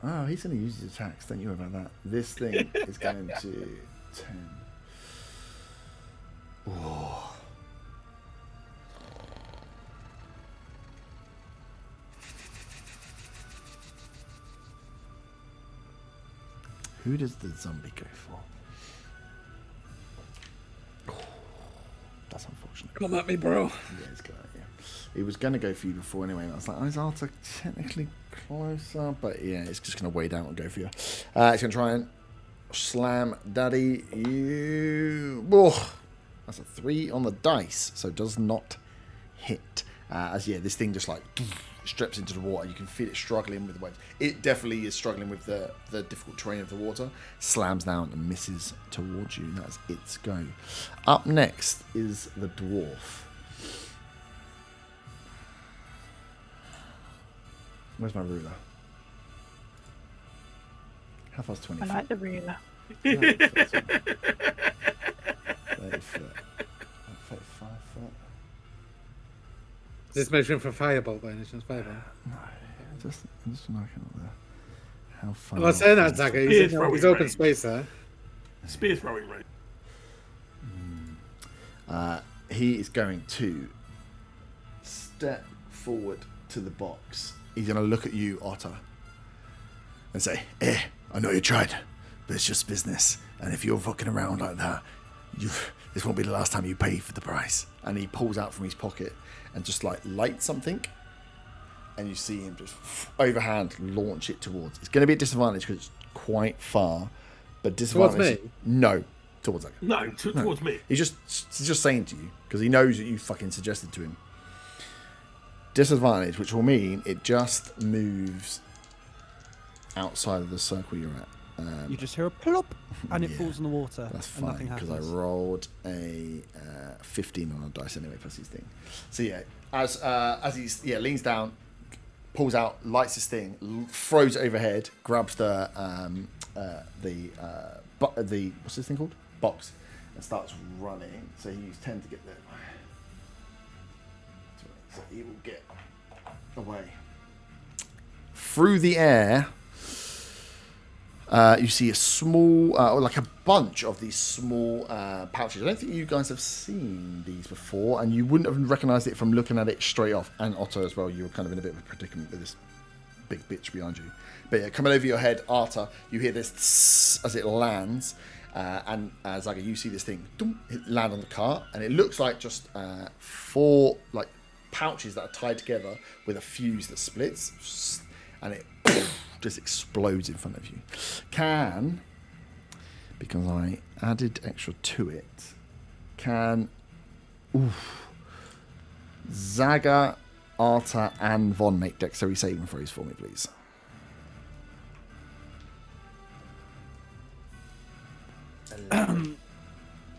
Oh, he's going to use his attacks. Don't you worry about that. This thing is going to 10. Oh. Who does the zombie go for? Oh, that's unfortunate. Come at me, bro. Yeah, he's got it, yeah. He was going to go for you before anyway. And I was like, is Arthur technically closer? But yeah, it's just going to wade out and go for you. It's going to try and slam Daddy. You. Oh, that's a 3 on the dice. So does not hit. As yeah, this thing just like strips into the water. You can feel it struggling with the waves. It definitely is struggling with the difficult terrain of the water. Slams down and misses towards you. That's its go. Up next is the dwarf. Where's my ruler? How far's 20 I feet? like the ruler. 30 foot. 35 foot. Is this measuring for Firebolt by any chance? Firebolt? No, I'm just looking at the how far. Well, saying that, off Zaka, Spear he's throwing open range. space there. Spear throwing range. he is going to step forward to the box. He's going to look at you, Otter, and say, I know you tried, but it's just business. And if you're fucking around like that, this won't be the last time you pay for the price. And he pulls out from his pocket and just like lights something. And you see him just overhand launch it towards. It's going to be a disadvantage because it's quite far. But disadvantage. Towards me? No, towards that. No, towards me. He's just saying to you because he knows that you fucking suggested to him. Disadvantage, which will mean it just moves outside of the circle you're at. You just hear a plop, and it yeah, falls in the water, That's and fine nothing because I happens. rolled a 15 on a dice anyway plus his thing. So yeah, as he leans down, pulls out, lights his thing, throws it overhead, grabs the what's this thing called? Box, and starts running. So he used 10 to get there. So he will get away. Through the air, you see a small, like a bunch of these small pouches. I don't think you guys have seen these before, and you wouldn't have recognised it from looking at it straight off. And Otto as well, you were kind of in a bit of a predicament with this big bitch behind you. But yeah, coming over your head, Arta, you hear this tss as it lands, and Zaga, you see this thing land on the cart, and it looks like just 4 like pouches that are tied together with a fuse that splits, and it just explodes in front of you. Because I added extra to it, Zaga, Arta, and Von make dexterity saving throws for me, please.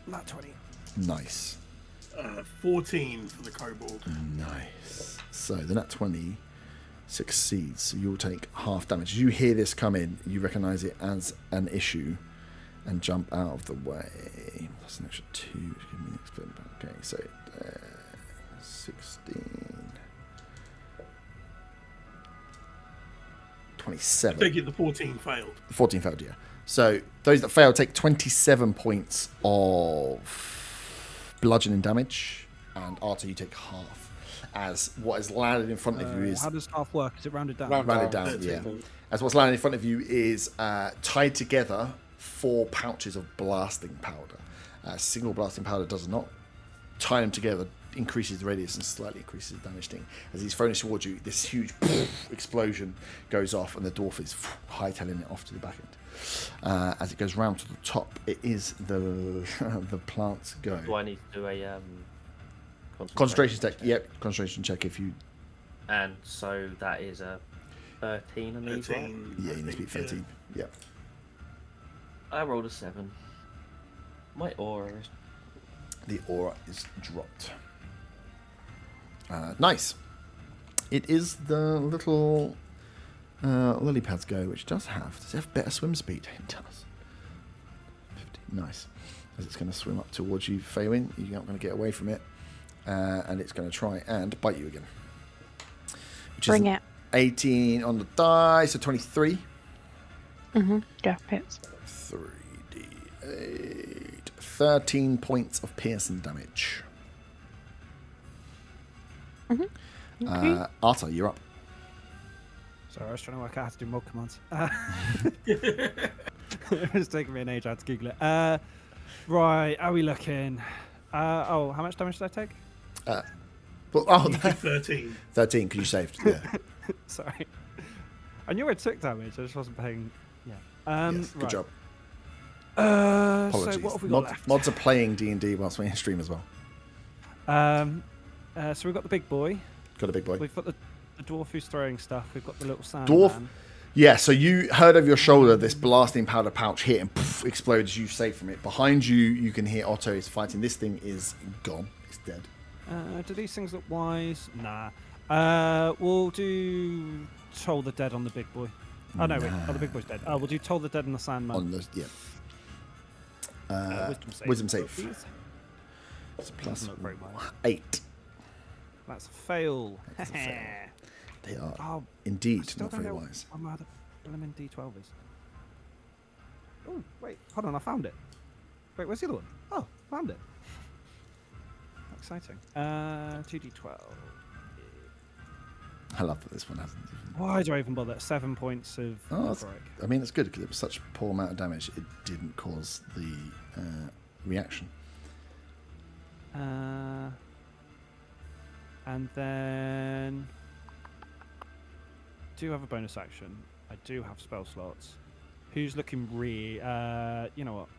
Not 20. Nice. 14 for the kobold. Nice. So the nat 20 succeeds, so you'll take half damage. As you hear this come in, you recognise it as an issue and jump out of the way. That's an extra 2. Give me okay, so 16. 27. Take it the 14 failed. 14 failed, yeah. So those that fail take 27 points of bludgeoning damage, and Arta, you take half. As what is landed in front of you is... How does half work? Is it rounded down? Rounded down, yeah. As what's landed in front of you is tied together 4 pouches of blasting powder. Single blasting powder does not. Tie them together increases the radius and slightly increases the damage thing. As he's thrown it towards you, this huge explosion goes off, and the dwarf is hightailing it off to the back end. As it goes round to the top, it is the plant's go. Do I need to do a Concentration check. Yep, concentration check if you... And so that is a 13 on these, right? Yeah, you need to beat 13. Yeah. I rolled a 7. My aura is... The aura is dropped. Nice. It is the little lily pad's go, which does it have better swim speed? It does. 50. Nice. As it's going to swim up towards you, Faywin, you're not going to get away from it. And it's going to try and bite you again. Bring it. 18 on the die, so 23. Yeah, hits. 3d8. 13 points of piercing damage. Okay. Arta, you're up. Sorry, I was trying to work out how to do mod commands. It's taking me an age to Google it. Right, are we looking? How much damage did I take? You did 13. 13, because you saved. Yeah. Sorry. I knew I took damage, I just wasn't paying. Yeah. Yes, good right. job. So Apologies. what have we got left? Mods are playing D&D whilst we stream as well. So we've got the big boy. Got a big boy. We've got the dwarf who's throwing stuff. We've got the little sand Dwarf. man. Yeah, so you heard over your shoulder this blasting powder pouch hit and poof, explodes. You save from it. Behind you, you can hear Otto is fighting. This thing is gone. It's dead. Do these things look wise? Nah. We'll do Toll the Dead on the big boy. Oh, no, wait. Oh, the big boy's dead. Oh, we'll do Toll the Dead on the Sandman. On the, yeah. Wisdom save. Please. It's a plus Doesn't look very well. 8. That's a fail. That's a fail. They are Oh, indeed still not don't very know wise. what my other element D12 is. Oh, wait. Hold on. I found it. Wait, where's the other one? Oh, found it. How exciting. 2D12. I love that this one hasn't even... Why do I even bother? 7 points of break. I mean, it's good because it was such a poor amount of damage. It didn't cause the reaction. And then... do have a bonus action. I do have spell slots. Who's looking you know what?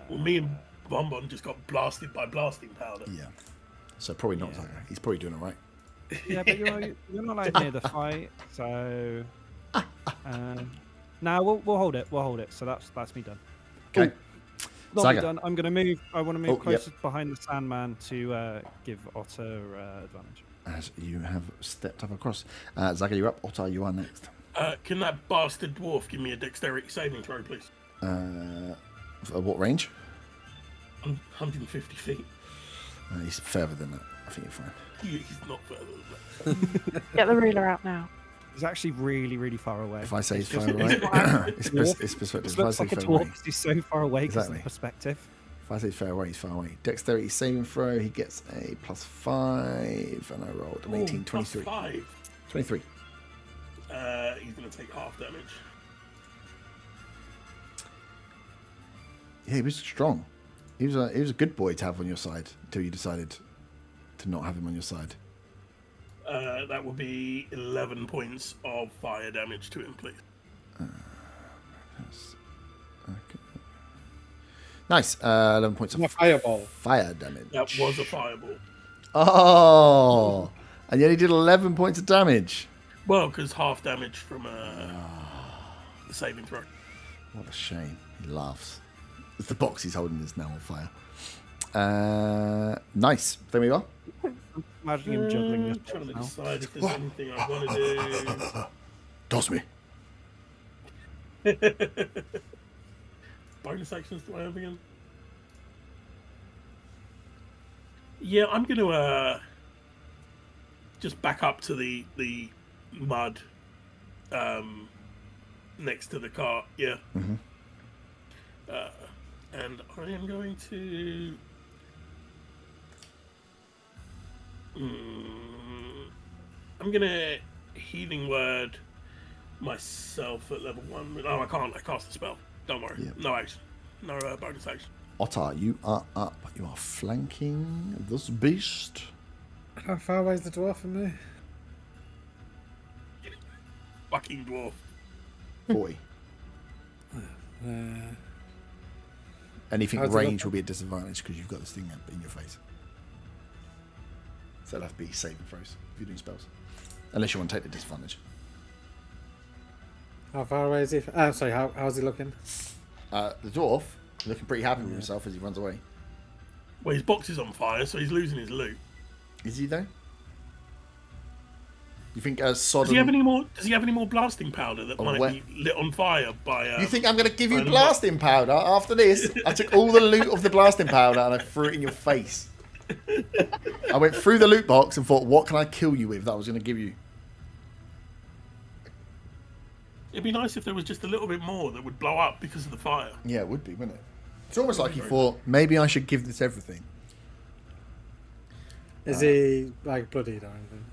Well, me and Bonbon just got blasted by blasting powder. Yeah. So probably not Zaga. He's probably doing all right. Yeah, but you're not like near the fight, so... no, we'll hold it. We'll hold it. So that's me done. Okay. Not Zaga. me done. I'm going to move. I want to move Oh, closer behind the Sandman to give Otter advantage. as you have stepped up across. Zaga, you're up. Otar, you are next. Can that bastard dwarf give me a dexterity saving throw, please? What range? 150 feet. He's further than that. I think you're fine. He's not further than that. Get the ruler out now. He's actually really, really far away. If I say he's just- far away, it's perspective. It If I looks say like a far away, dwarf. He's so far away because Exactly. of the perspective. if I say far away, he's far away. Dexterity saving throw, he gets a +5, and I rolled an 18, 23. 5. 23. He's going to take half damage. Yeah, he was strong. He was a good boy to have on your side until you decided to not have him on your side. That will be 11 points of fire damage to him, please. Yes. Okay. Nice. 11 points A of fireball. fire damage. That was a fireball. Oh! And yet he did 11 points of damage. Well, because half damage from the saving throw. What a shame. He laughs. The box he's holding is now on fire. Nice. There we are. Imagining him juggling this Trying to now. decide if there's anything I want to Toss me. do. Bonus actions do I have again? Yeah, I'm going to just back up to the mud next to the cart. Yeah. Mhm. And I am going to. I'm gonna healing word myself at level 1. Oh, I can't. I cast the spell. Don't worry. Yeah. No action. No bonus action. Otar, you are up. You are flanking this beast. How far away is the dwarf from me? Fucking dwarf. 40. Uh, Anything How's it range look? will be a disadvantage because you've got this thing in your face. So it'll have to be saving throws if you're doing spells. Unless you want to take the disadvantage. how far away is he? Sorry, how's he looking? The dwarf, looking pretty happy with himself as he runs away. Well, his box is on fire, so he's losing his loot. Is he though? You think Does Sodom... he have any more? Does he have any more blasting powder that might wet- be lit on fire by? You think I'm going to give you Random blasting powder after this? I took all the loot of the blasting powder and I threw it in your face. I went through the loot box and thought, what can I kill you with that I was going to give you? It'd be nice if there was just a little bit more that would blow up because of the fire. Yeah, it would be, wouldn't it? It's almost like he thought, maybe I should give this everything. Is he like bloodied or anything?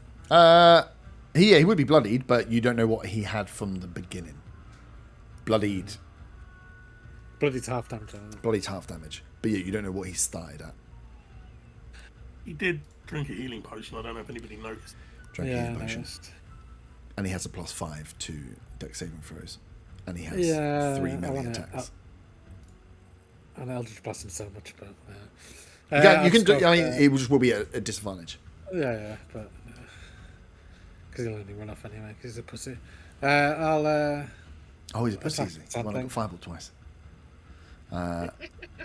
He would be bloodied, but you don't know what he had from the beginning. Bloodied, Bloodied's half damage. Isn't it? bloodied half damage. But yeah, you don't know what he started at. He did drink a healing potion. I don't know if anybody noticed. Drank Yeah, healing potion. noticed. And he has a +5 to dex saving throws. And he has Yeah, 3 I melee wanna- attacks. And Eldritch Blast him so much, but You can do, I'll I mean, stop, it just will be a disadvantage. yeah, but because he'll only run off anyway because he's a pussy. I'll Oh, he's a pussy, Attack is he? something. Well, I got fireball twice.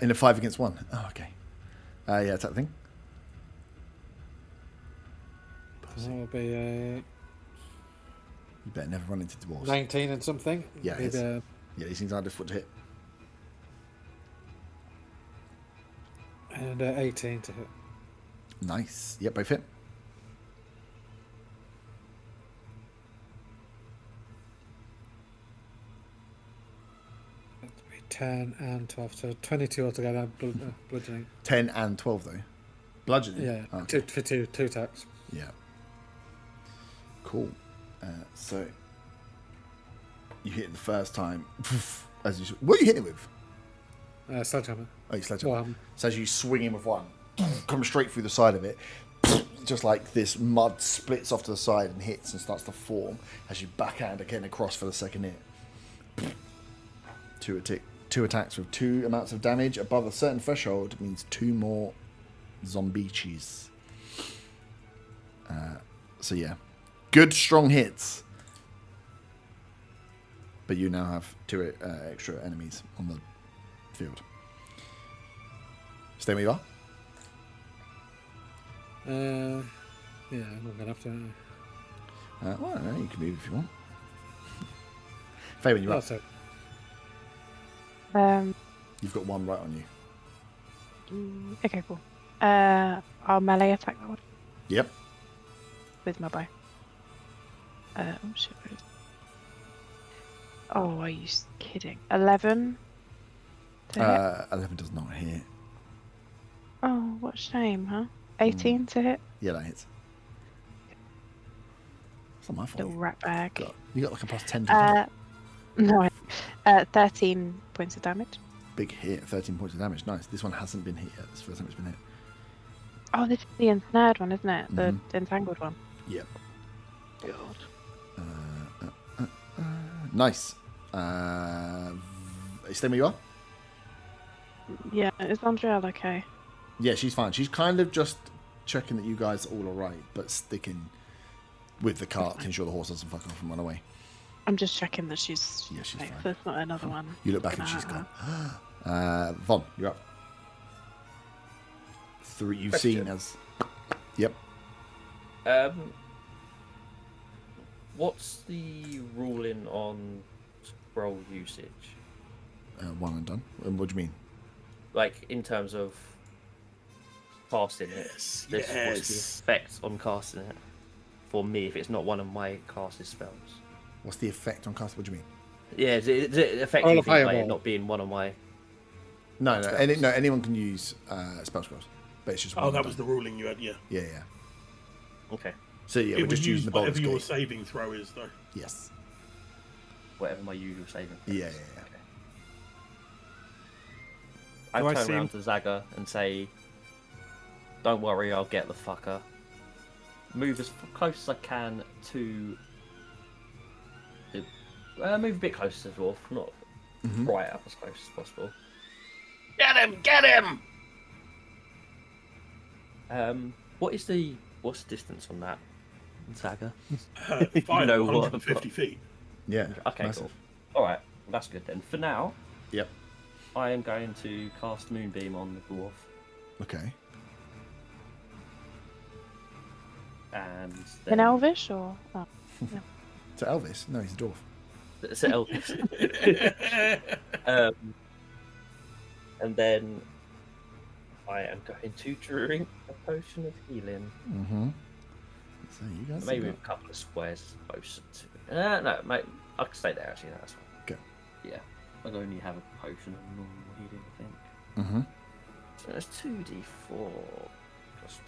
In a 5 against 1. Oh, okay. Yeah, attack thing. that'll be You better never run into dwarves. 19 and something. Yeah, it Maybe, is. Yeah, these things are difficult to hit. and 18 to hit. Nice. Yep, both hit. That'll be 10 and 12, so 22 altogether. Bludgeoning. 10 and 12, though. Bludgeoning? Yeah, Oh, okay. two for two attacks. Yeah. Cool. So you hit it the first time. As you, what are you hitting it with? Sledgehammer. Oh, you sledgehammer. Well, So as you swing him with one, come straight through the side of it, just like this mud splits off to the side and hits and starts to form as you backhand again across for the second hit. Two attacks with 2 amounts of damage above a certain threshold means 2 more zombie cheese. So yeah, good strong hits. But you now have 2 extra enemies on the field. Stay where you are. Yeah, I'm not gonna have to. Well, no, you can move if you want. Fabian, you're up. So, You've got one right on you. Okay, cool. I'll melee attack that one Yep. with my bow. Oh shit. Where is... Oh, are you kidding? 11. To hit? 11 does not hit. Oh, what a shame, huh? 18 to hit. Yeah, that hits. It's not my fault. Little rat bag. You got like a plus 10 to hit. No. 13 points of damage. Big hit, 13 points of damage. Nice. This one hasn't been hit yet. This first time it's been hit. Oh, this is the ensnared one, isn't it? The entangled one. Yep. God. Nice. Stay where you are? Yeah, is Andrea okay? Yeah, she's fine. She's kind of just checking that you guys are all alright, but sticking with the cart to ensure the horse doesn't fuck off and run away. I'm just checking that she's. Yeah, she's okay, fine. so it's not another one. You look back and she's gone. Von, you're up. Three, you've seen as. Yep. What's the ruling on scroll usage? One and done. What do you mean? Like, in terms of casting it? Yes, What's the yes. effect on casting it? For me, if it's not one of my casted spells. What's the effect on cast? What do you mean? Yeah, does it affect anything by fireball. it not being one of my... No, anyone can use spell scrolls, but it's just one Oh, and that done. was the ruling you had, yeah. Yeah. Okay, So yeah, It we're would just use using the whatever bonus your gate. saving throw is, though. Yes. whatever my usual saving. Yeah. I Do I turn seem- around to Zaga and say, "Don't worry, I'll get the fucker." Move as close as I can to. Move a bit closer to the dwarf, not right up as close as possible. Get him! Get him! What's the distance on that, Zaga? 5, know what? 150 feet. Yeah. Okay, massive. cool. All right, that's good then. For now, Yep. I am going to cast Moonbeam on the dwarf, Okay. and In then Elvish or? Oh. To Elvis? No, he's a dwarf. it's Elvis. And then I am going to drink a potion of healing. Mm-hmm. So you guys. Maybe a couple of squares closer to. No, mate, I can stay there actually. That's fine. Okay. Yeah, I only have a potion of normal healing, I think. Mm-hmm. So that's 2d4 plus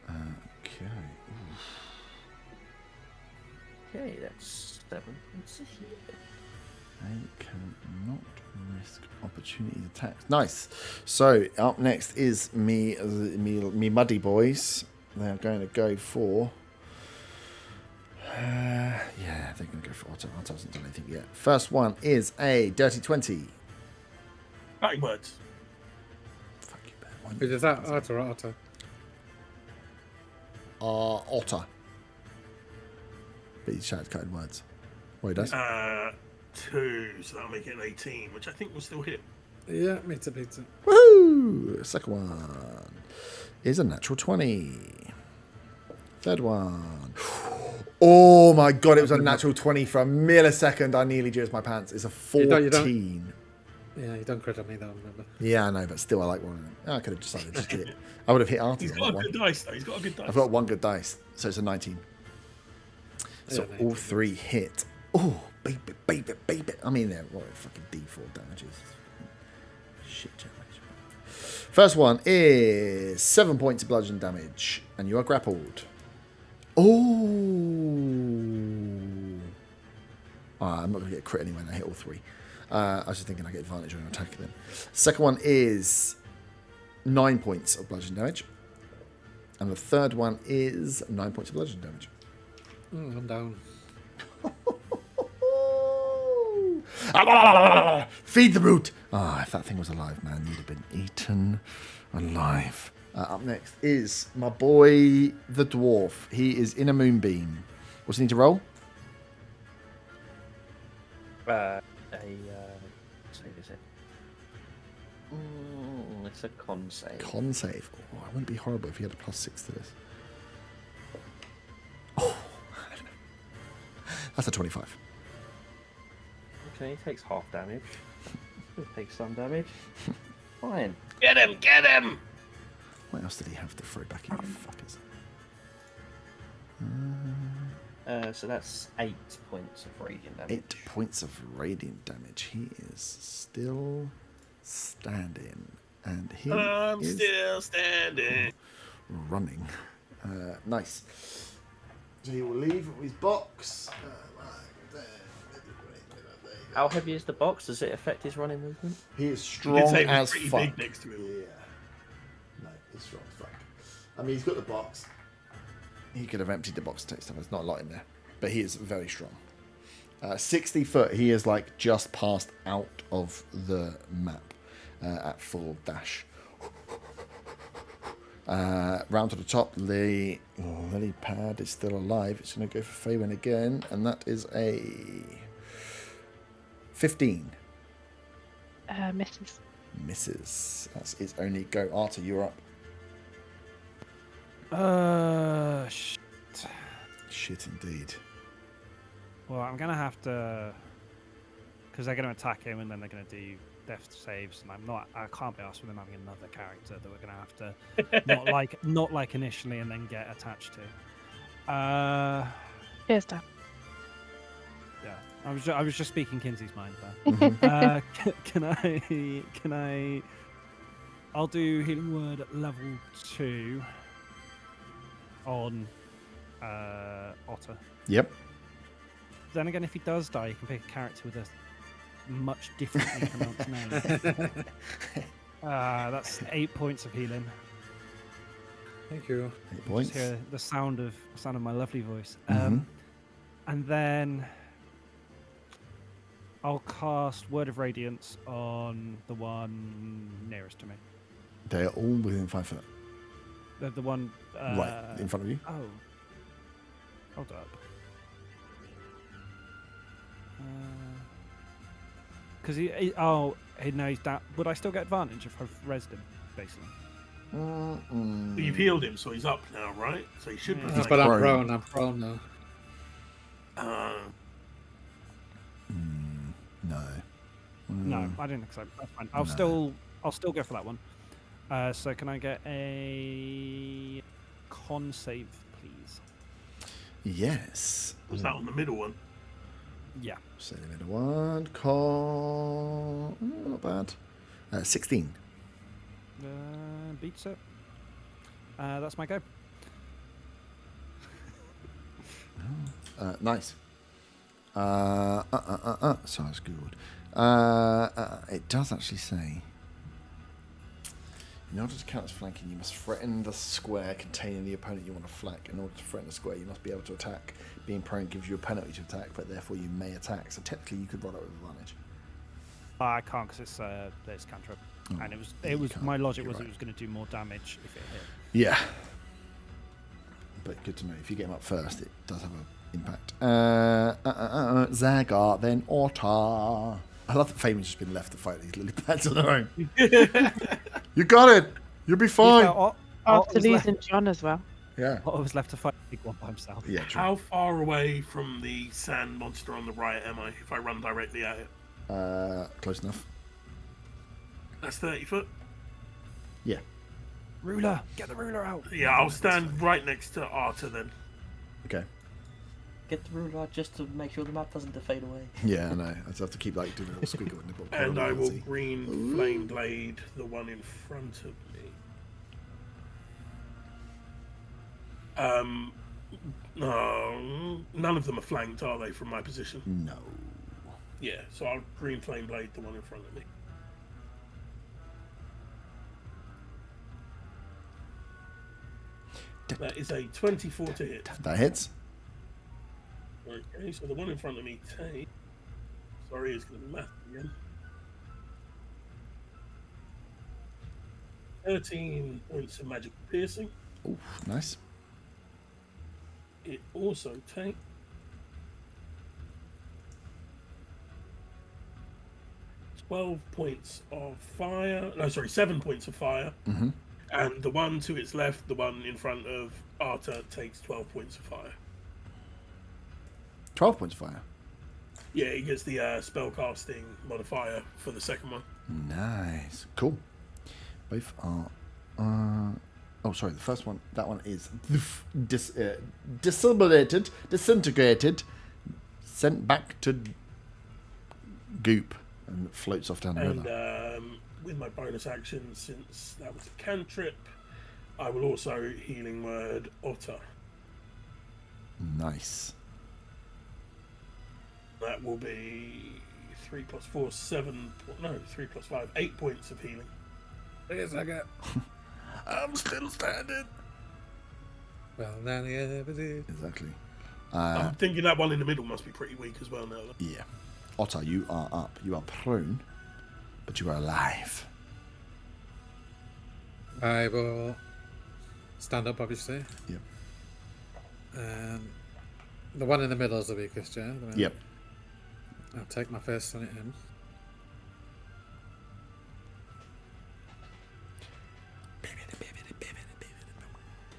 2. Okay. Okay, that's 7 points of healing. I cannot risk opportunity attacks. Nice. So up next is me muddy boys. They're going to go for. Yeah, they're going to go for Otto. Otto hasn't done anything yet. First one is a dirty 20. Fighting words. Fuck you, Ben. Who does that? Otter or Otter? Otter. But he shouted cutting words. Well, he does. 2, so that'll make it an 18, which I think will still hit. Yeah, pizza. Woohoo! Second one is a natural 20. Third one. Oh my god, it was a natural 20 for a millisecond. I nearly jizzed my pants. It's a 14. You don't- Yeah, you don't crit on me though, remember. Yeah, I know, but still I like rolling it. I could have decided to just hit it. I would have hit Artie He's on got that a one. good dice, though. He's got a good dice. I've got one good dice, so it's a 19. So Yeah, all 19. three hit. Oh, baby. I mean, they're what fucking D4 damages. Shit damage. First one is 7 points of bludgeon damage, and you are grappled. Oh. I'm not going to get a crit anyway, and I hit all three. I was just thinking I get advantage when I attack them. Second one is 9 points of bludgeon damage. And the third one is 9 points of bludgeon damage. I'm down. Feed the brute! Ah, if that thing was alive, man, you'd have been eaten alive. Up next is my boy, the dwarf. He is in a moonbeam. What's he need to roll? Save is it? It's a con save. Con save. Oh, I wouldn't be horrible if he had a +6 to this. Oh, that's a 25. Okay, he takes half damage. He'll take some damage. Fine. Get him! Get him! What else did he have to throw back in, you fuckers? So that's 8 points of radiant damage. 8 points of radiant damage. He is still standing. And he I'm is still standing. running. Nice. So he will leave with his box. How heavy is the box? Does it affect his running movement? He is You strong did say it was as pretty fuck. big next to him. Yeah. No, he's strong as fuck. I mean, he's got the box. He could have emptied the box to take stuff. There's not a lot in there. But he is very strong. 60 foot, he is like just passed out of the map at full dash. Round to the top, the lily pad is still alive. It's going to go for Faywin again. And that is a 15. Misses. Misses. That's its only go. Arthur, you're up. Shit. Shit indeed. Well, I'm gonna have to, because they're gonna attack him and then they're gonna do death saves, and I can't be asked with them having another character that we're gonna have to not like initially and then get attached to. Cheers, Dan. Yeah, I was just speaking Kinsey's mind there. Can I? I'll do healing word at level 2 on Otter. Yep. Then again, if he does die, you can pick a character with a much differently pronounced name. That's 8 points of healing. Thank you. 8 points. Just hear the sound of my lovely voice. Mhm. And then I'll cast Word of Radiance on the one nearest to me. They are all within 5 foot. The one Right in front of you. Oh, hold up. Because he knows that. Would I still get advantage if I've rezzed him, basically? But you've healed him, so he's up now, right? So he should be. Yeah. But prone. I'm prone now. No. No, I didn't think so. That's fine. I'll still go for that one. So can I get a con save, please? Yes. Was that on the middle one? Yeah. Say the middle one. Call. Not bad. 16. Beats it. That's my go. Nice. Sorry, it's Googled. It does actually say, in order to count as flanking, you must threaten the square containing the opponent you want to flank. In order to threaten the square, you must be able to attack. Being prone gives you a penalty to attack, but therefore you may attack. So technically, you could roll it with advantage. I can't because it's cantrip, and it was can't. my logic You're was right. it was going to do more damage if it hit. Yeah. But good to know. If you get him up first, it does have an impact. Zagar, then Otter. I love that Fabian's just been left to fight these lily pads on their own. You got it. You'll be fine. After losing John as well. Yeah. Otter was left to fight the big one by himself. Yeah, true. How far away from the sand monster on the right am I if I run directly at it? Close enough. That's 30 foot. Yeah. Ruler, get the ruler out. Yeah, I'll stand right next to Arta then. Okay. Get the ruler out just to make sure the map doesn't fade away. Yeah, I know. I just have to keep like doing a little squiggle in the book. And I will green flame blade the one in front of me. No, none of them are flanked, are they, from my position? No. Yeah, so I'll green flame blade the one in front of me. That is a 24 to hit. That hits. Okay, so the one in front of me takes. Sorry, it's going to be math again. 13 points of magical piercing. Oh, nice. It also takes 12 points of fire. No, sorry, 7 points of fire. Mm-hmm. And the one to its left, the one in front of Arta, takes 12 points of fire. 12 points of fire. Yeah, he gets the spellcasting modifier for the second one. Nice. Cool. Both are... oh, sorry, the first one, that one is disintegrated, sent back to goop, and floats off down the river. And with my bonus action, since that was a cantrip, I will also healing word Otter. Nice. That will be 3 plus 4, 7... No, 3 plus 5, 8 points of healing. Yes, I got. I'm still standing. Well, now the ever did. Exactly. I'm thinking that one in the middle must be pretty weak as well now. Yeah. Otter, you are up. You are prone, but you are alive. I will stand up, obviously. Yep. The one in the middle is the weakest, yeah? Yep. I'll take my first on it in.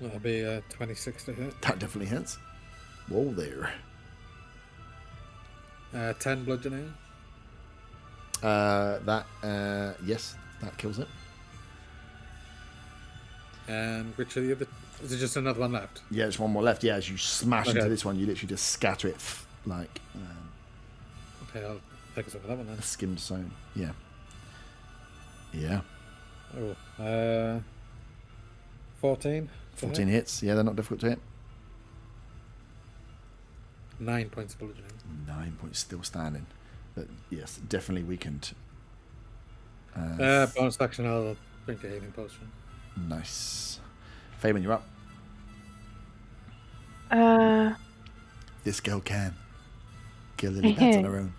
That'll be 26 to hit. That definitely hits. Whoa there. 10 bludgeoning. Yes, that kills it. And which are the other? Is there just another one left? Yeah, there's one more left. Yeah, as you smash Okay. into this one, you literally just scatter it like Okay, I'll take us over that one then. a skimmed stone. Yeah. Yeah. Oh, 14. to 14 hit. hits. Yeah, they're not difficult to hit. 9 points of bludgeoning. 9 points still standing. But yes, definitely weakened. Bonus action, I'll drink a healing potion. Nice. Fabian, you're up. This girl can kill lily pads on her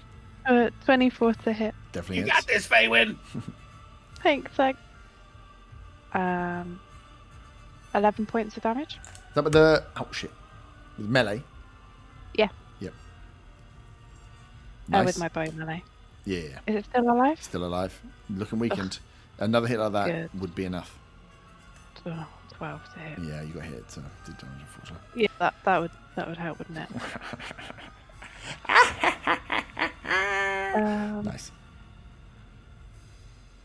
own. 24 to hit. Definitely You hits. got this, Faywin! Thanks, Zach. 11 points of damage. Is that with the... Oh, shit. With melee? Yeah. Yep. Nice. With my bow melee. Yeah. Is it still alive? Still alive. Looking weakened. Another hit like that Good. would be enough. Oh, 12 to hit. Yeah, you got hit. So did damage, unfortunately. Yeah, that would help, wouldn't it? Nice.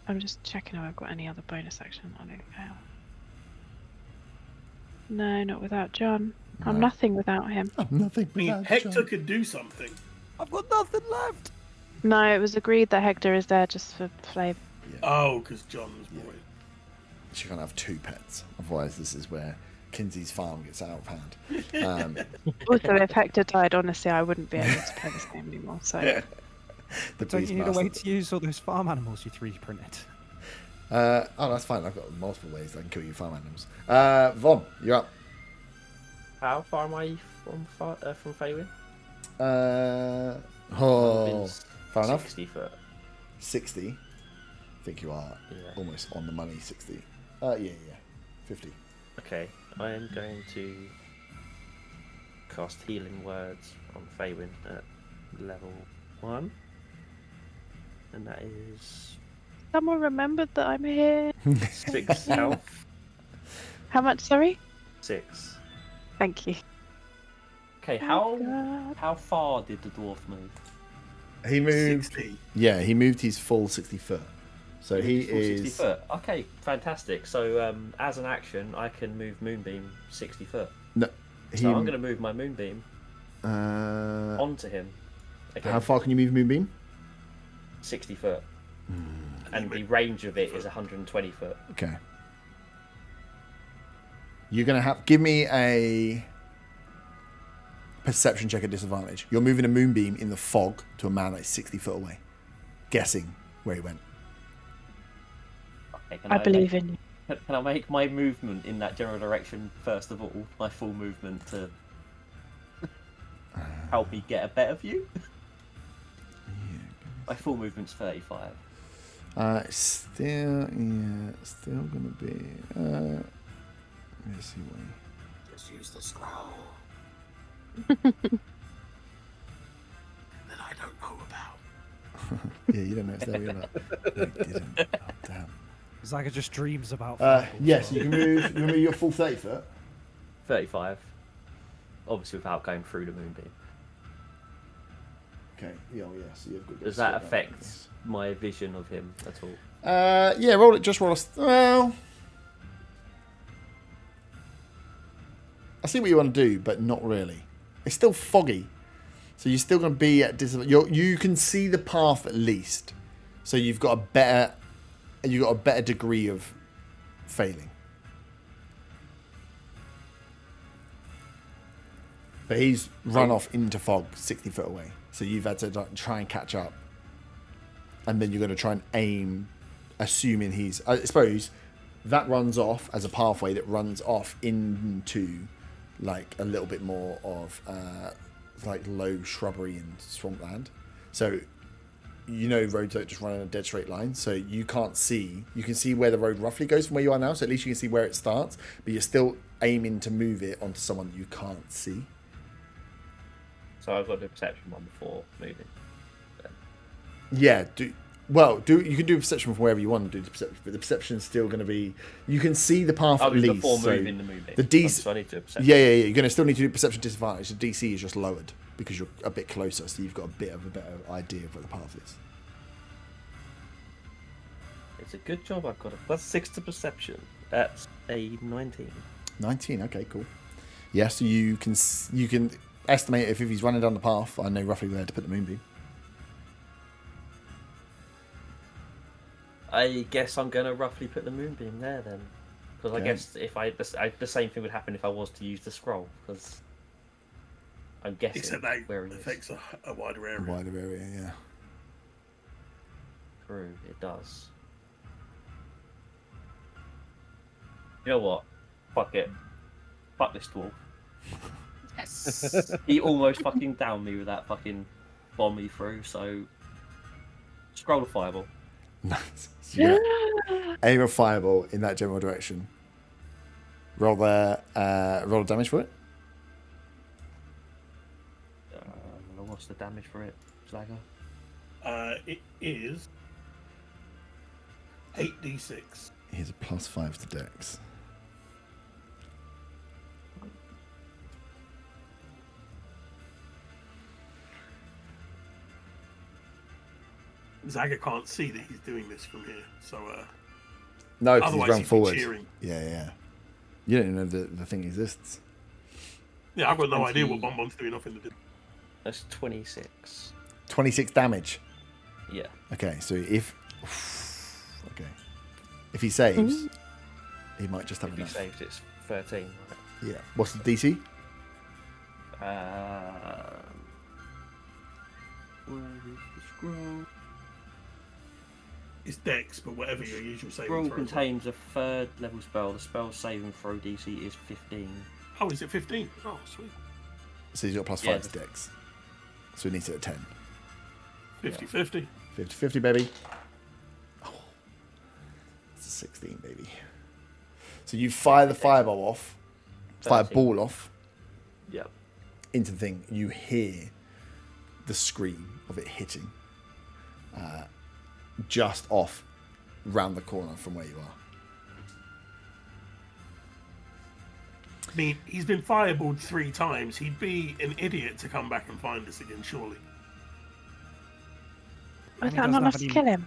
I'm just checking if I've got any other bonus action on it. No, not without John. I'm No. nothing without him. Oh, nothing. I mean, without Hector John. could do something. I've got nothing left. No, it was agreed that Hector is there just for flavour. Oh, because John was boy. She can't have two pets. Otherwise, this is where Kinsey's farm gets out of hand. Also, if Hector died, honestly, I wouldn't be able to play this game anymore. So, The Don't you need a way Beastmaster. to use all those farm animals you 3D printed? Oh, that's fine. I've got multiple ways I can kill you farm animals. Von, you're up. How far am I from Faywin? Oh, fair enough. 60 foot. 60. I think you are Yeah. almost on the money. 60. Yeah. 50. Okay, I am going to cast Healing Words on Faywin at level 1. And that is someone remembered that I'm here. 6 health. How much? Sorry. 6. Thank you. Okay, Oh, God. how far did the dwarf move? He moved. 60. Yeah, he moved his full 60 foot. So he Full 60 is. foot. Okay, fantastic. So as an action, I can move Moonbeam 60 foot. No, he, So I'm going to move my Moonbeam uh, onto him. Again, how far can you move Moonbeam? 60 foot. And the range of it is 120 foot. Okay. You're gonna have give me a perception check at disadvantage. You're moving a moonbeam in the fog to a man that's 60 foot away, guessing where he went. Okay, I believe in you. Can I make my movement in that general direction first of all? My full movement to help me get a better view? My full movement's 35. Still gonna be. Let's see what. Just use the scroll. that I don't know about. Yeah, you don't know it's there. We didn't. Oh, damn. Zaga just dreams about. Yes, you can move. You move your full 30 foot. 35. Obviously, without going through the moonbeam. Okay. Yeah. Oh, yeah. So you've got. Does that affect my vision of him at all? Yeah. Roll it. Just roll a. Well. I see what you want to do, but not really. It's still foggy, so you're still going to be at disadvantage. You can see the path at least, so you've got a better degree of failing. But he's run off into fog 60 foot away, so you've had to try and catch up, and then you're going to try and aim, assuming he's. I suppose that runs off as a pathway that runs off into. Like a little bit more of like low shrubbery and swampland. So roads don't just run in a dead straight line, so you can't see. You can see where the road roughly goes from where you are now, so at least you can see where it starts, but you're still aiming to move it onto someone you can't see. So I've got the perception one before moving. Yeah, you can do perception from wherever you want to do the perception, but the perception's still going to be. You can see the path at least. Before moving the movie. The DC. So I need to do perception. Yeah. You're going to still need to do perception disadvantage. The DC is just lowered because you're a bit closer, so you've got a bit of a better idea of where the path is. It's a good job I've got a +6 to perception. That's a 19. 19. Okay, cool. Yeah, so you can estimate if he's running down the path. I know roughly where to put the moonbeam. I guess I'm going to roughly put the moonbeam there then. Because I guess if the same thing would happen if I was to use the scroll. Because I'm guessing Except that where it affects a wider area. A wider area, yeah. True, it does. You know what? Fuck it. Fuck this dwarf. Yes. He almost fucking downed me with that fucking bomb he threw. So scroll a fireball. Nice. So you're gonna aim a fireball in that general direction. Roll a damage for it. What's the damage for it, Slagger? It is 8d6. Here's a +5 to Dex. Zaga can't see that he's doing this from here, so No, because he's otherwise run he'd be forward. cheering. Yeah. You don't even know the thing exists. Yeah, I've got no idea what Bonbon's doing off in the distance. That's 26. 26 damage. Yeah. Okay, so if he saves, he might just have If he enough. saves, it's 13. Right? Yeah. What's the DC? Where is the scroll? It's Dex, but whatever your usual saving Scroll throw. contains a 3rd level spell. The spell saving throw DC is 15. Oh, is it 15? Oh, sweet. So he's got +5 Yeah. to Dex. So he needs it at 10. 50-50. 50-50, baby. Oh, it's a 16, baby. So you fire the fireball off, 13. fireball off Yep. into the thing. You hear the scream of it hitting just off round the corner from where you are. I mean, he's been fireballed 3 times. He'd be an idiot to come back and find us again, surely. Was he that doesn't not enough have to any- kill him?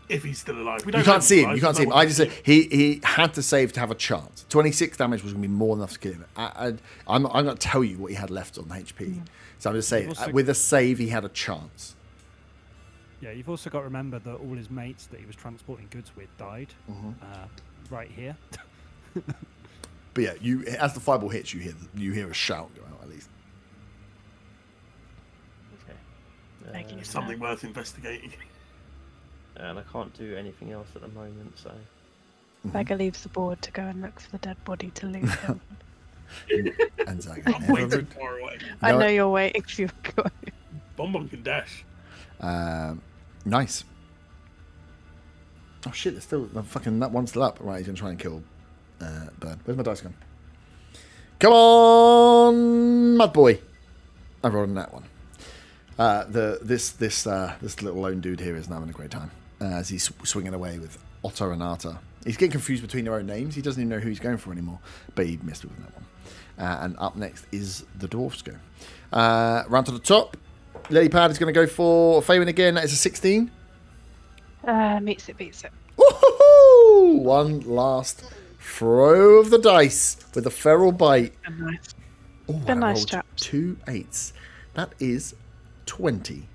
If he's still alive. We You don't can't know see if him. he's You can't see him. alive. I just said he had to save to have a chance. 26 damage was going to be more than enough to kill him. I'm going to tell you what he had left on HP. So I'm just saying, Also- with a save, he had a chance. Yeah, you've also got to remember that all his mates that he was transporting goods with died right here. But yeah, you as the fireball hits, you hear a shout go out at least. Okay. Making It's something worth investigating. And I can't do anything else at the moment, so... Beggar leaves the board to go and look for the dead body to loot him. And Zaga I'm never way too re- far away. I know know what? you're waiting for your go. Bonbon can dash. Nice. Oh shit! There's still that one's still up. Right, he's gonna try and kill Bird. Where's my dice gone? Come on, Mud Boy. I rolled on that one. This little lone dude here is having a great time as he's swinging away with Otter and Arta. He's getting confused between their own names. He doesn't even know who he's going for anymore, but he missed with that one. And up next is the Dwarfs go. Round to the top. Lilypad is going to go for Faywin again. That is a 16. Meets it, beats it. Woohoo! One last throw of the dice with a feral bite. Nice. Oh, They're I nice rolled chaps. 2 8s. That is 20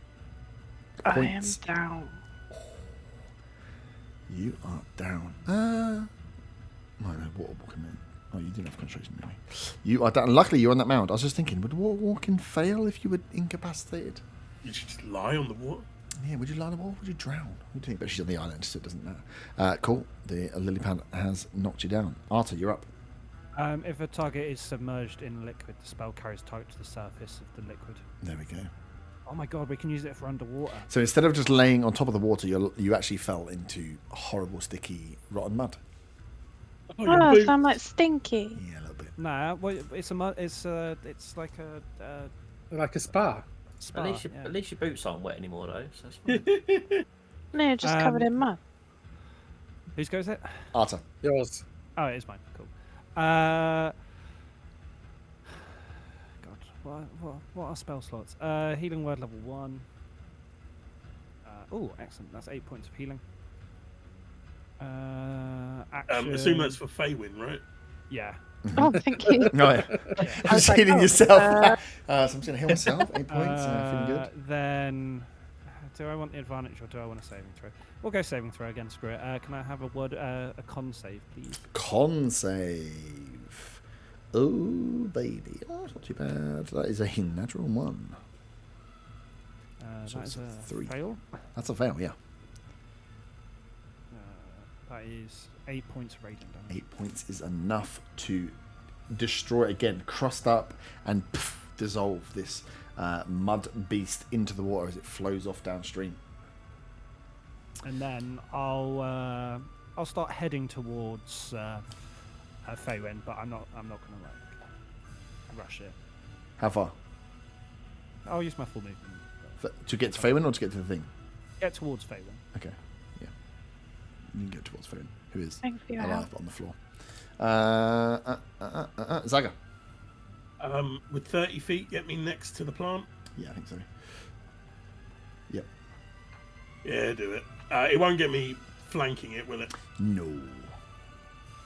I am points. down. You are down. No, water walking in. Oh, you didn't have concentration anyway. You are down. Luckily, you're on that mound. I was just thinking, would water walking fail if you were incapacitated? You should just lie on the water. Yeah, would you lie on the wall? Would you drown? What do you think? But she's on the island, so it doesn't matter. Cool. The Lilypad has knocked you down. Arta, you're up. If a target is submerged in liquid, the spell carries target to the surface of the liquid. There we go. Oh my god, we can use it for underwater. So instead of just laying on top of the water, you actually fell into horrible, sticky, rotten mud. Oh, so I'm like stinky. Yeah, a little bit. Nah, well, it's like a Like a spa. spa. At least your boots aren't wet anymore, though. So it's fine. No, just covered in mud. Whose goes it? Arta. Yours. Oh, it is mine. Cool. God, what are spell slots? Healing word level 1. Oh, excellent. That's 8 points of healing. Action. Assume that's for Faywin, right? Yeah. Oh, thank you. No, yeah. I was Just like, healing oh, yourself. So I'm just going to heal myself. 8 points. Feeling good. Then, do I want the advantage or do I want a saving throw? We'll go saving throw again. Screw it. Can I have a con save, please? Con save. Oh, baby. Oh, it's not too bad. That is a natural 1. So That it's is a a 3. fail. That's a fail, yeah. That is 8 points of radiant damage. 8 points is enough to destroy, again, crust up and dissolve this mud beast into the water as it flows off downstream. And then I'll start heading towards Faywin, but I'm not gonna like rush it. How far? I'll use my full movement. To get to Faywin or to get to the thing? Get towards Faywin. Okay, yeah. You can go towards Faywin, who is Thanks for your alive help. on the floor. Zaga. Would 30 feet get me next to the plant? Yeah, I think so. Yep. Yeah, do it. It won't get me flanking it, will it? No.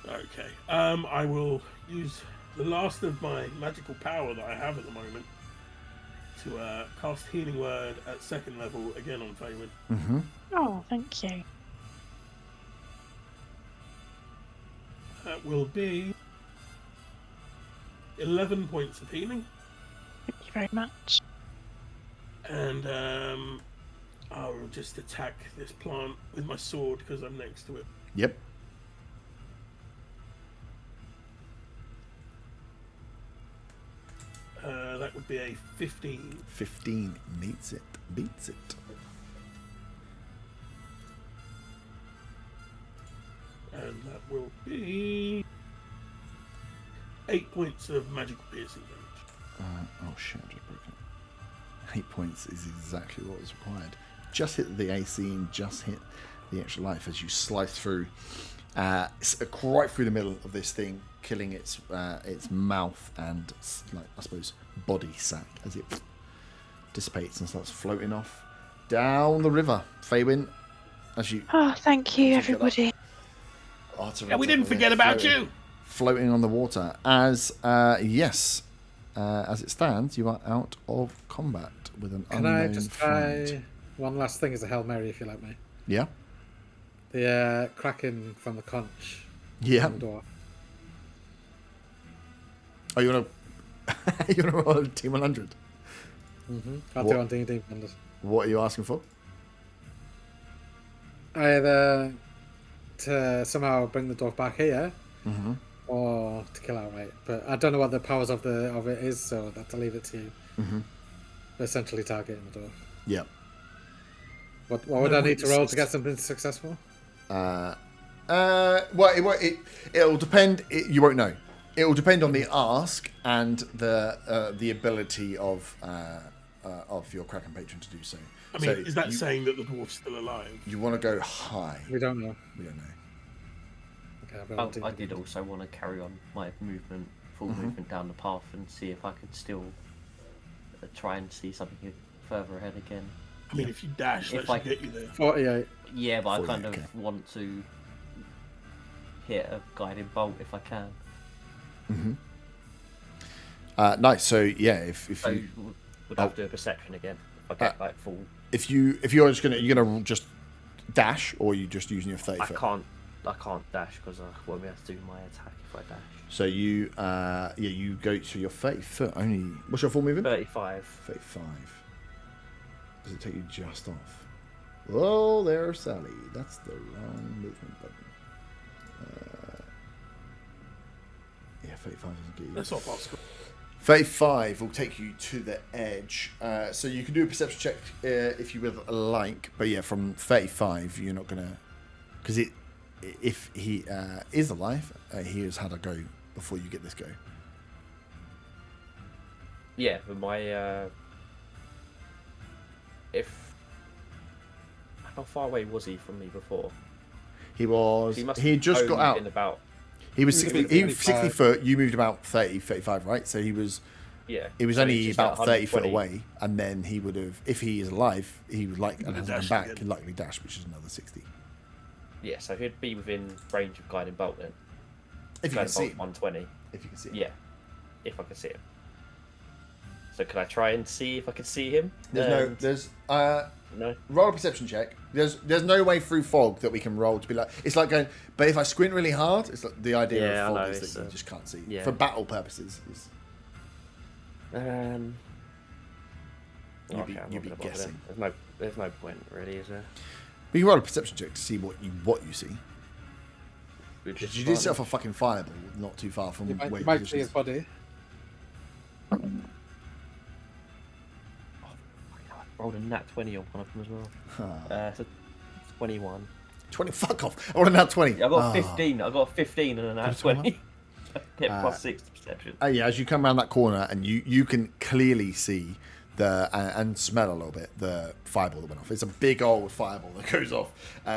Okay. I will use the last of my magical power that I have at the moment to cast Healing Word at 2nd level again on Faywin. Mm-hmm. Oh, thank you. That will be 11 points of healing. Thank you very much. And I'll just attack this plant with my sword because I'm next to it. Yep. That would be a 15. 15 meets it, beats it. And that will be 8 points of magical piercing damage. Oh shit, I just broke it. 8 points is exactly what was required. Just hit the AC and just hit the extra life as you slice through, right through the middle of this thing, killing its mouth and, like, I suppose, body sack as it dissipates and starts floating off down the river. Faywin, as you. Oh, thank you, as you get up, everybody. Arta Yeah, we runs didn't up with forget it, about floating- you. Floating on the water. As it stands, you are out of combat with an Can I unknown just friend. try one last thing as a Hail Mary, if you like me? Yeah. The cracking from the conch Yeah. on the door. Oh, you wanna roll a team 100? I'll What? do on D&D Wonders. What are you asking for? Either to somehow bring the dwarf back here, Mm-hmm. or to kill outright. But I don't know what the powers of it is, so I'll have to leave it to you. Mm-hmm. But essentially targeting the dwarf. Yeah. What would I need to roll to get something successful? Well, it'll depend. You won't know. It will depend on the ask and the ability of of your Kraken patron to do so. I mean, is that saying that the dwarf's still alive? You want to go high? We don't know. We don't know. Okay, I did also want to carry on my movement, full movement down the path, and see if I could still try and see something further ahead again. I mean, if you dash, that should get you there. 48. Yeah, but I kind of okay. want to hit a guiding bolt if I can. Nice. So yeah, if So you would I have to do a perception again if I get like full? if you're just you're gonna just dash, or are you just using your 30 foot? I can't dash because I won't be able to do my attack if I dash. So you you go to your 30 foot only. What's your full movement? 35. 35. Does it take you just off? Oh, there, Sally. That's the wrong movement button. Yeah, 35 doesn't get you. That's not possible. 35 will take you to the edge. So you can do a perception check if you would like. But yeah, from 35, you're not going to... Because if he is alive, he has had a go before you get this go. Yeah, but my... How far away was he from me before? He was... He must He have just got owned out. in about... He was He 60, was he was 60 35. foot. You moved about 30, 35, right? So he was... Yeah. He was so only he's just about 30 foot 120. away, and then he would have, if he is alive, he would like, and have hasn't come dashed back, again. he'd likely dash, which is another 60. Yeah, so he'd be within range of guiding bolt then. If you can Guiding see bolt him. 120. If you can see him. Yeah, if I can see him. So can I try and see if I can see him? No, roll a perception check. There's no way through fog that we can roll to be like, it's like going, but if I squint really hard, it's like the idea Yeah, I of know, fog is it's, that you just can't see. yeah. For battle purposes. Okay, I'm you'd not be gonna bother guessing. then. There's no point really, is there? But you roll a perception check to see what you see. We're Because just you did set fine. off a fucking fireball not too far from You where might, your might position see his is. body. I rolled a nat 20 on one of them as well. So 21. 20, fuck off. I want to now 20. I got 15. I got 15 and a nat 20. Get plus 6 to perception. Yeah, as you come around that corner, and you can clearly see and smell a little bit the fireball that went off. It's a big old fireball that goes off,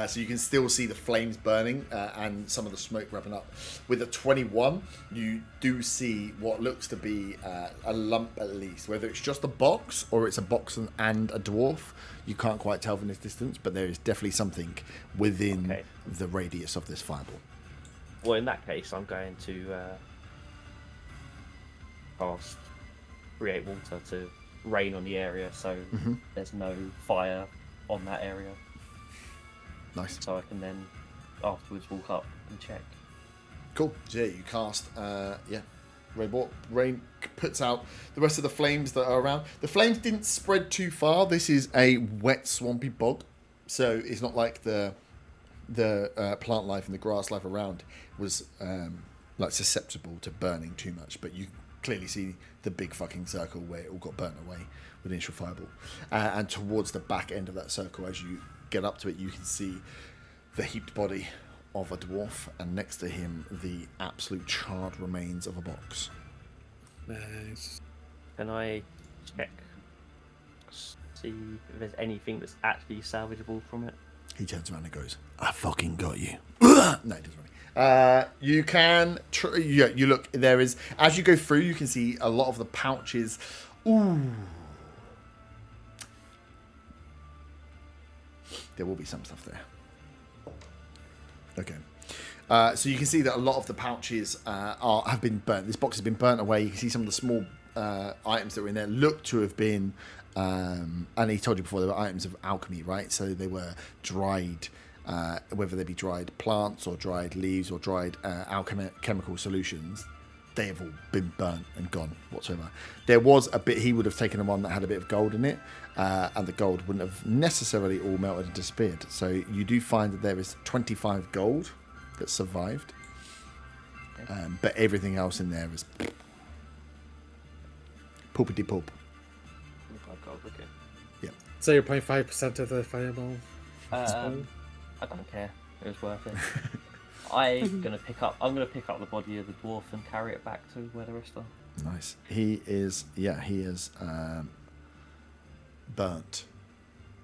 so you can still see the flames burning and some of the smoke wrapping up. With a 21, you do see what looks to be a lump at least, whether it's just a box or it's a box and a dwarf. You can't quite tell from this distance, but there is definitely something within the radius of this fireball. Well, in that case, I'm going to cast Create Water to rain on the area, so there's no fire on that area. Nice. So I can then afterwards walk up and check. Cool. So yeah, you cast, Rain puts out the rest of the flames that are around. The flames didn't spread too far. This is a wet, swampy bog, so it's not like the plant life and the grass life around was like susceptible to burning too much. But you clearly see the big fucking circle where it all got burnt away with the initial fireball. And towards the back end of that circle, as you get up to it, you can see the heaped body of a dwarf, and next to him the absolute charred remains of a box. Nice. Can I check, see if there's anything that's actually salvageable from it? He turns around and goes, "I fucking got you." No, he doesn't really. You can, you look, there is, as you go through, you can see a lot of the pouches. Ooh. There will be some stuff there. Okay. So you can see that a lot of the pouches have been burnt. This box has been burnt away. You can see some of the small items that were in there look to have been, and he told you before, they were items of alchemy, right? So they were dried, whether they be dried plants or dried leaves or dried chemical solutions. They have all been burnt and gone whatsoever. There was a bit, he would have taken one that had a bit of gold in it, and the gold wouldn't have necessarily all melted and disappeared. So you do find that there is 25 gold that survived, but everything else in there is poopity poop. Yeah. 0.5% of the fireball. I don't care. It was worth it. I'm gonna pick up the body of the dwarf and carry it back to where the rest are. Nice. He is burnt.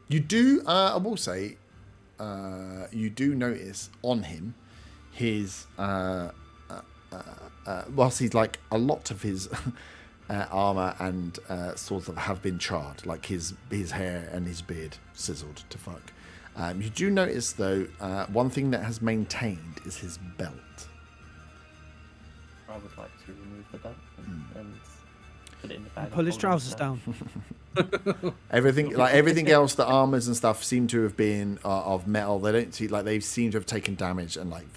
You do, I will say, you do notice on him his, whilst he's like a lot of his armor and swords have been charred, like his hair and his beard sizzled to fuck. You do notice though, one thing that has maintained is his belt. I would like to remove the belt and put it in the bag. Pull his trousers down. Everything else, the armors and stuff seem to have been of metal. They don't see like they seem to have taken damage, and like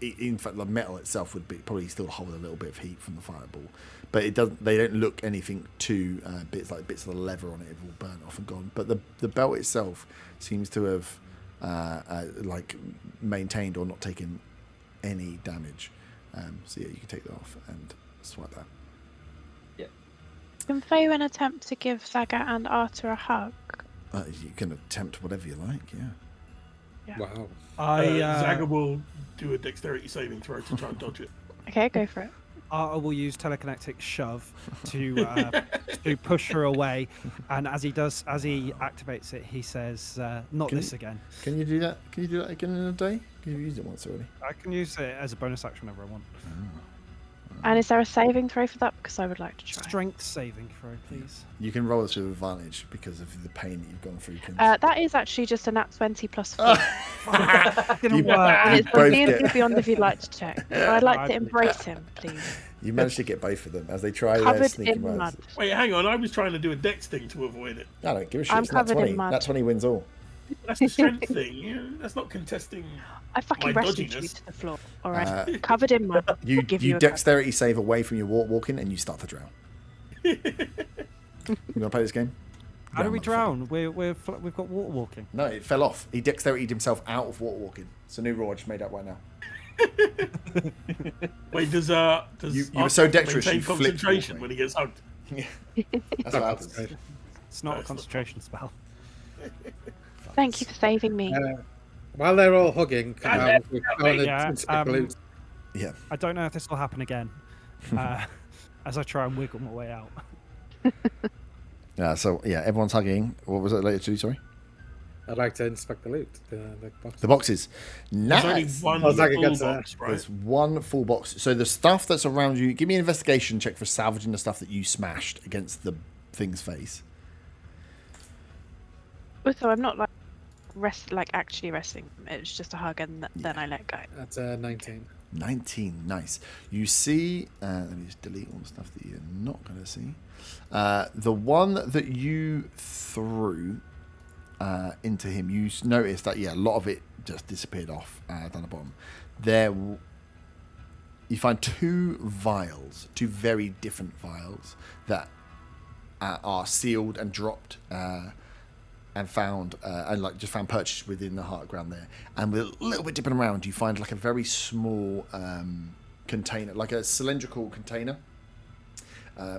in fact the metal itself would be probably still hold a little bit of heat from the fireball, but it doesn't. They don't look anything too bits of the leather on it have all burnt off and gone. But the belt itself seems to have like maintained or not taken any damage. So yeah, you can take that off and swipe that. Can Faywin attempt to give Zaga and Arthur a hug? You can attempt whatever you like, yeah. Wow. Zaga will do a dexterity saving throw to try and dodge it. Okay, go for it. I will use telekinetic shove to push her away, and as he activates it, he says, "Not this again." Can you do that? Can you do that again in a day? Can you use it once already? I can use it as a bonus action whenever I want. And is there a saving throw for that? Because I would like to try. Strength saving throw, please. You can roll this with advantage because of the pain that you've gone through. That is actually just a nat 20 plus 4. Didn't work. And it's from D&D Beyond if you'd like to check. But I'd like to embrace him, please. You managed to get both of them as they try their Covered sneaking in words. mud. Wait, hang on. I was trying to do a dex thing to avoid it. I don't give a shit. I'm It's not covered in 20. mud. That 20 wins all. That's the strength thing. Yeah, that's not contesting. I fucking My rescued you dodginess. to the floor. All right, covered in mud. You Give you a dexterity save away from your walking and you start to drown. You want to play this game? How do we motherfucker. drown? We've got water walking. No, it fell off. He dexteritied himself out of water walking. It's a new rule I just made up right now. Wait, does You were so dexterous, maintain you flipped concentration walking. when he gets hugged? That's what happens. It's not a concentration spell. Thank you for saving me. While they're all hugging, we go on Yeah, inspect the loot. Yeah. I don't know if this will happen again. As I try and wiggle my way out. Yeah. So yeah, everyone's hugging. What was it later to do? Sorry. I'd like to inspect the loot. The boxes. There's only Nice. one Oh, Zaga full gets that. box, right? There's one full box. So the stuff that's around you. Give me an investigation check for salvaging the stuff that you smashed against the thing's face. Also, I'm not actually resting. It's just a hug, and then I let go. That's 19. 19, nice. You see, let me just delete all the stuff that you're not going to see. The one that you threw into him, you noticed that, yeah, a lot of it just disappeared off down the bottom. You find two very different vials that are sealed and dropped and found found purchased within the heart ground there. And with a little bit dipping around, you find like a very small container, like a cylindrical container,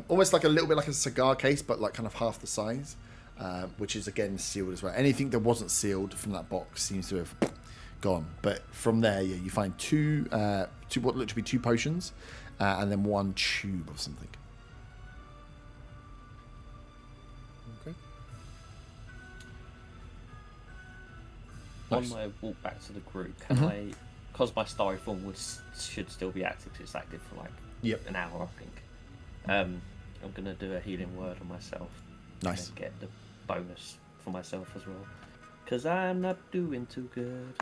almost like a little bit like a cigar case, but like kind of half the size, which is again sealed as well. Anything that wasn't sealed from that box seems to have gone. But from there, yeah, you find two what look to be two potions, and then one tube of something. Okay. Nice. On my walk back to the group, can I, because my starry form should still be active, 'cause it's active for like an hour, I think. I'm gonna do a healing word on myself. Nice. And get the bonus for myself as well, because I'm not doing too good.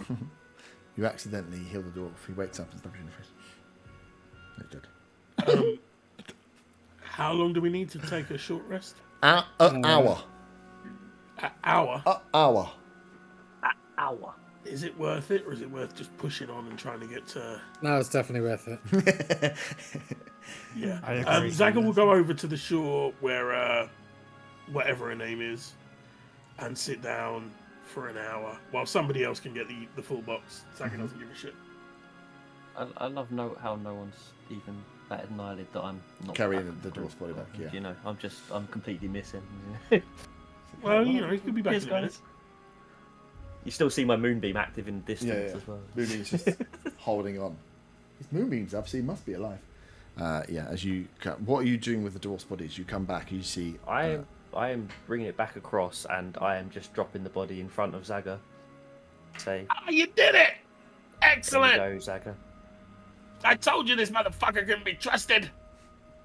You accidentally heal the dwarf. He wakes up and stabs you in the face. No, dead. How long do we need to take a short rest? Hour. An hour. Hour. Hour. Is it worth it, or is it worth just pushing on and trying to get to? No, it's definitely worth it. Yeah. I agree. Zaga will go over to the shore where whatever her name is, and sit down for an hour while somebody else can get the full box. Zaga doesn't give a shit. I love how no one's even batted an eyelid that I'm not Carrying back the with the dwarf's body group. back, yeah. You know, I'm completely missing. Well, you know, he could be back Cheers, in a minute. guys. You still see my moonbeam active in the distance as well. Moonbeam's just holding on. His moonbeam's up, so he must be alive. As you, what are you doing with the dwarf's bodies? You come back, you see. I I am bringing it back across, and I am just dropping the body in front of Zaga. Say, Oh, you did it! Excellent! there you go, Zaga. I told you this motherfucker couldn't be trusted.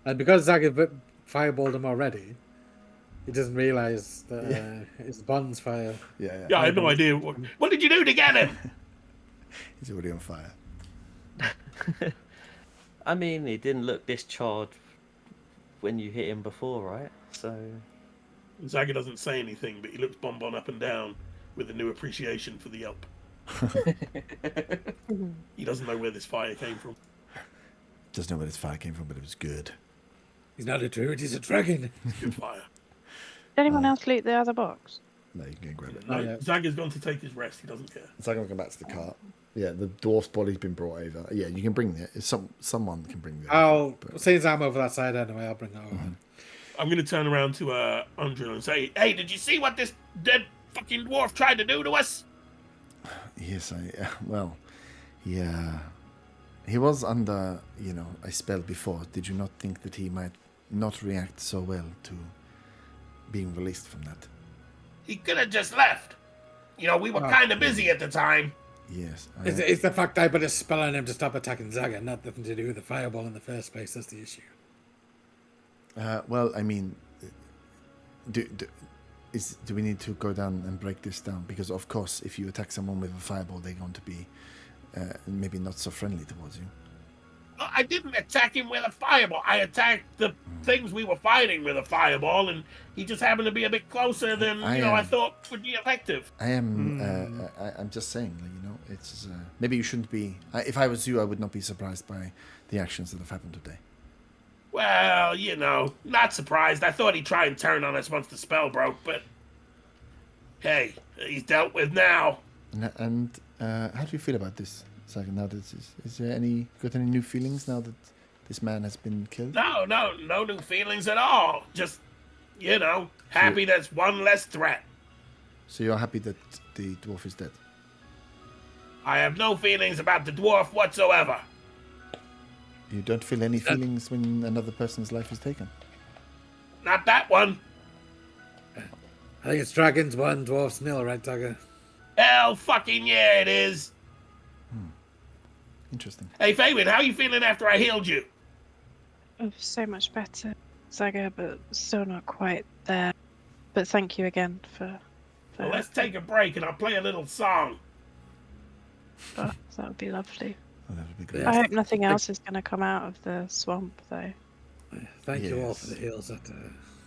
And because Zaga fireballed him already, he doesn't realise that his bonds fire. Yeah. Yeah, I had no idea. What did you do to get him? He's already on fire. I mean, he didn't look this charred when you hit him before, right? So Zaga doesn't say anything, but he looks Bonbon up and down with a new appreciation for the Yelp. He doesn't know where this fire came from. Doesn't know where this fire came from, but it was good. He's not a druid, he's a dragon. It's good fire. Did anyone else loot the other box? No, you can go and grab it. No, yeah. Zaga's gone to take his rest. He doesn't care. So I'm going to go back to the cart. Yeah, the dwarf's body's been brought over. Yeah, you can bring it. Someone can bring it. Since I'm over that side anyway, I'll bring it over. I'm going to turn around to Undrill and say, hey, did you see what this dead fucking dwarf tried to do to us? Yes, he was under, a spell before. Did you not think that he might not react so well to being released from that? He could have just left. We were kind of busy at the time. Yes. It's the fact I put a spell on him to stop attacking Zaga, nothing to do with the fireball in the first place. That's the issue. Well, I mean, do we need to go down and break this down? Because, of course, if you attack someone with a fireball, they're going to be maybe not so friendly towards you. I didn't attack him with a fireball. I attacked the things we were fighting with a fireball, and he just happened to be a bit closer than I thought would be effective. I'm just saying, it's maybe you shouldn't be. If I was you, I would not be surprised by the actions that have happened today. Well, not surprised. I thought he'd try and turn on us once the spell broke, but hey, he's dealt with now. And how do you feel about this? Now that is there any new feelings now that this man has been killed? No new feelings at all. Just happy there's one less threat. So you're happy that the dwarf is dead? I have no feelings about the dwarf whatsoever. You don't feel any feelings when another person's life is taken? Not that one. I think it's dragons 1, dwarfs 0, right, Zaga? Hell fucking yeah, it is. Interesting. Hey, Fabian, how you feeling after I healed you? Oh, so much better, Zaga, but still not quite there. But thank you again for Well, let's take a break and I'll play a little song. Oh, that would be lovely. Oh, that would be great. Yeah. I hope nothing else is going to come out of the swamp, though. Thank you all for the heals.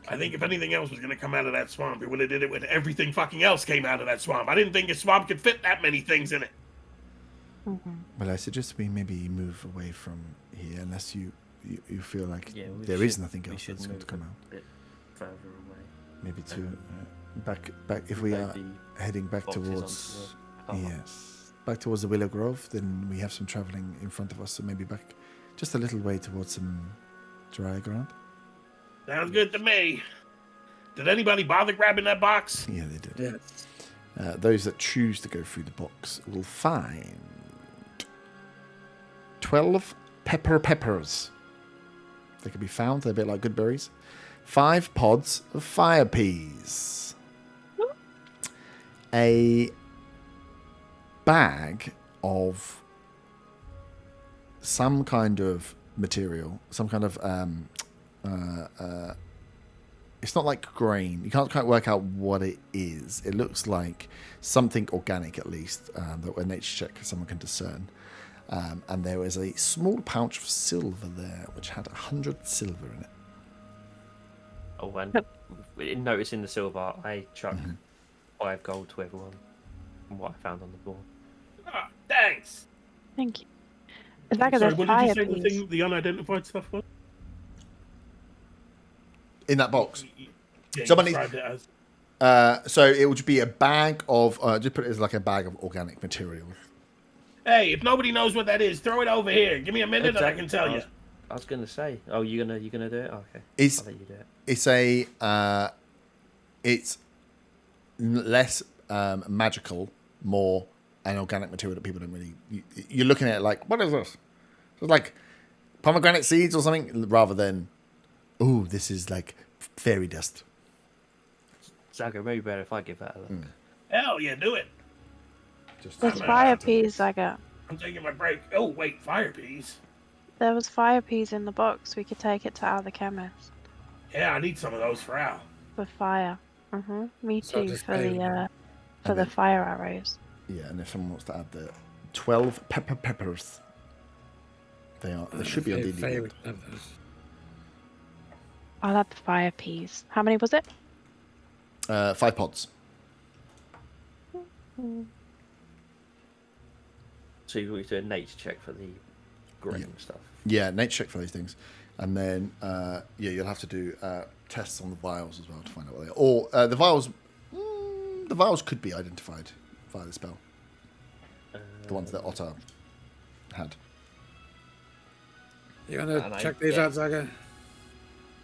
I think if anything else was going to come out of that swamp, it would have did it when everything fucking else came out of that swamp. I didn't think a swamp could fit that many things in it. Mm-hmm. Well, I suggest we maybe move away from here, unless you feel like there is nothing else that's going to come out. A bit further away. Maybe to back if we are heading back towards back towards the Willow Grove, then we have some travelling in front of us. So maybe back just a little way towards some dry ground. Sounds good to me. Did anybody bother grabbing that box? Yeah, they did. Yes. Those that choose to go through the box will find 12 peppers. They can be found. They're a bit like good berries. 5 pods of fire peas. A bag of some kind of material. Some kind of... it's not like grain. You can't quite work out what it is. It looks like something organic, at least, that a nature check someone can discern. And there was a small pouch of silver there, which had 100 silver in it. Oh, and noticing the silver, I chucked 5 gold to everyone from what I found on the floor. Ah, thanks. Thank you. Zaga, Sorry, there's what fire did you say peas. the unidentified stuff was? In that box. Yeah, Somebody- you described it as. So it would be a bag of... just put it as like a bag of organic material. Hey, if nobody knows what that is, throw it over here. Give me a minute and I can tell you. I was gonna say. Oh, you gonna do it? Oh, okay. It's- I'll let you do it. It's a... it's less magical, more an organic material that people don't really... You're looking at it like, what is this? It's like pomegranate seeds or something, rather than, oh, this is like fairy dust. Zaga, maybe better if I give that a look. Hell yeah, do it. Just There's I'm fire out. peas I got. I'm taking my break. Oh wait, fire peas. There was fire peas in the box. We could take it to Al the chemist Yeah, I need some of those for Al. for fire. Me So too just for pay the them. for And the then- fire arrows. Yeah, and if someone wants to add the 12 peppers, they should be on D&D. Favorite of those. I'll add the fire peas. How many was it? 5 pods. So you want to do a nature check for the green stuff. Yeah, nature check for those things, and then you'll have to do tests on the vials as well to find out what they are. Or the vials, the vials could be identified via the spell. The ones that Otter had. You And want I to check these get- out, Zaga?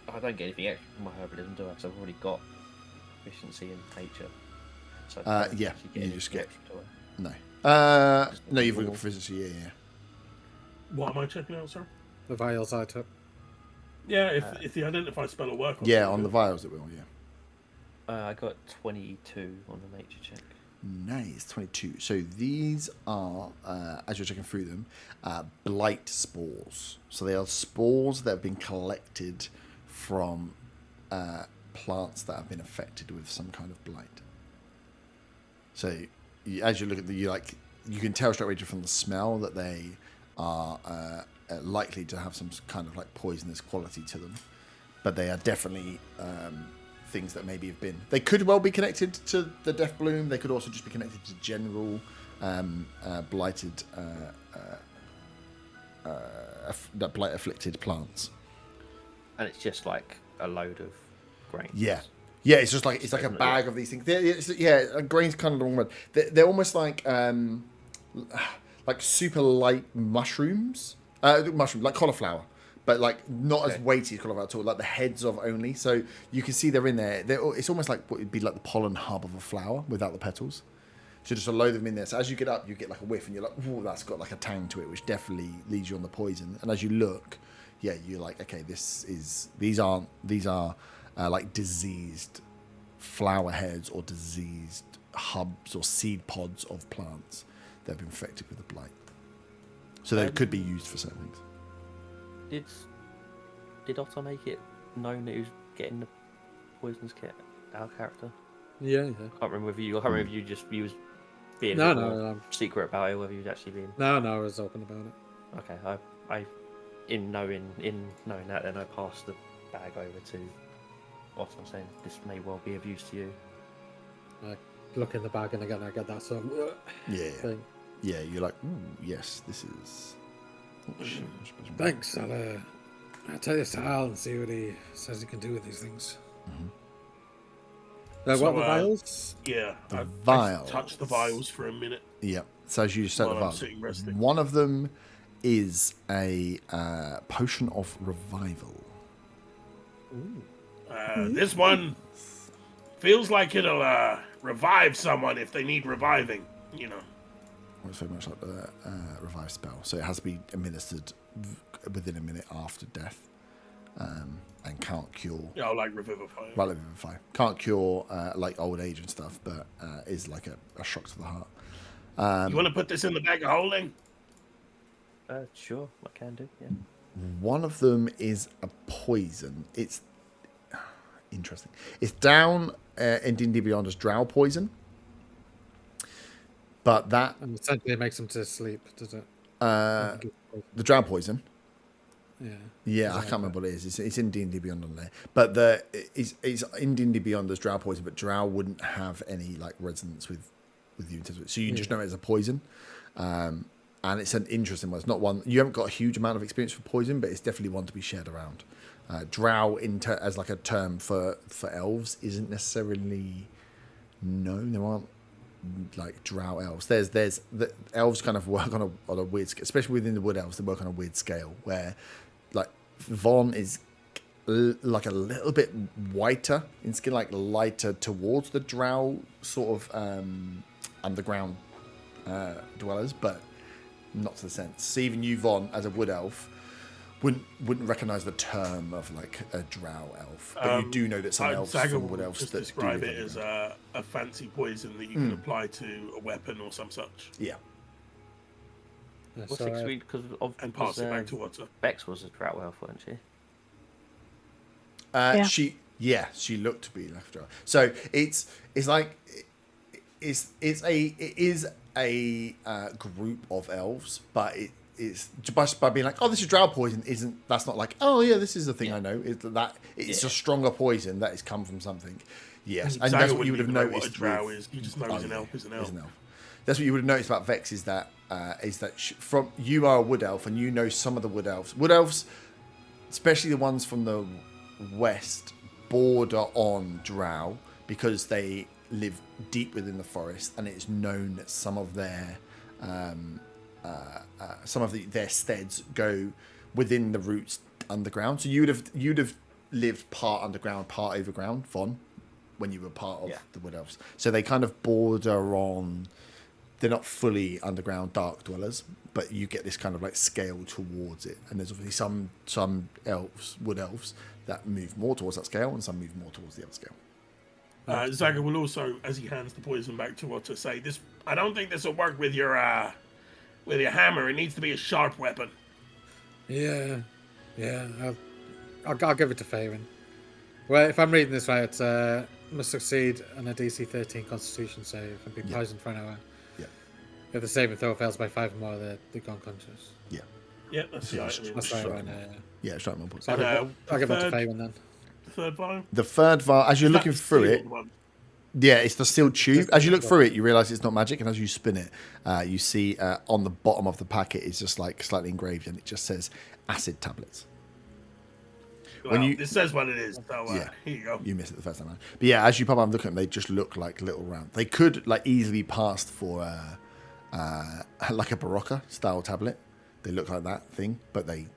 I don't get anything extra from my herbalism, do I? Because I've already got efficiency in nature. So I don't Yeah, actually you anything just get- extra, do I? No. No, you've already got proficiency. Yeah. What am I checking out, sir? The vials I took. Yeah, if the identify spell will work. Yeah, on the vials it will. Yeah. I got 22 on the nature check. Nice, 22. So these are, as you're checking through them, blight spores. So they are spores that have been collected from plants that have been affected with some kind of blight. So as you look at you can tell straight away just from the smell that they are likely to have some kind of like poisonous quality to them. But they are definitely things that maybe have been. They could well be connected to the death bloom. They could also just be connected to general blighted, blight afflicted plants. And it's just like a load of grains. Yeah, it's just like a bag of these things. Grains kind of the wrong word. They're almost like super light mushrooms, like cauliflower. But like not as weighty as cauliflower at all, like the heads of only. So you can see they're in there. It's almost like what would be like the pollen hub of a flower without the petals. So just a load of them in there. So as you get up, you get like a whiff, and you're like, "Ooh, that's got like a tang to it," which definitely leads you on the poison. And as you look, you're like, "Okay, these are like diseased flower heads or diseased hubs or seed pods of plants that have been infected with the blight." So they could be used for certain things. Did Otto make it known that he was getting the poisons kit, our character? Yeah. I can't remember if you was being No, a bit more no. secret about it, or whether you'd actually been. No, I was open about it. Okay, I in knowing that, then I passed the bag over to Otto, saying this may well be of use to you. I look in the bag and again I get that sort of thing. Yeah, you're like, "Ooh, yes, this is." Oh, shit, I'm supposed to- Thanks. I'll tell this to Al and see what he says he can do with these things. What So, are the vials? Yeah, I vials. touched the vials for a minute. Yeah. So as you said, While the I'm vials, sitting resting. one of them is a potion of revival. This one feels like it'll revive someone if they need reviving. You know. It's very much like the revive spell, so it has to be administered within a minute after death, and can't cure. Yeah, like revivify. Right, like revivify. Can't cure like old age and stuff, but is like a shock to the heart. You want to put this in the bag of holding? Sure, I can do. Yeah. One of them is a poison. It's interesting. It's down in D&D Beyond as drow poison, but that And essentially it makes him to sleep, does it? the drow poison. Yeah. I can't remember what it is. It's in D&D Beyond on there, but it's in D&D Beyond as drow poison. But drow wouldn't have any like resonance with you in terms of it. So you just know it as a poison, and it's an interesting one. It's not one you haven't got a huge amount of experience with poison, but it's definitely one to be shared around. Drow as like a term for elves isn't necessarily known. There aren't like drow elves. There's the elves kind of work on a weird scale, especially within the wood elves. They work on a weird scale where like Von is like a little bit whiter in skin, like lighter towards the drow sort of underground dwellers, but not to the sense. So even you, Von, as a wood elf, wouldn't recognize the term of like a drow elf, but you do know that some elves Zaga from will wood elves just that describe do it as a fancy poison that you can apply to a weapon or some such, yeah. What's So, it because of and pass it back to water. Bex was a drow elf, wasn't she? Yeah. She looked to be left drow. So it is a group of elves, but it's just by being like, oh, this is drow poison. That's not like, oh yeah, this is the thing I know. It's a stronger poison that has come from something. Yes, and Zaga that's what you would have wouldn't even know noticed. what a drow with- is. You just know he's an elf. Is an elf. That's what you would have noticed about Vex is that from you are a wood elf and you know some of the wood elves. Wood elves, especially the ones from the west, border on drow because they live deep within the forest, and it's known that some of their their steads go within the roots underground. So you'd have lived part underground, part overground, Von, when you were part of the wood elves. So they kind of border on. They're not fully underground dark dwellers, but you get this kind of like scale towards it. And there's obviously some elves, wood elves, that move more towards that scale, and some move more towards the other scale. Zaga will also, as he hands the poison back to Water, say, "This. I don't think this will work with your hammer. It needs to be a sharp weapon." Yeah. I'll give it to Faerun. Well, if I'm reading this right, it's must succeed on a DC 13 Constitution save and be poisoned for an hour. Yeah. If the saving throw fails by 5 or more, they're gone unconscious. Yeah. Yeah, that's the item. That's right. Yeah, strike one point. So I'll give it to Faerun then. The third vial. The third vial, as you're Is that looking the through it, sealed one? yeah, it's the sealed tube. As you look through it, you realise it's not magic, and as you spin it, you see on the bottom of the packet is just like slightly engraved, and it just says acid tablets. Well, this says what it is. So Yeah. here you go. You missed it the first time around. But yeah, as you pop up and look at them, they just look like little round. They could like easily be passed for like a Barocca style tablet. They look like that thing, but they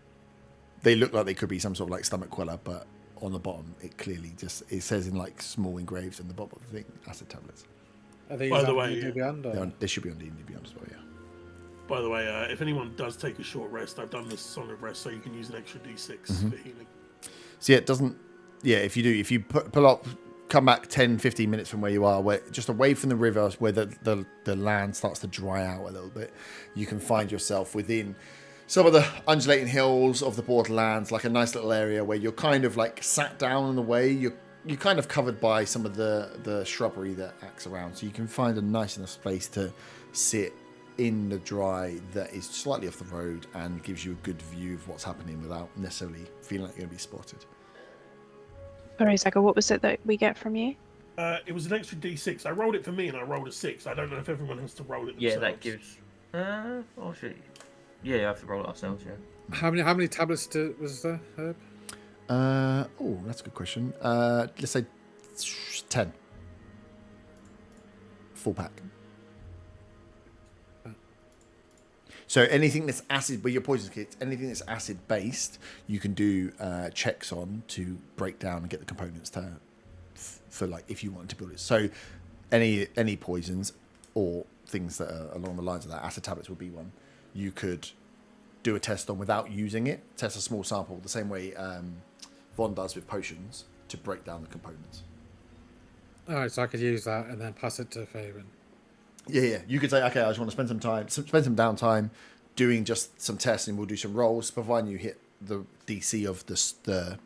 look like they could be some sort of like stomach queller, but on the bottom it clearly it says in like small engraves on the bottom of the thing, acid tablets. Are these By the on way, D&D Beyond, or? They should be on D&D Beyond as well, yeah. By the way, if anyone does take a short rest, I've done this Song of Rest, so you can use an extra D6 for healing. So yeah, it doesn't. Yeah, if you pull up, come back 10-15 minutes from where you are, where just away from the river, where the land starts to dry out a little bit, you can find yourself within some of the undulating hills of the borderlands, like a nice little area where you're kind of like sat down in a way. You're kind of covered by some of the shrubbery that acts around, so you can find a nice enough space to sit in the dry that is slightly off the road and gives you a good view of what's happening without necessarily feeling like you're going to be spotted. Sorry, Zaga, what was it that we get from you? It was an extra D6. I rolled it for me, and I rolled a 6. I don't know if everyone has to roll it themselves. Yeah, that gives. Oh shit. Yeah, you have to roll it ourselves. Yeah. How many tablets was there, Herb? Oh, that's a good question. Let's say 10. Full pack. So anything that's acid, with your poison kits, anything that's acid based, you can do checks on to break down and get the components for like if you want to build it. So any poisons or things that are along the lines of that, acid tablets would be one. You could do a test on without using it. Test a small sample the same way Von does with potions to break down the components. All right, so I could use that and then pass it to Faerun. Yeah. You could say, okay, I just want to spend some downtime doing just some tests, and we'll do some rolls, providing you hit the DC of the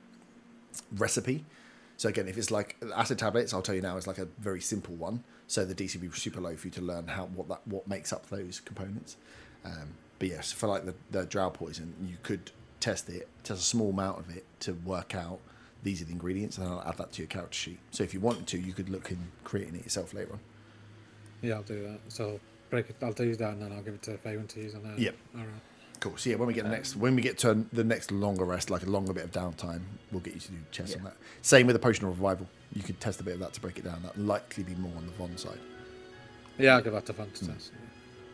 recipe. So again, if it's like acid tablets, I'll tell you now, it's like a very simple one. So the DC will be super low for you to learn what makes up those components. But yes, for like the drow poison, you could test a small amount of it to work out these are the ingredients, and then I'll add that to your character sheet. So if you wanted to, you could look in creating it yourself later on. Yeah, I'll do that. So I'll do that, and then I'll give it to Faerun to use on that. Yep. All right. Cool. So yeah, when we get to the next longer rest, like a longer bit of downtime, we'll get you to do chess on that. Same with the potion of revival. You could test a bit of that to break it down. That'll likely be more on the Von side. Yeah, I'll give that to Von to test.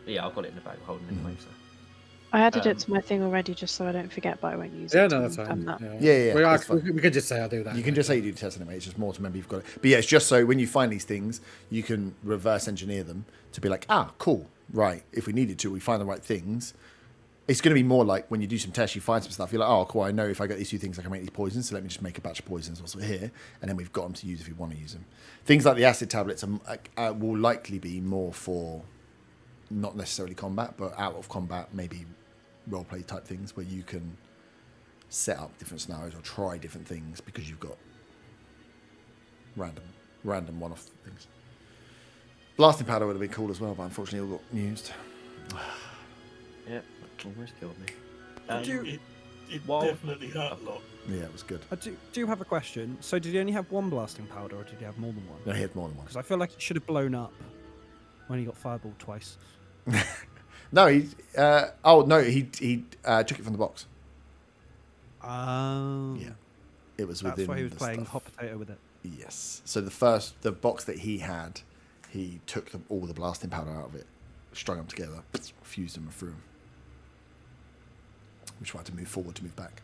Yeah, I've got it in the bag holding it anyway. So. I added it to my thing already just so I don't forget, but I won't use it. Yeah, no, that's till fine. I've done that. Yeah. We can just say I'll do that. You can just say you do the test anyway. It's just more to remember you've got it. But yeah, it's just so when you find these things, you can reverse engineer them to be like, cool, right. If we needed to, we find the right things. it's going to be more like when you do some tests, you find some stuff. You're like, oh, cool. I know if I get these 2 things, I can make these poisons. So let me just make a batch of poisons also here, and then we've got them to use if you want to use them. Things like the acid tablets will likely be more for not necessarily combat, but out of combat, maybe roleplay type things where you can set up different scenarios or try different things because you've got random one-off things. Blasting powder would have been cool as well, but unfortunately all got used. Yep, almost killed me. It Well- definitely hurt a lot. Yeah, it was good. I do have a question. So did you only have one blasting powder, or did you have more than one? No, he had more than one. Because I feel like it should have blown up when he got fireballed twice. No, he took it from the box. Oh. Yeah, it was within. That's why he was the playing stuff. hot potato with it. Yes. So the box that he had, he took all the blasting powder out of it, strung them together, fused them and threw them. Which I had to move forward to move back.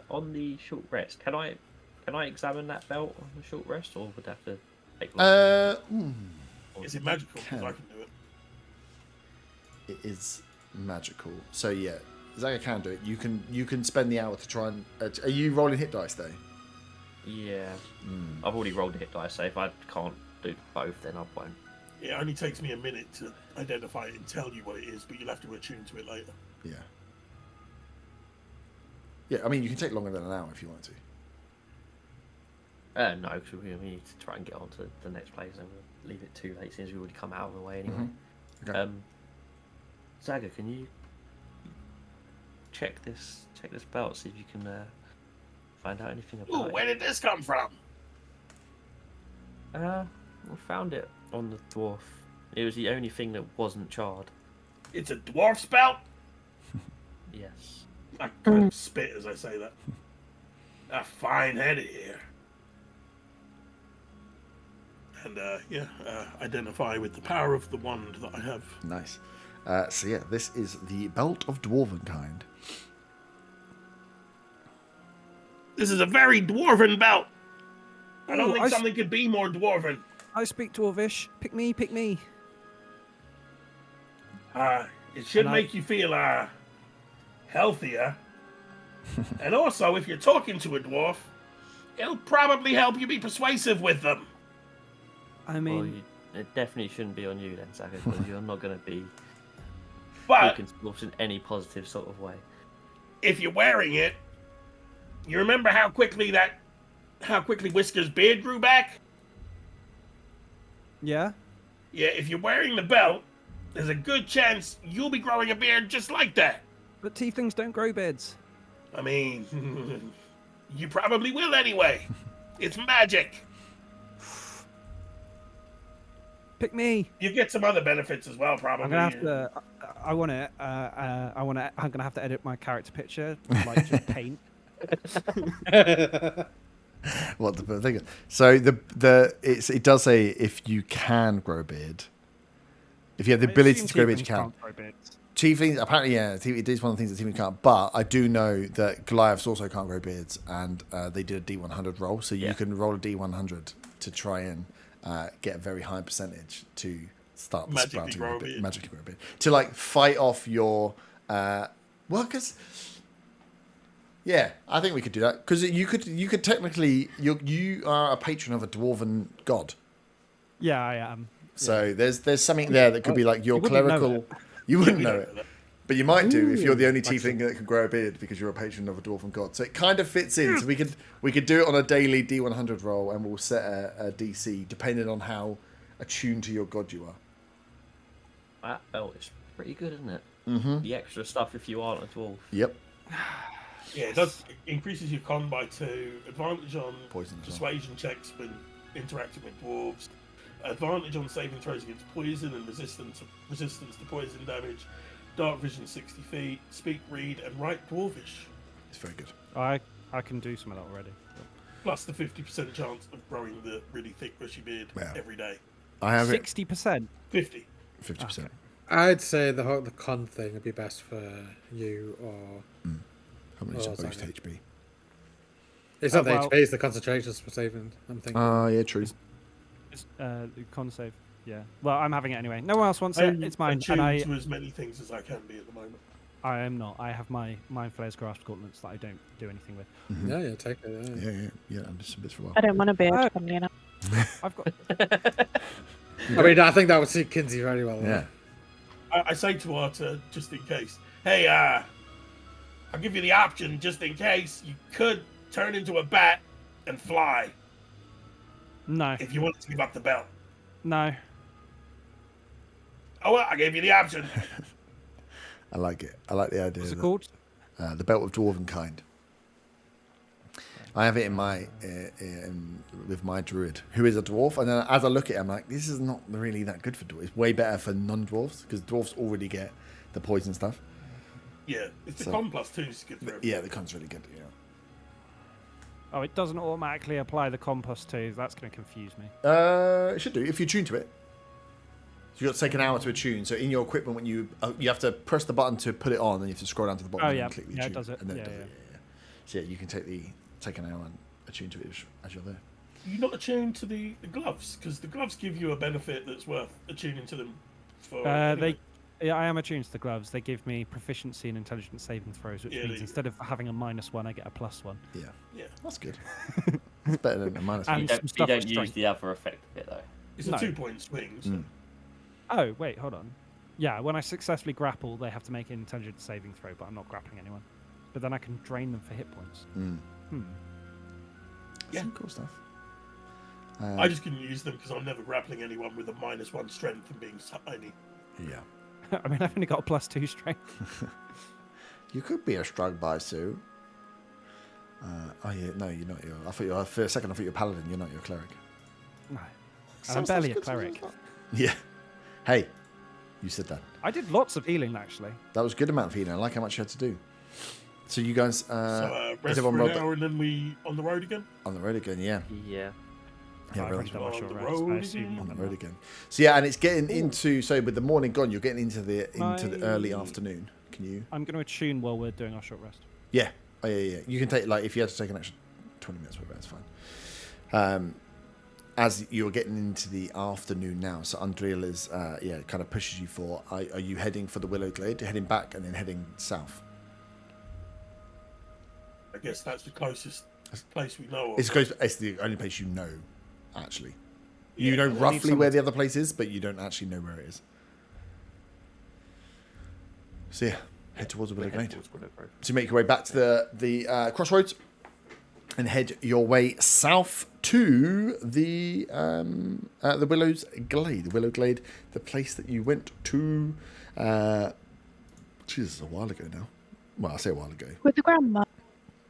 On the short rest, can I examine that belt on the short rest, or would I have to take long? Is it magical? 'Cause Can. I can do it. It is magical. So yeah, Zaga can do it. You can spend the hour to try and. Are you rolling hit dice though? Yeah, I've already rolled a hit dice, so if I can't do both, then I won't. It only takes me a minute to identify it and tell you what it is, but you'll have to attune to it later. Yeah. Yeah, I mean you can take longer than an hour if you want to. No, because we need to try and get on to the next place, and we'll leave it too late since we've already come out of the way anyway. Okay. Zaga, can you check this belt, see if you can find out anything Ooh, about where it? did this come from? We found it on the dwarf. It was the only thing that wasn't charred. It's a dwarf's belt? Yes. I kind of spit as I say that. A fine head here. And identify with the power of the wand that I have. Nice. So yeah, this is the belt of dwarven kind. This is a very dwarven belt. I don't Ooh, think something could be more dwarven. I speak Dwarvish. Pick me, pick me. It should And make you feel healthier. And also, if you're talking to a dwarf, it'll probably help you be persuasive with them. I mean, It definitely shouldn't be on you then, Zaga, because you're not going to be But talking to dwarves in any positive sort of way. if you're wearing it, you remember how quickly Whisker's beard grew back? yeah. Yeah, if you're wearing the belt, there's a good chance you'll be growing a beard just like that. But tieflings don't grow beards. I mean, you probably will anyway. It's magic. Pick me. You get some other benefits as well, probably. I'm gonna have to. I want to. I'm gonna have to edit my character picture, like just paint. What the thing is. So it does say if you can grow a beard. If you have the ability to grow a beard, you can. Can't grow beards. Tieflings, apparently, yeah, it is one of the things that Tieflings can't. But I do know that Goliaths also can't grow beards, and they did a D100 roll, so you can roll a D100 to try and get a very high percentage to start Magically grow a beard. magically grow a beard, to like fight off your workers. Yeah, I think we could do that because you could technically you are a patron of a dwarven god. Yeah, I am. So there's something there that could be like your You wouldn't know clerical. it. You wouldn't We know don't it, know that. but you might do if you're the only Ooh, tiefling that can grow a beard because you're a patron of a dwarven god. So it kind of fits in. So we could do it on a daily D100 roll, and we'll set a DC depending on how attuned to your god you are. That belt is pretty good, isn't it? Mm-hmm. The extra stuff if you aren't a dwarf. Yep. Yeah, it does. It increases your con by 2. Advantage on Poison as well. persuasion checks when interacting with dwarves. Advantage on saving throws against poison and resistance to poison damage. Dark vision 60 feet. Speak, read, and write dwarvish. It's very good. I can do some of that already. Plus the 50% chance of growing the really thick bushy beard Wow. every day. I have it 60%. 50. 50%. I'd say the con thing would be best for you or. How many Oh, supposed sorry. HP? It's not Oh, the well- HP, it's the concentration for saving. I'm thinking. Yeah, true. It's, con save. Yeah. Well, I'm having it anyway. No one else wants I it. It's mine. attune And I. to as many things as I can be at the moment. I am not. I have my Mind Flayer's Grasp gauntlets that I don't do anything with. Yeah, take it. Yeah. I'm just a bit for a while. I don't want to be Oh. a funnily enough. I've got. I mean, I think that would suit Kinsey very well. Yeah. I say to Arthur, just in case, hey, I'll give you the option just in case. You could turn into a bat and fly No. if you wanted to give up the belt. No. Oh, well, I gave you the option. I like it. I like the idea. What's it of called? the belt of dwarven kind. I have it in my with my druid, who is a dwarf, and then as I look at it, I'm like, this is not really that good for dwarves. It's way better for non-dwarves because dwarves already get the poison stuff. Yeah, it's the So- con plus 2 is good for everyone. Yeah, the con's really good. Yeah. Oh, it doesn't automatically apply the compost too. That's going to confuse me. It should do if you tune to it. So you got to take an hour to attune. So in your equipment, when you have to press the button to put it on, then you have to scroll down to the bottom Oh, and yeah. then click the Yeah, it attune, does it. and then Yeah, it does it. yeah. Yeah. So yeah, you can take an hour and attune to it as you're there. You're not attuned to the gloves because the gloves give you a benefit that's worth attuning to them for. anyway. Yeah, I am attuned to the gloves. They give me proficiency in intelligence saving throws, which Yeah, means they- instead of having a -1, I get a +1. Yeah, Yeah, that's good. It's better than a minus And one. You some don't, stuff with use strength. the other effect of it though. it's No. a 2-point swing. So. Mm. Oh, wait, hold on. Yeah, when I successfully grapple, they have to make an intelligence saving throw, but I'm not grappling anyone. But then I can drain them for hit points. Yeah. Some cool stuff. I just couldn't use them because I'm never grappling anyone with a -1 strength and being tiny. Yeah. I mean, I've only got a +2 strength. You could be a strong by Sue. Oh yeah, no, you're not. I thought you were, for a second. I thought you were a paladin. You're not. You're a cleric. No. Some I'm barely a stuff's good, cleric. some stuff's not. Yeah. Hey, you said that. I did lots of healing, actually. That was a good amount of healing. I like how much you had to do. So you guys, So is rest everyone for an rolled hour and then we on the road again. on the road again? Yeah. Yeah. Yeah, I've really. already done my On short the rest. road I assume again. On the I'm road not. again. So yeah, and it's getting into with the morning gone. You're getting into the early I- afternoon. Can you? I'm going to attune while we're doing our short rest. Yeah. Oh yeah. You can take if you had to take an extra 20 minutes, whatever. That's fine. As you're getting into the afternoon now, so Undreal is kind of pushes you for. Are you heading for the Willow Glade? Heading back and then heading south. I guess that's the closest place we know of. It's the only place you know, actually. You Yeah, know I need roughly someone where the other place is, but you don't actually know where it is. So yeah, head towards the Willow Glade. So you make your way back to the crossroads and head your way south to the Willow's Glade. The Willow Glade, the place that you went to. Jesus, a while ago now. Well, I say a while ago. With the grandma.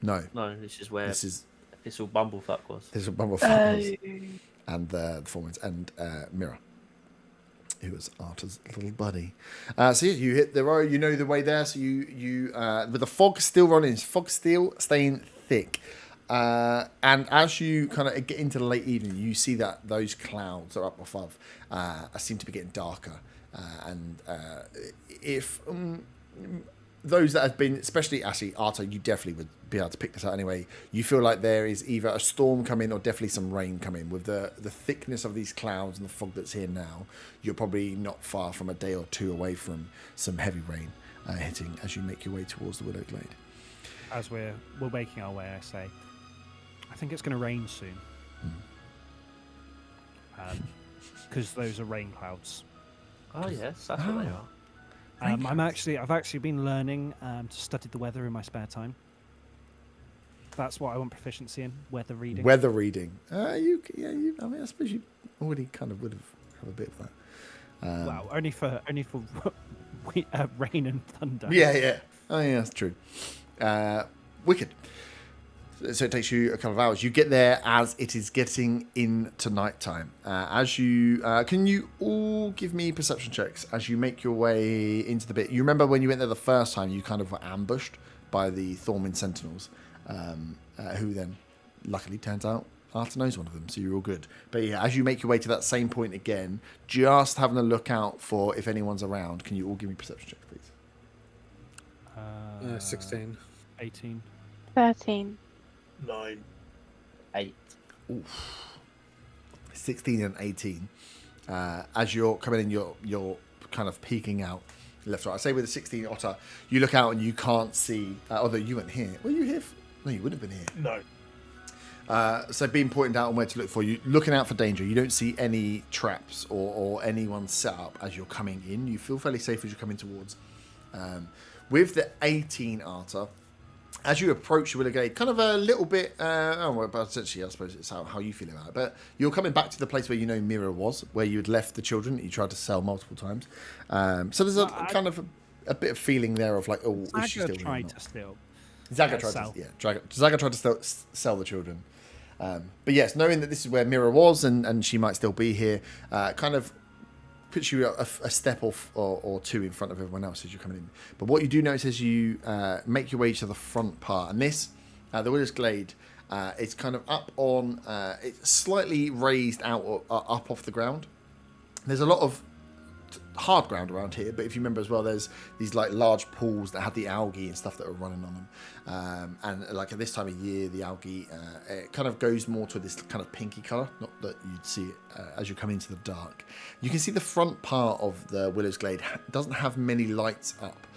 No, No, this is where this is Thistle Bumblefuck was. a bumble Oh. and the performance and Mira, who was Arthur's little buddy. So yeah, you hit the road. You know the way there. So you with the fog still rolling, fog still staying thick. And as you kind of get into the late evening, you see that those clouds are up above seem to be getting darker. If those that have been, especially actually Arthur, you definitely would be able to pick this out anyway. You feel like there is either a storm coming or definitely some rain coming. With the thickness of these clouds and the fog that's here now, you're probably not far from a day or two away from some heavy rain hitting as you make your way towards the Willow Glade. As we're making our way, I say, I think it's going to rain soon. Because those are rain clouds. Oh yes, that's what they are. I've actually been learning to study the weather in my spare time. That's what I want proficiency in, weather reading. Weather reading. I mean, I suppose you already kind of would have a bit of that. Well, only for rain and thunder. Yeah. Oh, yeah, that's true. Wicked. So it takes you a couple of hours. You get there as it is getting into nighttime. As you can you all give me perception checks as you make your way into the bit. You remember when you went there the first time, you kind of were ambushed by the Thormin Sentinels, who then luckily turns out Arthur knows one of them, so you're all good. But yeah, as you make your way to that same point again, just having a look out for if anyone's around. Can you all give me perception checks, please? 16. 18. 13. 9. 8. 16 and 18. As you're coming in, you're kind of peeking out left, right. I say with the 16 otter, you look out and you can't see. Although you weren't here. Were you here? No, you wouldn't have been here. No. So being pointed out on where to look for, you looking out for danger. You don't see any traps or anyone set up as you're coming in. You feel fairly safe as you're coming towards. With the 18 otter, as you approach the Willow Glade, kind of a little bit, but essentially I suppose it's how you feel about it, but you're coming back to the place where you know Mira was, where you had left the children that you tried to sell multiple times. So there's kind of a bit of feeling there of like, oh, is she still tried to steal. Zaga tried to sell the children. But yes, knowing that this is where Mira was and she might still be here, kind of puts you a step off or two in front of everyone else as you're coming in. But what you do notice as you make your way to the front part, and this, the Widow's Glade, it's kind of up on, it's slightly raised out up off the ground. There's a lot of hard ground around here, but if you remember as well, there's these like large pools that have the algae and stuff that are running on them, and like at this time of year, the algae it kind of goes more to this kind of pinky color, not that you'd see it as you come into the dark. You can see the front part of the Willow's Glade doesn't have many lights up,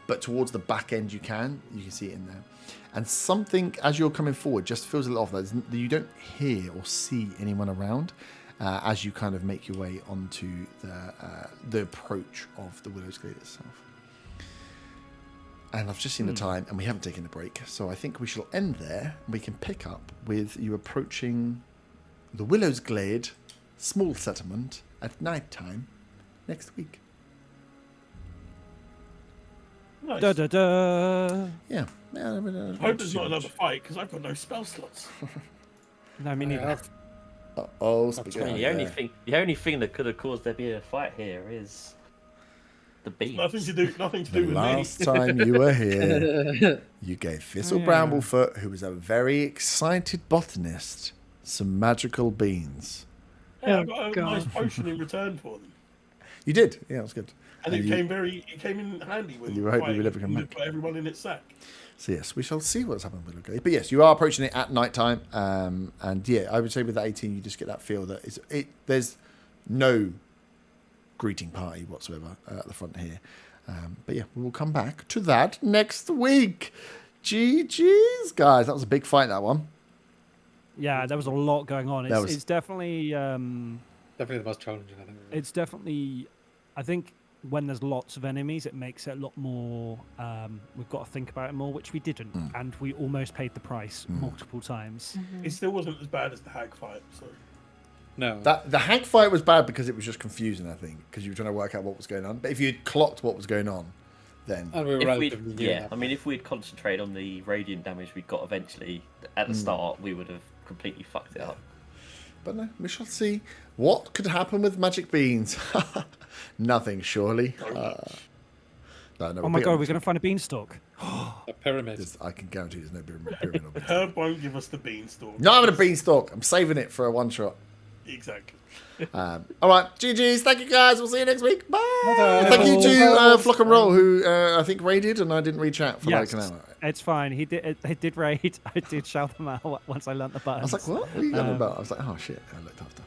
but towards the back end you can see it in there, and something as you're coming forward just feels a little off. You don't hear or see anyone around. As you kind of make your way onto the approach of the Willow's Glade itself. And I've just seen the time, and we haven't taken a break, so I think we shall end there. We can pick up with you approaching the Willow's Glade small settlement at night time next week. Nice. Da da da. Yeah. I hope there's not another fight, because I've got no spell slots. No, me neither. Spaghetti. I mean, the only thing that could have caused there be a fight here is the beans. Nothing to do The with last me. time you were here, you gave Thistle Bramblefoot, who was a very excited botanist, some magical beans. Yeah, I got a nice potion in return for them. You did? Yeah, it was good. And it came in handy when you were hoping we would ever come back. Put everyone in its sack. So yes, we shall see what's happened with Willow Glade. But yes, you are approaching it at night time. And yeah, I would say with the 18, you just get that feel that there's no greeting party whatsoever at the front here. But yeah, we will come back to that next week. GG's, guys. That was a big fight, that one. Yeah, there was a lot going on. It's definitely... Definitely the most challenging, I think. It's definitely... I think when there's lots of enemies, it makes it a lot more... we've got to think about it more, which we didn't. And we almost paid the price multiple times. It still wasn't as bad as the hag fight, so... No. The hag fight was bad because it was just confusing, I think, because you were trying to work out what was going on. But if you had clocked what was going on, then... And we were relatively new. Yeah, I mean, if we'd concentrated on the radiant damage we got eventually at the start, we would have completely fucked it up. But no, we shall see what could happen with magic beans. Nothing, surely. No, oh my god, we're going to find a beanstalk. A pyramid. I can guarantee there's no pyramid. Herb won't give us the beanstalk. Not having a beanstalk. I'm saving it for a one shot. Exactly. All right, GG's. Thank you, guys. We'll see you next week. Bye. Thank you to Flock and Roll, who I think raided, and I didn't reach out for like an hour. It's fine. He did raid. I did shout them out once I learnt the buttons. I was like, what? What are you on about? I was like, oh shit. I looked after.